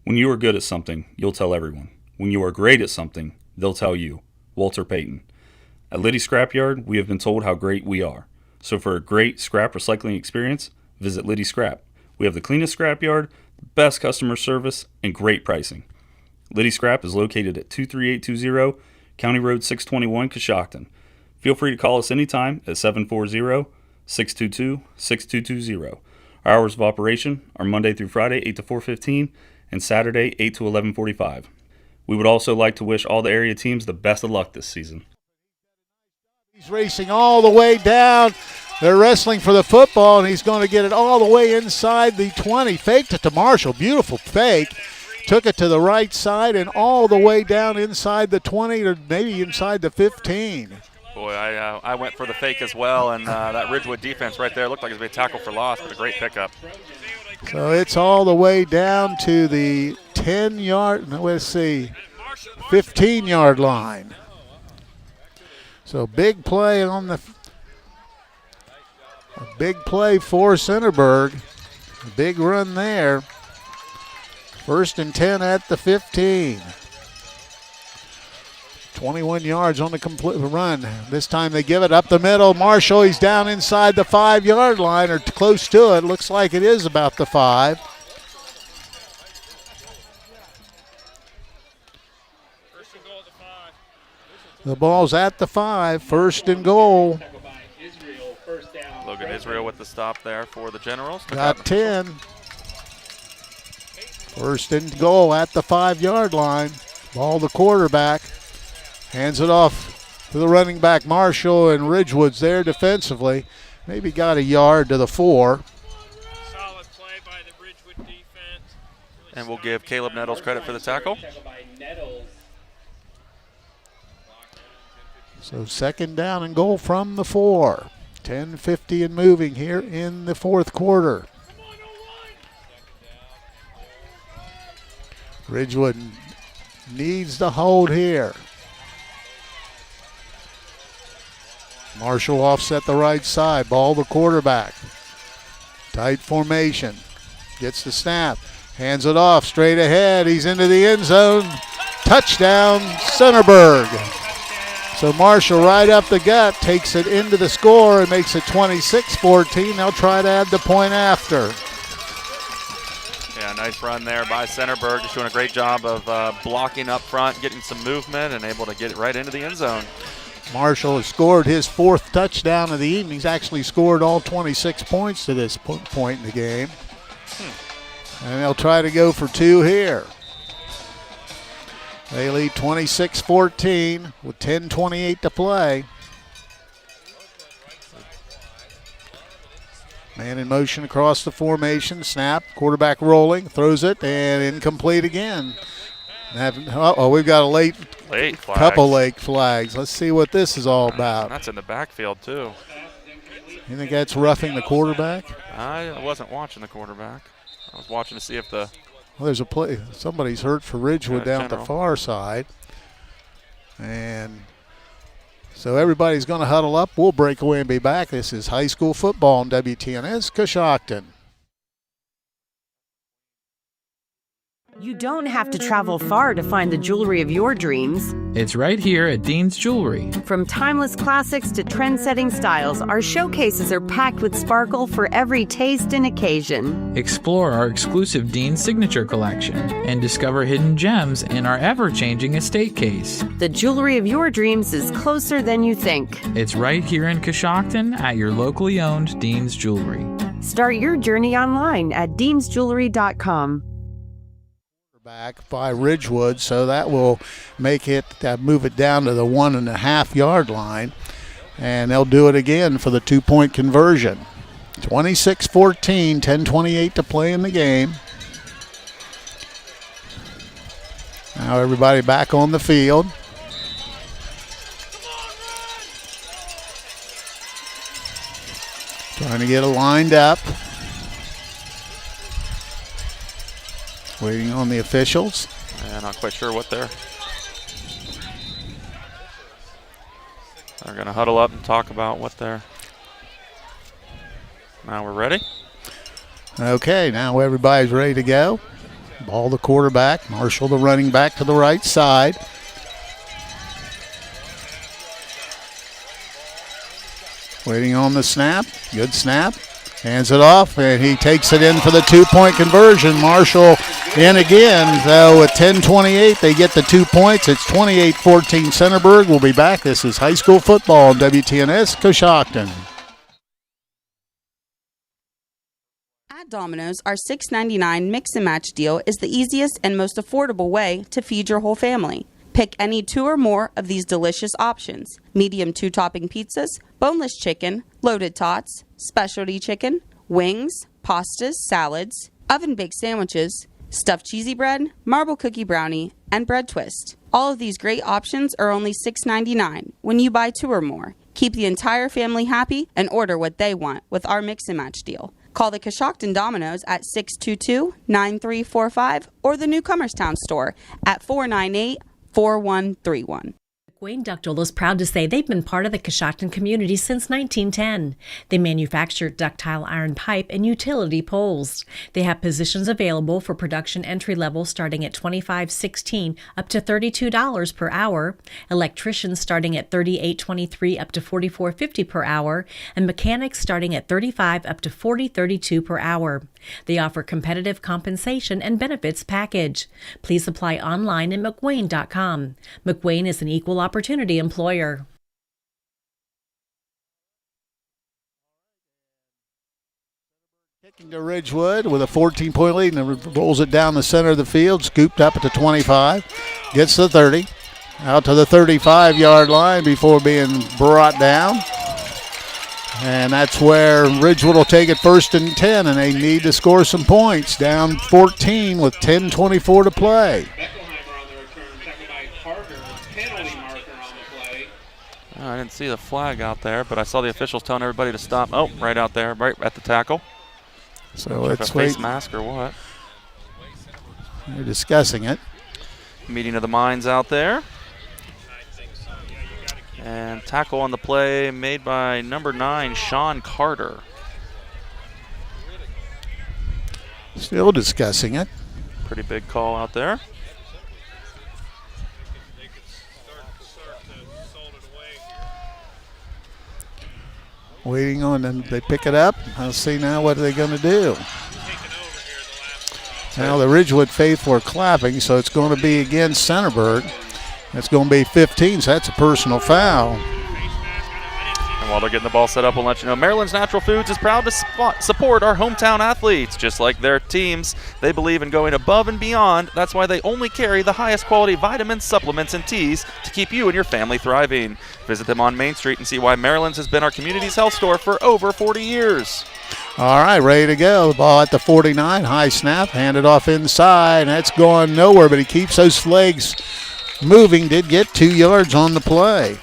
When you are good at something, you'll tell everyone. When you are great at something, they'll tell you. Walter Payton. At Liddy Scrapyard, we have been told how great we are. So for a great scrap recycling experience, visit Liddy Scrap. We have the cleanest scrapyard, the best customer service, and great pricing. Liddy Scrap is located at 23820 County Road 621, Coshocton. Feel free to call us anytime at 740-622-6220. Our hours of operation are Monday through Friday, 8 to 4:15, and Saturday, 8 to 11:45. We would also like to wish all the area teams the best of luck this season. He's racing all the way down. They're wrestling for the football, and he's going to get it all the way inside the 20. Faked it to Marshall. Beautiful fake. Took it to the right side and all the way down inside the 20 or maybe inside the 15. Boy, I went for the fake as well, and that Ridgewood defense right there looked like it was a tackle for loss, but a great pickup. So it's all the way down to the 15-yard line. So big play on a big play for Centerburg. A big run there. 1st and 10 at the 15. 21 yards on the complete run. This time they give it up the middle. Marshall, he's down inside the 5-yard line or close to it. Looks like it is about the 5. The ball's at the 5. 1st and goal. Logan Israel with the stop there for the Generals. Got 10. First and goal at the 5-yard line. Ball the quarterback. Hands it off to the running back Marshall, and Ridgewood's there defensively. Maybe got a yard to the 4. Solid play by the Ridgewood defense. And we'll give Caleb Nettles credit for the tackle. So second down and goal from the 4. 10:50 and moving here in the fourth quarter. Ridgewood needs to hold here. Marshall offset the right side. Ball the quarterback. Tight formation. Gets the snap. Hands it off straight ahead. He's into the end zone. Touchdown, Centerburg. So Marshall right up the gut takes it into the score and makes it 26-14. They'll try to add the point after. Yeah, nice run there by Centerburg. Just doing a great job of blocking up front, getting some movement, and able to get it right into the end zone. Marshall has scored his 4th touchdown of the evening. He's actually scored all 26 points to this point in the game. And they'll try to go for 2 here. They lead 26-14 with 10:28 to play. Man in motion across the formation. Snap. Quarterback rolling. Throws it and incomplete again. We've got a late flag. Couple late flags. Let's see what this is all about. That's in the backfield, too. You think that's roughing the quarterback? I wasn't watching the quarterback. I was watching to see if the... Well, there's a play. Somebody's hurt for Ridgewood down at the far side. And so everybody's going to huddle up. We'll break away and be back. This is high school football on WTNS Coshocton. You don't have to travel far to find the jewelry of your dreams. It's right here at Dean's Jewelry. From timeless classics to trend-setting styles, our showcases are packed with sparkle for every taste and occasion. Explore our exclusive Dean's Signature Collection and discover hidden gems in our ever-changing estate case. The jewelry of your dreams is closer than you think. It's right here in Coshocton at your locally owned Dean's Jewelry. Start your journey online at deansjewelry.com. Back by Ridgewood, so that will make it move it down to the 1.5-yard line, and they'll do it again for the 2-point conversion. 26-14, 10:28 to play in the game. Now everybody back on the field. Trying to get it lined up. Waiting on the officials. Not quite sure what they're going to huddle up and talk about what they're... Now we're ready. Okay, now everybody's ready to go. Ball the quarterback. Marshall the running back to the right side. Waiting on the snap. Good snap. Hands it off, and he takes it in for the 2-point conversion. Marshall in again. So at 10:28, they get the 2 points. It's 28-14 Centerburg. We'll be back. This is high school football on WTNS Coshocton. At Domino's, our $6.99 mix and match deal is the easiest and most affordable way to feed your whole family. Pick any 2 or more of these delicious options: medium 2-topping pizzas, boneless chicken, loaded tots, specialty chicken, wings, pastas, salads, oven-baked sandwiches, stuffed cheesy bread, marble cookie brownie, and bread twist. All of these great options are only $6.99 when you buy 2 or more. Keep the entire family happy and order what they want with our mix and match deal. Call the Coshocton Domino's at 622-9345 or the Newcomerstown store at 498-4131. McWayne Ductile is proud to say they've been part of the Coshocton community since 1910. They manufacture ductile iron pipe and utility poles. They have positions available for production entry level starting at $25.16 up to $32 per hour, electricians starting at $38.23 up to $44.50 per hour, and mechanics starting at $35 up to $40.32 per hour. They offer competitive compensation and benefits package. Please apply online at McWayne.com. McWayne is an equal opportunity employer. To Ridgewood with a 14-point lead and rolls it down the center of the field, scooped up at the 25, gets the 30, out to the 35-yard line before being brought down. And that's where Ridgewood will take it 1st and 10, and they need to score some points. Down 14 with 10:24 to play. I didn't see the flag out there, but I saw the officials telling everybody to stop. Oh, right out there, right at the tackle. So it's a face mask or what? They're discussing it. Meeting of the minds out there. And tackle on the play made by number 9, Sean Carter. Still discussing it. Pretty big call out there. Waiting on them. They pick it up. I'll see now what are they going to do. Now the Ridgewood faithful are clapping, so it's going to be against Centerburg. That's going to be 15, so that's a personal foul. And while they're getting the ball set up, we'll let you know Maryland's Natural Foods is proud to support our hometown athletes. Just like their teams, they believe in going above and beyond. That's why they only carry the highest quality vitamins, supplements, and teas to keep you and your family thriving. Visit them on Main Street and see why Maryland's has been our community's health store for over 40 years. All right, ready to go. The ball at the 49, high snap, handed off inside. That's going nowhere, but he keeps those legs moving. Did get 2 yards on the play.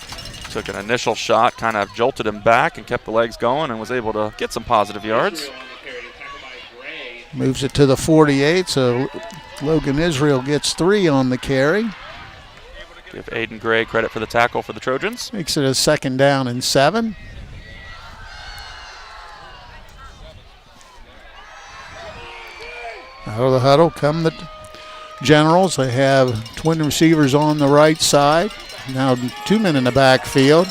Took an initial shot, kind of jolted him back and kept the legs going and was able to get some positive yards. Moves it to the 48, so Logan Israel gets 3 on the carry. Give Aiden Gray credit for the tackle for the Trojans. Makes it a 2nd down and 7. Out of the huddle come the Generals. They have twin receivers on the right side. Now 2 men in the backfield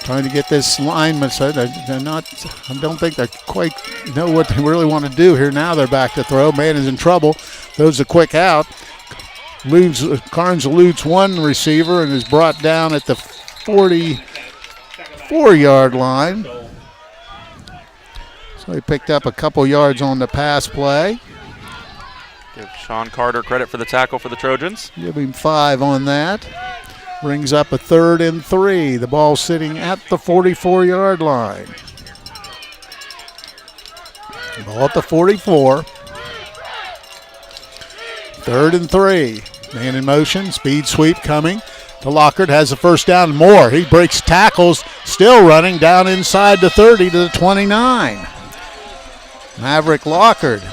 trying to get this lineman. So they're not, I don't think they quite know what they really want to do here. Now they're back to throw. Man is in trouble. Throws a quick out. Carnes eludes one receiver and is brought down at the 44-yard line. So he picked up a couple yards on the pass play. Give Sean Carter credit for the tackle for the Trojans. Give him 5 on that. Brings up a 3rd and 3. The ball sitting at the 44-yard line. Ball at the 44. 3rd and 3. Man in motion, speed sweep coming to Lockhart, has the 1st down and more. He breaks tackles, still running down inside the 30 to the 29. Maverick Lockhart.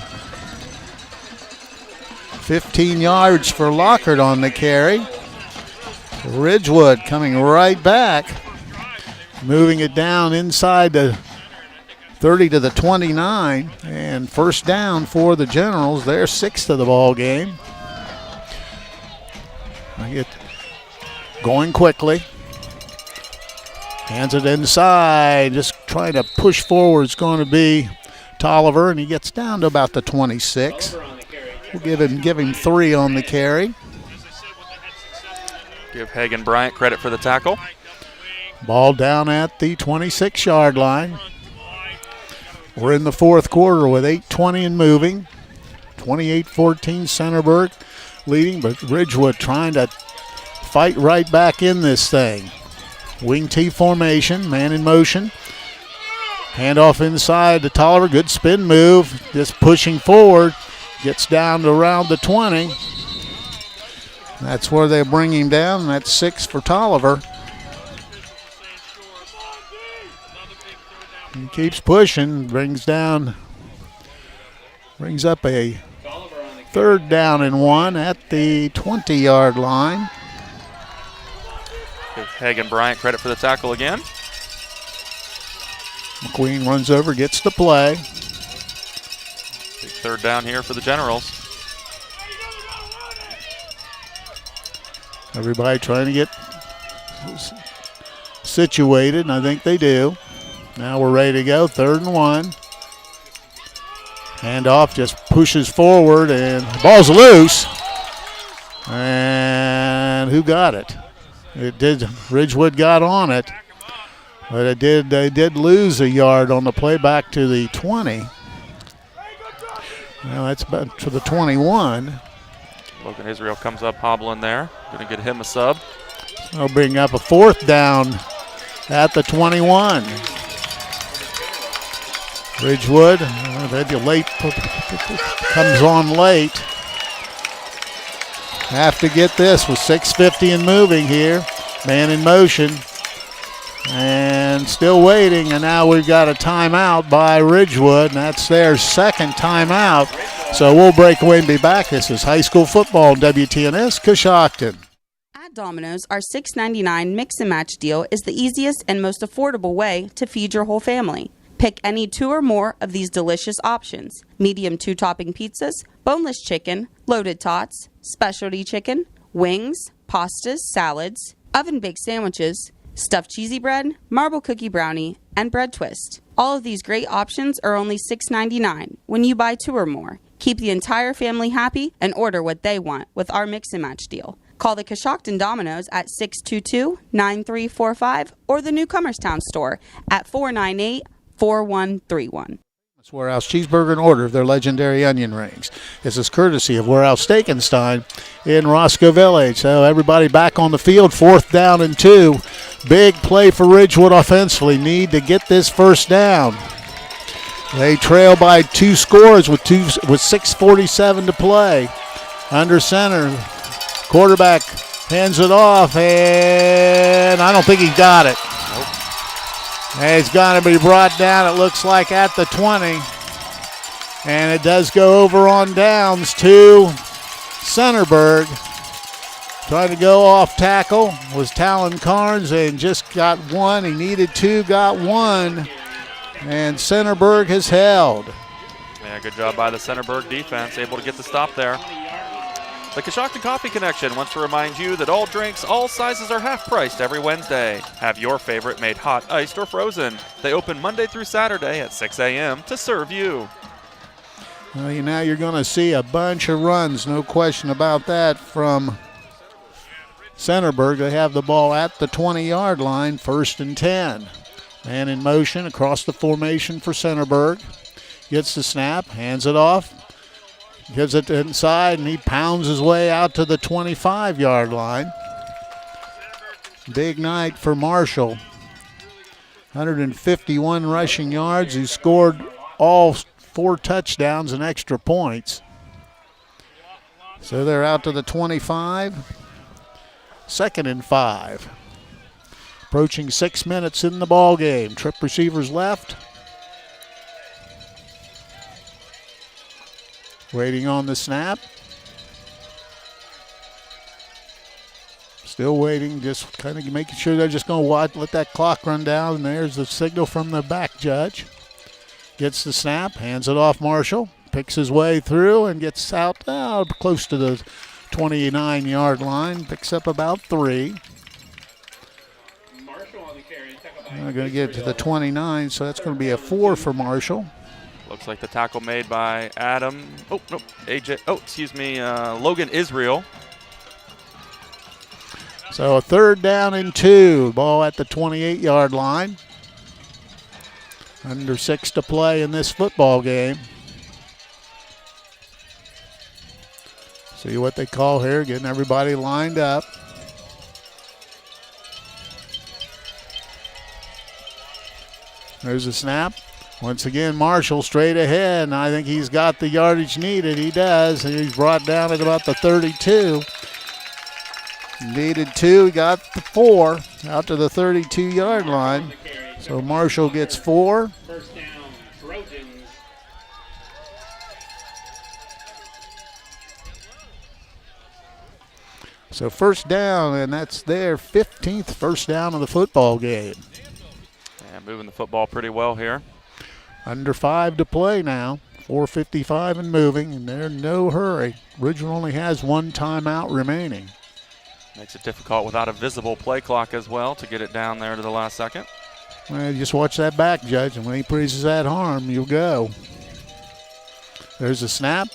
15 yards for Lockhart on the carry. Ridgewood coming right back, moving it down inside the 30 to the 29, and 1st down for the Generals. They're 6th of the ball game. I get going quickly. Hands it inside, just trying to push forward. It's going to be Tolliver, and he gets down to about the 26. We'll give him 3 on the carry. Give Hagan Bryant credit for the tackle. Ball down at the 26-yard line. We're in the 4th quarter with 8:20 and moving. 28-14 Centerburg leading, but Ridgewood trying to fight right back in this thing. Wing T formation, man in motion. Handoff inside to Tolliver, good spin move, just pushing forward. Gets down to around the 20. That's where they bring him down. That's 6 for Tolliver. He keeps pushing, brings up a 3rd down and 1 at the 20-yard line. Give Hagan Bryant credit for the tackle again. McQueen runs over, gets the play. Big 3rd down here for the Generals. Everybody trying to get situated, and I think they do. Now we're ready to go, 3rd and 1. Handoff just pushes forward, and the ball's loose. And who got it? It did. Ridgewood got on it, but they did lose a yard on the play back to the 20. Well, that's about to the 21. Logan Israel comes up hobbling there. Going to get him a sub. They'll bring up a fourth down at the 21. Ridgewood, comes on late. Have to get this with 6:50 and moving here. Man in motion. And still waiting, and now we've got a timeout by Ridgewood, and that's their second timeout. So we'll break away and be back. This is high school football, WTNS, Coshocton. At Domino's, our $6.99 mix and match deal is the easiest and most affordable way to feed your whole family. Pick any 2 or more of these delicious options: medium 2-topping pizzas, boneless chicken, loaded tots, specialty chicken, wings, pastas, salads, oven-baked sandwiches, stuffed cheesy bread, marble cookie brownie, and bread twist. All of these great options are only $6.99 when you buy 2 or more. Keep the entire family happy and order what they want with our mix and match deal. Call the Coshocton Domino's at 622-9345 or the Newcomerstown store at 498-4131. Warehouse Cheeseburger and order of their legendary onion rings. This is courtesy of Warehouse Steakenstein in Roscoe Village. So everybody back on the field, 4th down and 2. Big play for Ridgewood offensively. Need to get this first down. They trail by 2 scores with 6:47 to play. Under center, quarterback hands it off, and I don't think he got it. It's going to be brought down, it looks like, at the 20. And it does go over on downs to Centerburg. Trying to go off tackle was Talon Carnes and just got 1. He needed 2, got 1. And Centerburg has held. Yeah, good job by the Centerburg defense, able to get the stop there. The Coshocton Coffee Connection wants to remind you that all drinks, all sizes are half-priced every Wednesday. Have your favorite made hot, iced, or frozen. They open Monday through Saturday at 6 a.m. to serve you. Well, now you're going to see a bunch of runs, no question about that, from Centerburg. They have the ball at the 20-yard line, 1st and 10. Man in motion across the formation for Centerburg. Gets the snap, hands it off. Gives it inside, and he pounds his way out to the 25-yard line. Big night for Marshall. 151 rushing yards. He scored all 4 touchdowns and extra points. So they're out to the 25. 2nd and 5. Approaching 6 minutes in the ball game. Trip receivers left. Waiting on the snap. Still waiting, just kind of making sure they're just going to let that clock run down. And there's the signal from the back judge. Gets the snap, hands it off Marshall. Picks his way through and gets out close to the 29-yard line. Picks up about 3. They're going to get to the 29, so that's going to be a 4 for Marshall. Looks like the tackle made by Logan Israel. So a 3rd down and 2. Ball at the 28-yard line. Under 6 to play in this football game. See what they call here, getting everybody lined up. There's a snap. Once again, Marshall straight ahead, and I think he's got the yardage needed. He does. He's brought down at about the 32. Needed 2, he got the 4 out to the 32-yard line. So Marshall gets 4. First down, Trojans. So first down, and that's their 15th first down of the football game. Yeah, moving the football pretty well here. Under 5 to play now. 4:55 and moving, and they're in no hurry. Ridgewood only has 1 timeout remaining. Makes it difficult without a visible play clock as well to get it down there to the last second. Well, just watch that back, Judge, and when he praises that arm, you'll go. There's a snap.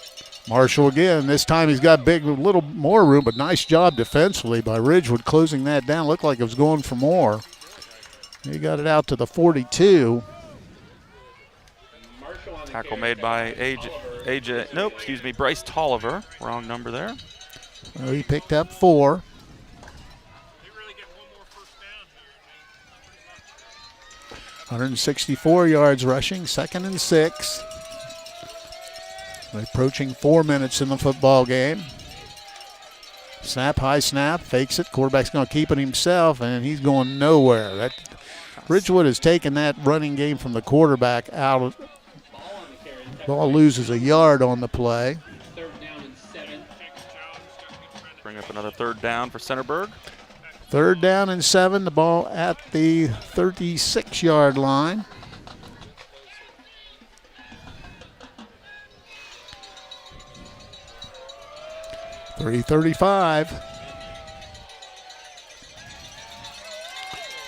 Marshall again. This time he's got a little more room, but nice job defensively by Ridgewood closing that down. Looked like it was going for more. He got it out to the 42. Tackle made by Bryce Tolliver. Wrong number there. Well, he picked up 4. ...164 yards rushing, 2nd and 6. We're approaching 4 minutes in the football game. Snap, high snap, fakes it. Quarterback's going to keep it himself, and he's going nowhere. Ridgewood has taken that running game from the quarterback out. Ball loses a yard on the play. Bring up another 3rd down for Centerburg. 3rd down and 7. The ball at the 36-yard line. .335.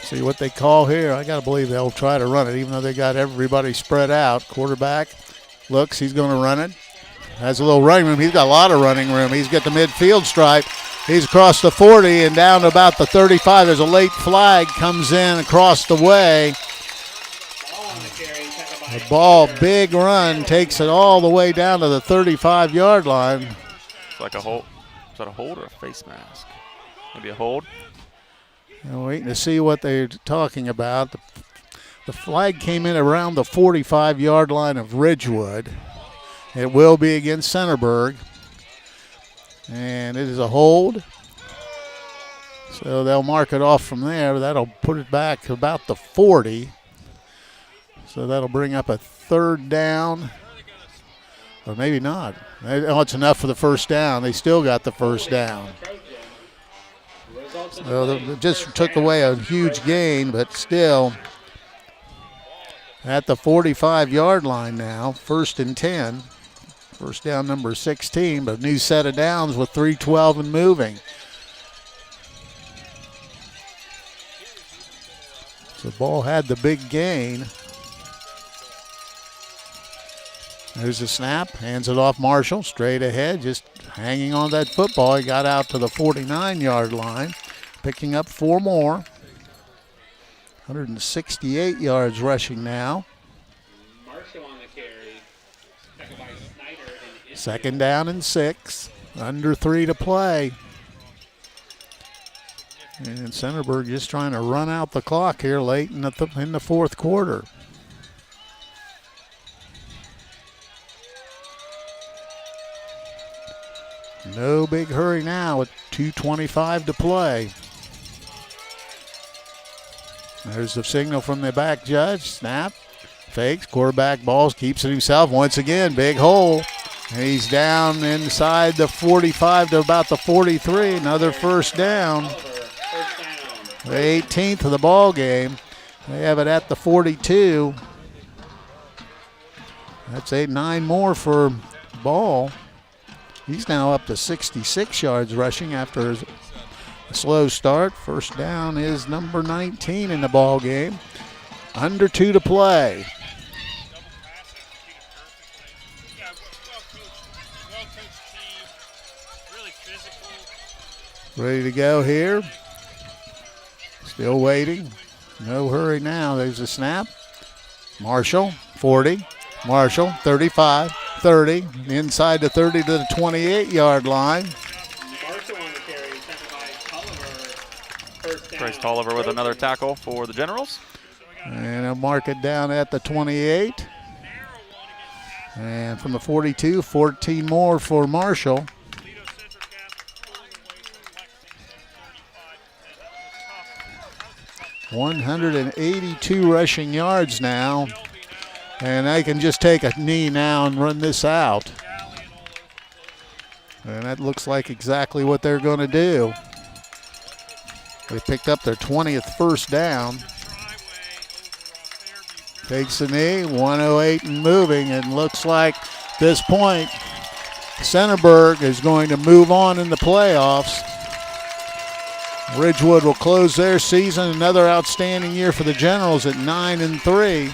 See what they call here. I got to believe they'll try to run it, even though they got everybody spread out. Quarterback looks, he's going to run it. Has a little running room. He's got a lot of running room. He's got the midfield stripe. He's across the 40 and down to about the 35. There's a late flag comes in across the way. The ball, big run, takes it all the way down to the 35-yard line. It's like a hold. Is that a hold or a face mask? Maybe a hold. I'm waiting to see what they're talking about. The flag came in around the 45-yard line of Ridgewood. It will be against Centerburg. And it is a hold. So they'll mark it off from there. That'll put it back to about the 40. So that'll bring up a 3rd down. Or maybe not. Oh, it's enough for the 1st down. They still got the 1st down. So it just took away a huge gain, but still at the 45-yard line now, 1st and 10. 1st down number 16, but a new set of downs with 3:12 and moving. So the ball had the big gain. There's a snap, hands it off Marshall, straight ahead, just hanging on that football. He got out to the 49-yard line, picking up 4 more. 168 yards rushing now. 2nd down and 6, under 3 to play. And Centerburg just trying to run out the clock here late in the 4th quarter. No big hurry now with 2:25 to play. There's the signal from the back judge. Snap, fakes, quarterback balls, keeps it himself. Once again, big hole. And he's down inside the 45 to about the 43. Another 1st down. The 18th of the ball game. They have it at the 42. That's 9 more for Ball. He's now up to 66 yards rushing after a slow start. 1st down is number 19 in the ball game. Under 2 to play. Ready to go here. Still waiting. No hurry now. There's a snap. Marshall, 40. Marshall, 35, 30. Inside the 30 to the 28-yard line. Bryce Tolliver with another tackle for the Generals. And I'll mark it down at the 28. And from the 42, 14 more for Marshall. .182 rushing yards now. And they can just take a knee now and run this out. And that looks like exactly what they're going to do. They picked up their 20th 1st down. Takes the knee, 108 and moving, and looks like at this point Centerburg is going to move on in the playoffs. Ridgewood will close their season. Another outstanding year for the Generals at 9-3.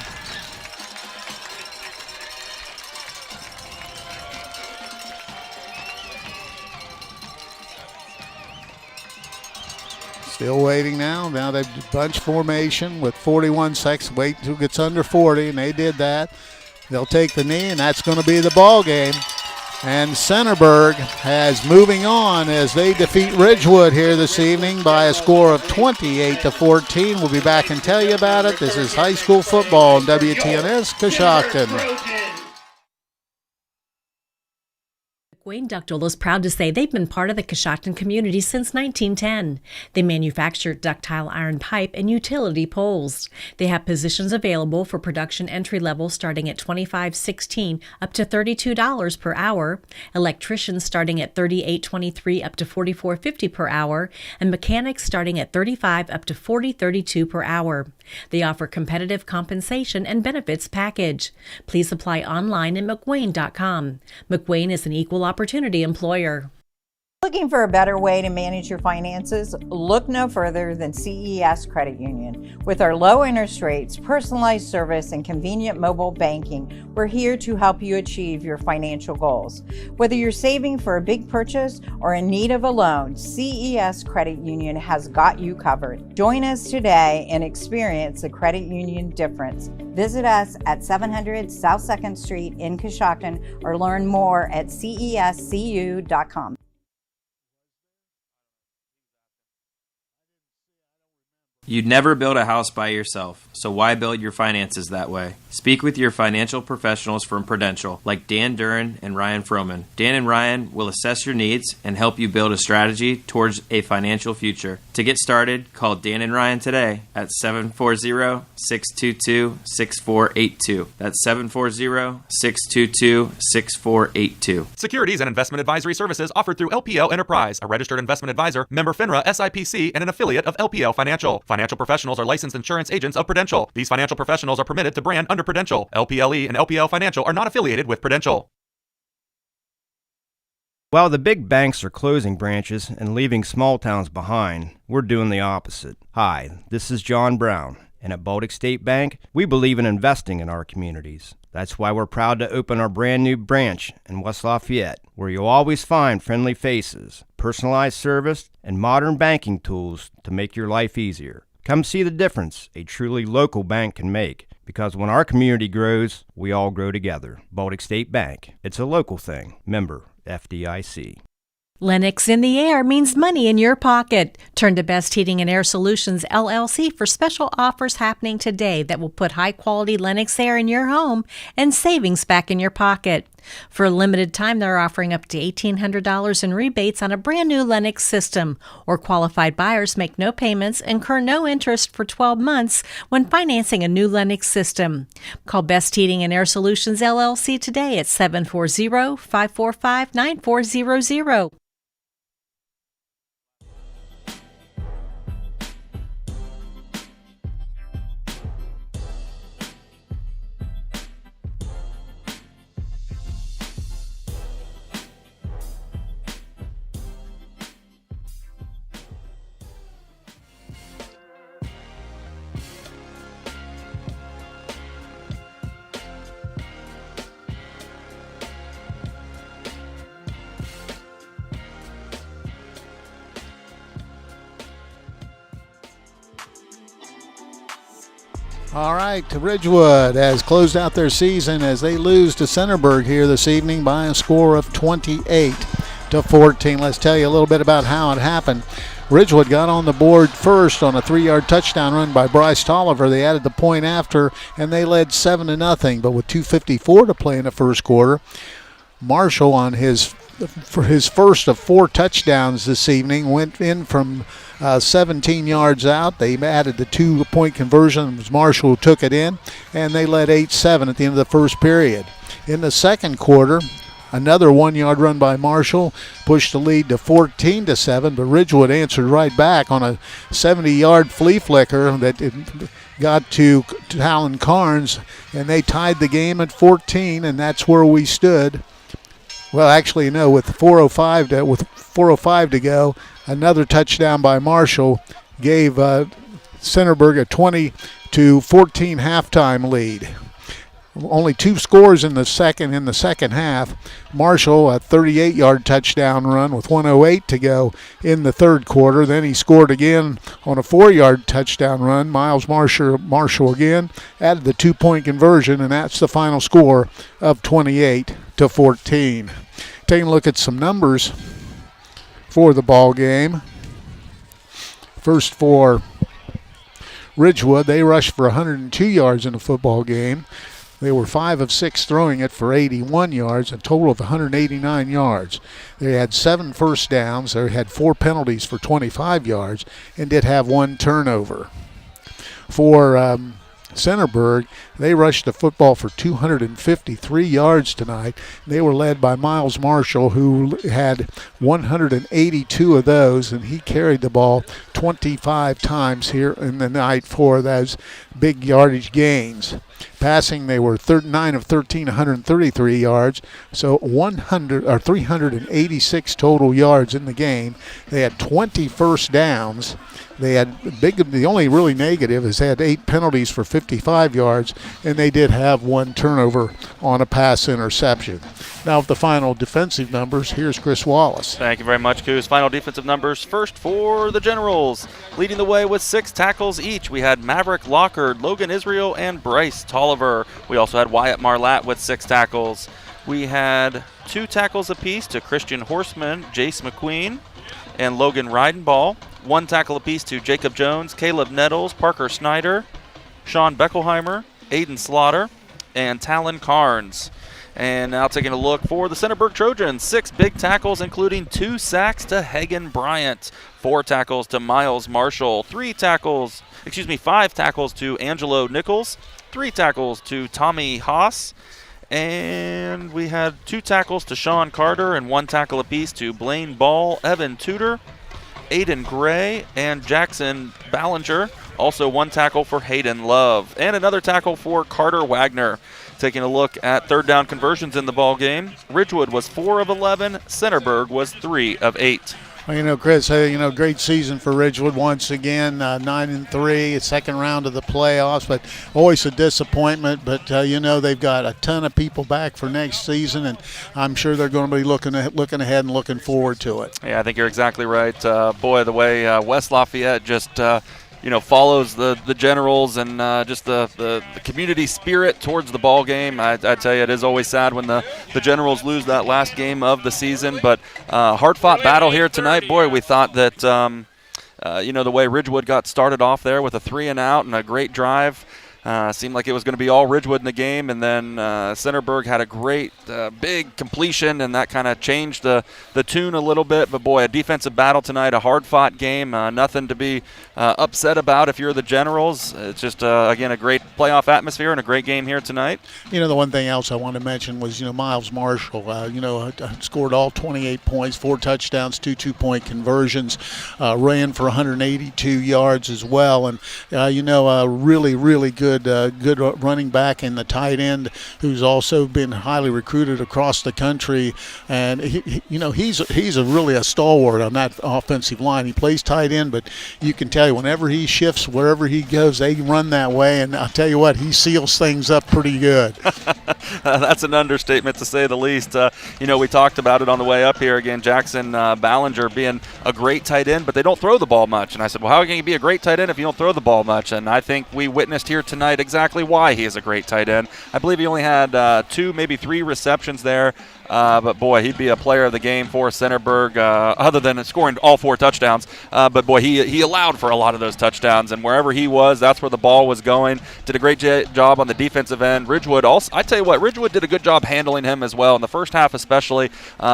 Still waiting now. Now they've bunch formation with 41 seconds. Wait until it gets under 40, and they did that. They'll take the knee, and that's going to be the ball game. And Centerburg has moving on as they defeat Ridgewood here this evening by a score of 28-14. We'll be back and tell you about it. This is high school football on WTNS Coshocton. Wayne Ductile is proud to say they've been part of the Coshocton community since 1910. They manufacture ductile iron pipe and utility poles. They have positions available for production entry level starting at $25.16 up to $32 per hour, electricians starting at $38.23 up to $44.50 per hour, and mechanics starting at $35 up to $40.32 per hour. They offer competitive compensation and benefits package. Please apply online at McWayne.com. McWayne is an equal opportunity employer. Looking for a better way to manage your finances? Look no further than CES Credit Union. With our low interest rates, personalized service, and convenient mobile banking, we're here to help you achieve your financial goals. Whether you're saving for a big purchase or in need of a loan, CES Credit Union has got you covered. Join us today and experience the credit union difference. Visit us at 700 South 2nd Street in Coshocton or learn more at cescu.com. You'd never build a house by yourself, so why build your finances that way? Speak with your financial professionals from Prudential, like Dan Duran and Ryan Froman. Dan and Ryan will assess your needs and help you build a strategy towards a financial future. To get started, call Dan and Ryan today at 740-622-6482. That's 740-622-6482. Securities and investment advisory services offered through LPL Enterprise, a registered investment advisor, member FINRA SIPC, and an affiliate of LPL Financial. Financial professionals are licensed insurance agents of Prudential. These financial professionals are permitted to brand under Prudential. LPLE and LPL Financial are not affiliated with Prudential. While the big banks are closing branches and leaving small towns behind, we're doing the opposite. Hi, this is John Brown, and at Baltic State Bank, we believe in investing in our communities. That's why we're proud to open our brand new branch in West Lafayette, where you'll always find friendly faces, personalized service, and modern banking tools to make your life easier. Come see the difference a truly local bank can make, because when our community grows, we all grow together. Baltic State Bank. It's a local thing. Member FDIC. Lennox in the air means money in your pocket. Turn to Best Heating and Air Solutions, LLC for special offers happening today that will put high-quality Lennox air in your home and savings back in your pocket. For a limited time, they're offering up to $1,800 in rebates on a brand new Lennox system, or qualified buyers make no payments, incur no interest for 12 months when financing a new Lennox system. Call Best Heating and Air Solutions, LLC today at 740-545-9400. All right, Ridgewood has closed out their season as they lose to Centerburg here this evening by a score of 28-14. Let's tell you a little bit about how it happened. Ridgewood got on the board first on a 3-yard touchdown run by Bryce Tolliver. They added the point after, and they led 7-0. But with 2:54 to play in the first quarter, Marshall, on for his first of 4 touchdowns this evening, went in from 17 yards out. They added the 2-point conversion. Marshall took it in, and they led 8-7 at the end of the first period. In the second quarter, another 1-yard run by Marshall pushed the lead to 14-7, but Ridgewood answered right back on a 70-yard flea flicker that got to Talon Carnes, and they tied the game at 14, and that's where we stood. Well, actually, no, with 4:05 to go, another touchdown by Marshall gave Centerburg a 20-14 halftime lead. Only 2 scores in the second half. Marshall, a 38-yard touchdown run with 1:08 to go in the third quarter. Then he scored again on a 4-yard touchdown run. Miles Marshall again added the 2-point conversion, and that's the final score of 28-14. Taking a look at some numbers for the ball game. First for Ridgewood, they rushed for 102 yards in the football game. They were 5 of 6 throwing it for 81 yards, a total of 189 yards. They had 7 first downs. They had 4 penalties for 25 yards and did have 1 turnover. For Centerburg, they rushed the football for 253 yards tonight. They were led by Miles Marshall, who had 182 of those, and he carried the ball 25 times here in the night for those big yardage gains. Passing, they were 9 of 13, 133 yards, so 386 total yards in the game. They had 20 first downs. They had the only really negative is they had 8 penalties for 55 yards, and they did have 1 turnover on a pass interception. Now, with the final defensive numbers, here's Chris Wallace. Thank you very much, Coos. Final defensive numbers first for the Generals. Leading the way with 6 tackles each, we had Maverick Lockard, Logan Israel, and Bryce Tolliver. We also had Wyatt Marlatt with 6 tackles. We had 2 tackles apiece to Christian Horseman, Jace McQueen, and Logan Reidenball. 1 tackle apiece to Jacob Jones, Caleb Nettles, Parker Snyder, Sean Beckelheimer, Aiden Slaughter, and Talon Carnes. And now taking a look for the Centerburg Trojans, 6 big tackles, including 2 sacks to Hagan Bryant, 4 tackles to Miles Marshall, 5 tackles to Angelo Nichols, 3 tackles to Tommy Haas, and we had 2 tackles to Sean Carter and 1 tackle apiece to Blaine Ball, Evan Tudor, Aiden Gray, and Jackson Ballinger. Also 1 tackle for Hayden Love, and another tackle for Carter Wagner. Taking a look at third down conversions in the ball game, Ridgewood was 4 of 11, Centerburg was 3 of 8. Well, Chris, great season for Ridgewood once again, 9-3, second round of the playoffs, but always a disappointment. But they've got a ton of people back for next season, and I'm sure they're going to be looking ahead and looking forward to it. Yeah, I think you're exactly right. Boy, the way West Lafayette just follows the Generals and just the community spirit towards the ball game. I tell you, it is always sad when the Generals lose that last game of the season, but hard-fought battle here tonight. Boy, we thought that the way Ridgewood got started off there with a 3-and-out and a great drive, seemed like it was going to be all Ridgewood in the game, and then Centerburg had a great big completion, and that kind of changed the tune a little bit. But boy, a defensive battle tonight, a hard-fought game, nothing to be upset about if you're the Generals. It's just, again, a great playoff atmosphere and a great game here tonight. The one thing else I wanted to mention was, Miles Marshall, scored all 28 points, 4 touchdowns, 2 2-point conversions, ran for 182 yards as well, and, really, really good running back and the tight end who's also been highly recruited across the country, and he's really a stalwart on that offensive line. He plays tight end, but you can tell you whenever he shifts, wherever he goes, they run that way, and I'll tell you what, he seals things up pretty good. That's an understatement to say the least. We talked about it on the way up here again. Jackson Ballinger being a great tight end, but they don't throw the ball much. And I said, well, how can you be a great tight end if you don't throw the ball much? And I think we witnessed here tonight exactly why he is a great tight end. I believe he only had 2, maybe 3 receptions there. But boy, he'd be a player of the game for Centerburg, other than scoring all 4 touchdowns. But boy, he allowed for a lot of those touchdowns, and wherever he was, that's where the ball was going. Did a great job on the defensive end. Ridgewood also, I tell you what, Ridgewood did a good job handling him as well in the first half, especially.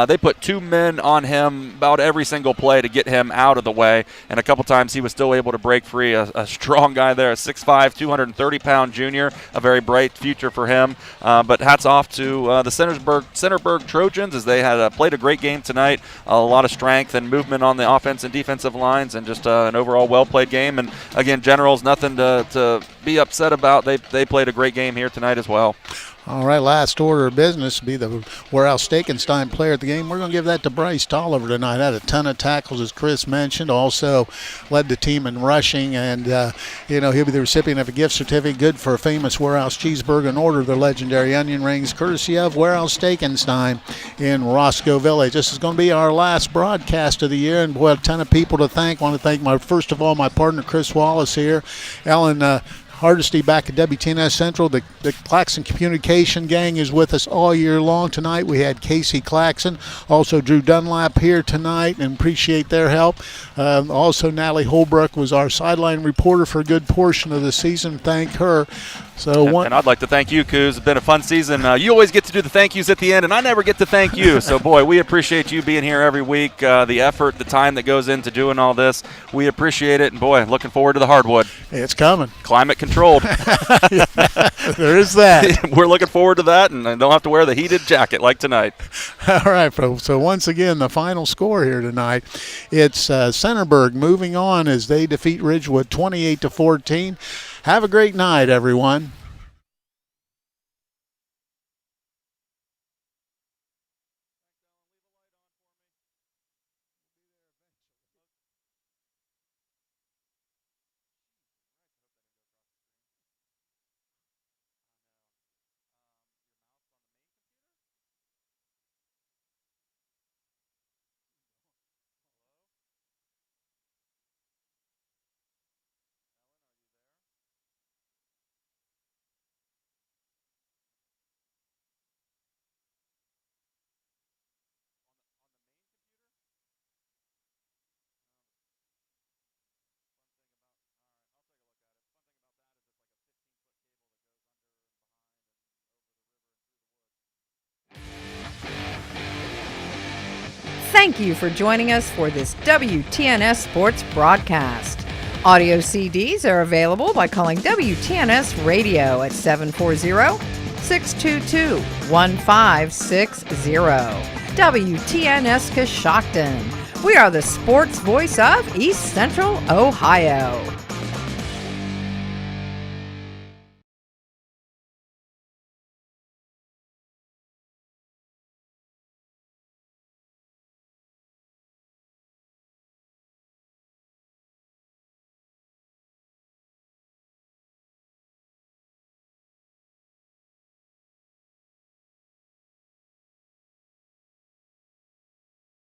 They put 2 men on him about every single play to get him out of the way, and a couple times he was still able to break free. A strong guy there, a 6'5", 230-pound junior, a very bright future for him. But hats off to the Centerburg Trojans as they had played a great game tonight. A lot of strength and movement on the offense and defensive lines, and just an overall well-played game. And again, Generals, nothing to be upset about. They played a great game here tonight as well. All right, last order of business will be the Warehouse Steakenstein player of the game. We're going to give that to Bryce Tolliver tonight. Had a ton of tackles, as Chris mentioned. Also led the team in rushing, and he'll be the recipient of a gift certificate good for a famous Warehouse cheeseburger and order their legendary onion rings, courtesy of Warehouse Steakenstein in Roscoe Village. This is going to be our last broadcast of the year, and boy, a ton of people to thank. I want to thank first of all my partner Chris Wallace here, Ellen Hardesty back at WTNS Central. The Claxon Communication Gang is with us all year long tonight. We had Casey Claxon, also Drew Dunlap here tonight, and appreciate their help. Also, Natalie Holbrook was our sideline reporter for a good portion of the season. Thank her. And I'd like to thank you, Coos. It's been a fun season. You always get to do the thank yous at the end, and I never get to thank you. So, boy, we appreciate you being here every week, the effort, the time that goes into doing all this. We appreciate it, and, boy, looking forward to the hardwood. It's coming. Climate controlled. There is that. We're looking forward to that, and I don't have to wear the heated jacket like tonight. All right, folks. So, once again, the final score here tonight, it's Centerburg moving on as they defeat Ridgewood 28-14. Have a great night, everyone. Thank you for joining us for this WTNS Sports broadcast. Audio CDs are available by calling WTNS Radio at 740-622-1560. WTNS Coshocton. We are the sports voice of East Central Ohio.